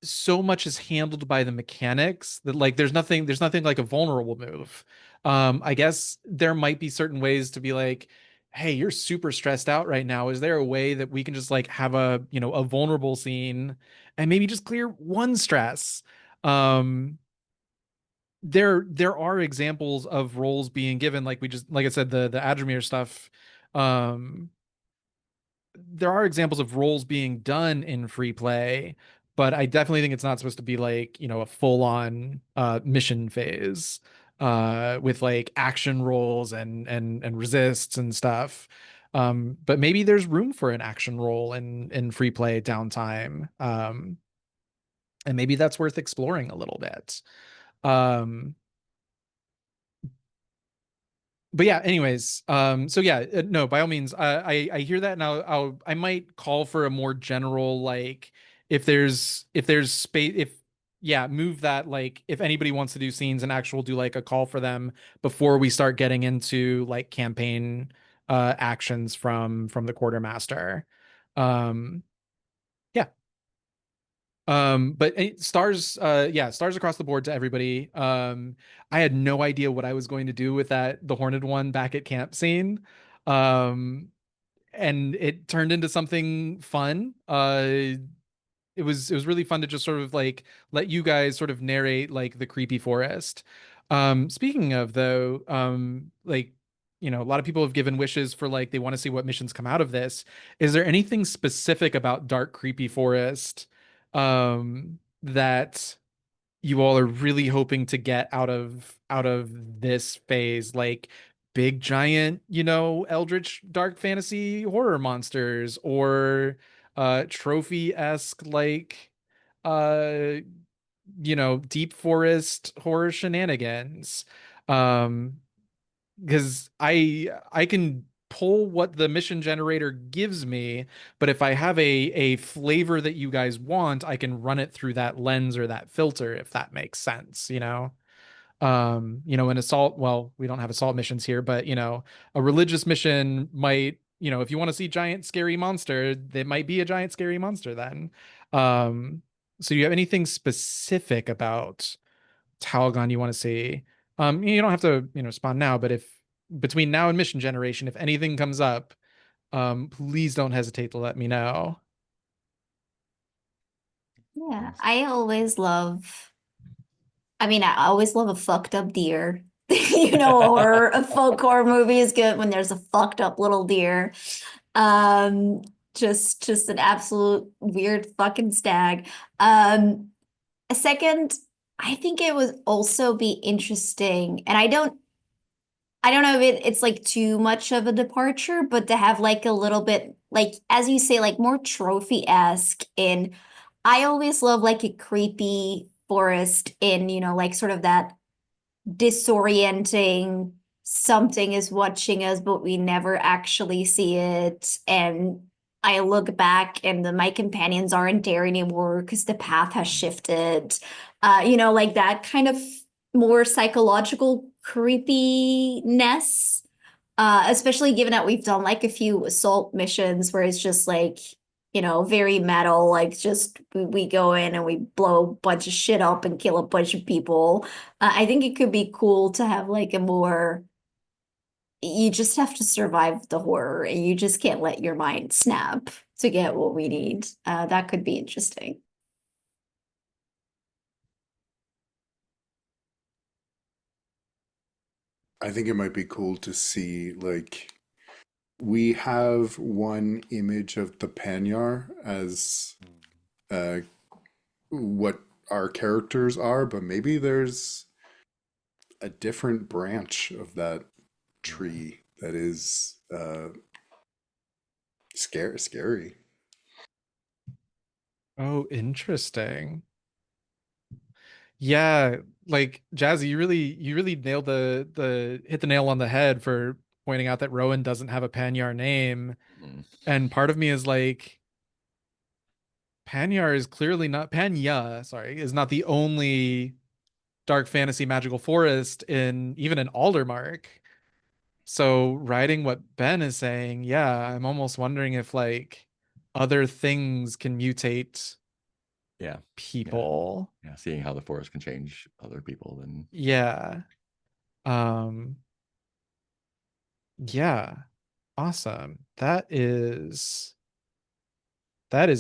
so much is handled by the mechanics that like there's nothing like a vulnerable move. I guess there might be certain ways to be like, hey, you're super stressed out right now. Is there a way that we can just like have a vulnerable scene and maybe just clear one stress? There are examples of roles being given, like we just like I said, the Adrimir stuff. Um, there are examples of roles being done in free play, but I definitely think it's not supposed to be like, a full-on mission phase with like action roles and resists and stuff. But maybe there's room for an action role in free play downtime. And maybe that's worth exploring a little bit. Um, but yeah, anyways, so yeah, no, by all means, I hear that, and I might call for a more general, like, if there's space, if yeah, move that, like if anybody wants to do scenes, and actual do like a call for them before we start getting into like campaign actions from the quartermaster. Um, yeah. But stars, yeah, stars across the board to everybody. I had no idea what I was going to do with the Horned One back at camp scene. Um, and it turned into something fun. It was really fun to just sort of like let you guys sort of narrate like the creepy forest. Speaking of though, like a lot of people have given wishes for like they want to see what missions come out of this. Is there anything specific about Dark Creepy Forest that you all are really hoping to get out of this phase, like big giant, eldritch dark fantasy horror monsters, or trophy-esque like uh deep forest horror shenanigans? um because I can pull what the mission generator gives me, but if I have a flavor that you guys want, I can run it through that lens or that filter, if that makes sense. An assault, well, we don't have assault missions here, but a religious mission might, if you want to see giant scary monster, there might be a giant scary monster then. So do you have anything specific about Talgon you want to see? You don't have to, spawn now, but if between now and mission generation, if anything comes up, please don't hesitate to let me know. Yeah, I always love a fucked up deer. Or a folk horror movie is good when there's a fucked up little deer. Um, just an absolute weird fucking stag. A second, I think it would also be interesting, and I don't know if it's like too much of a departure, but to have like a little bit, like as you say, like more trophy-esque in. I always love like a creepy forest in, like sort of that disorienting something is watching us, but we never actually see it. And I look back and my companions aren't there anymore because the path has shifted. Like that kind of more psychological creepiness. Especially given that we've done like a few assault missions where it's just like, very metal, like just we go in and we blow a bunch of shit up and kill a bunch of people. I think it could be cool to have like a more, you just have to survive the horror and you just can't let your mind snap to get what we need. That could be interesting. I think it might be cool to see, like, we have one image of the Panyar as uh, what our characters are, but maybe there's a different branch of that tree that is scary. Oh, interesting. Yeah, like Jazzy, you really nailed the hit the nail on the head for pointing out that Rowan doesn't have a Panyar name. Mhm. And part of me is like, Panyar is clearly not Panya, sorry, is not the only dark fantasy magical forest in even in Aldermark. So writing what Ben is saying, yeah, I'm almost wondering if like other things can mutate Yeah, people. yeah. Seeing how the forest can change other people, then Yeah. Um, yeah. Awesome. That is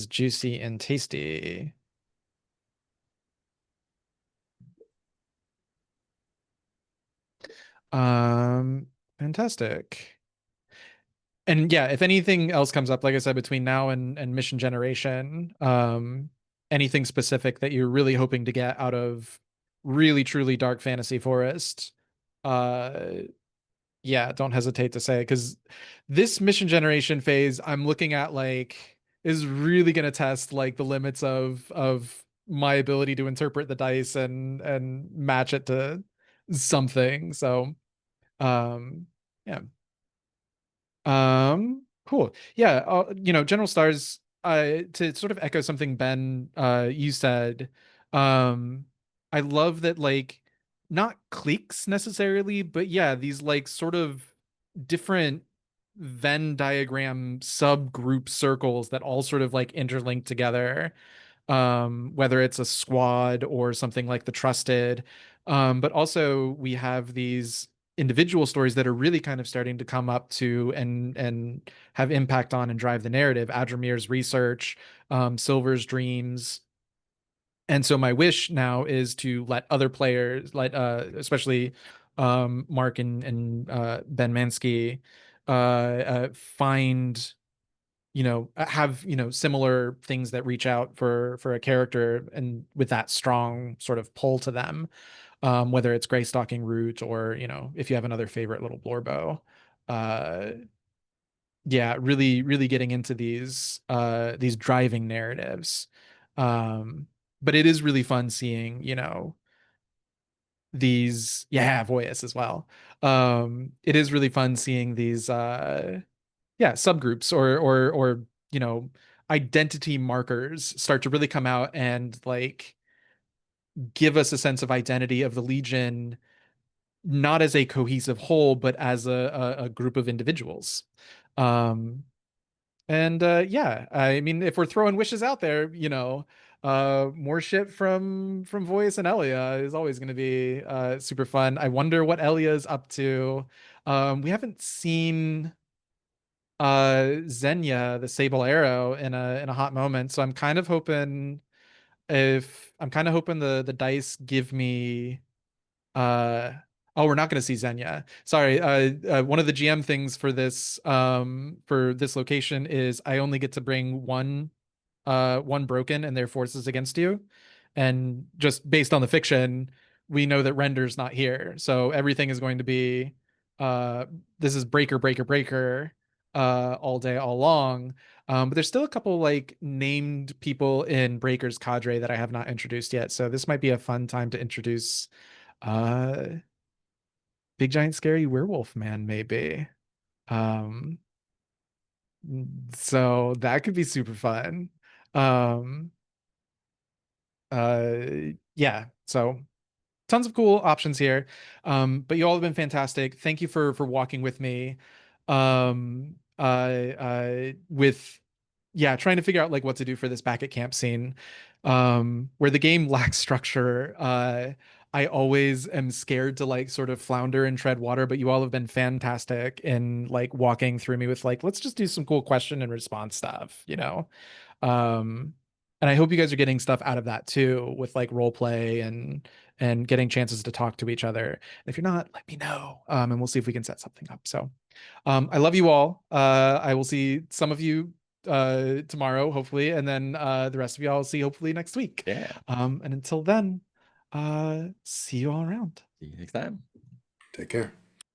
juicy and tasty. Um, Fantastic. And yeah, if anything else comes up, like I said, between now and mission generation, anything specific that you're really hoping to get out of really truly dark fantasy forest, uh, yeah, don't hesitate to say it, because this mission generation phase I'm looking at like is really going to test like the limits of my ability to interpret the dice and match it to something. So, yeah. Cool. Yeah, General Stars, to sort of echo something Ben you said, I love that, like, not cliques necessarily, but yeah, these like sort of different Venn diagram subgroup circles that all sort of like interlink together, whether it's a squad or something like the Trusted. But also we have these individual stories that are really kind of starting to come up to and have impact on and drive the narrative. Adrimir's research, Silver's dreams. And so my wish now is to let other players, let especially Mark and Ben Mansky, find, have, similar things that reach out for a character and with that strong sort of pull to them, whether it's Gray Stalking Root or, if you have another favorite little Blorbo. Yeah, really, really getting into these driving narratives. But it is really fun seeing, these, yeah, Voyas as well. It is really fun seeing these yeah, subgroups or identity markers start to really come out and like give us a sense of identity of the Legion, not as a cohesive whole, but as a group of individuals. Um, and yeah, I mean, if we're throwing wishes out there, more shit from Voice and Elia is always going to be super fun. I wonder what Elia is up to. We haven't seen Xenia, the Sable Arrow, in a hot moment, so I'm kind of hoping the dice give me uh oh, we're not going to see Xenia. Sorry. One of the GM things for this location is I only get to bring one broken and their forces against you. And just based on the fiction, we know that Render's not here. So everything is going to be uh this is breaker, breaker, breaker all day, all long. But there's still a couple like named people in Breaker's cadre that I have not introduced yet. So this might be a fun time to introduce uh Big Giant Scary Werewolf Man, maybe. Um so that could be super fun. Um uh yeah, so tons of cool options here. But you all have been fantastic. Thank you for walking with me. With yeah, trying to figure out like what to do for this back at camp scene. Where the game lacks structure. I always am scared to like sort of flounder and tread water, but you all have been fantastic in like walking through me with like, let's just do some cool question and response stuff. Um, and I hope you guys are getting stuff out of that too, with like role play and getting chances to talk to each other. And if you're not, let me know. And we'll see if we can set something up. So I love you all. I will see some of you tomorrow, hopefully, and then the rest of you I'll see hopefully next week. Yeah. And until then, see you all around. See you next time. Take care.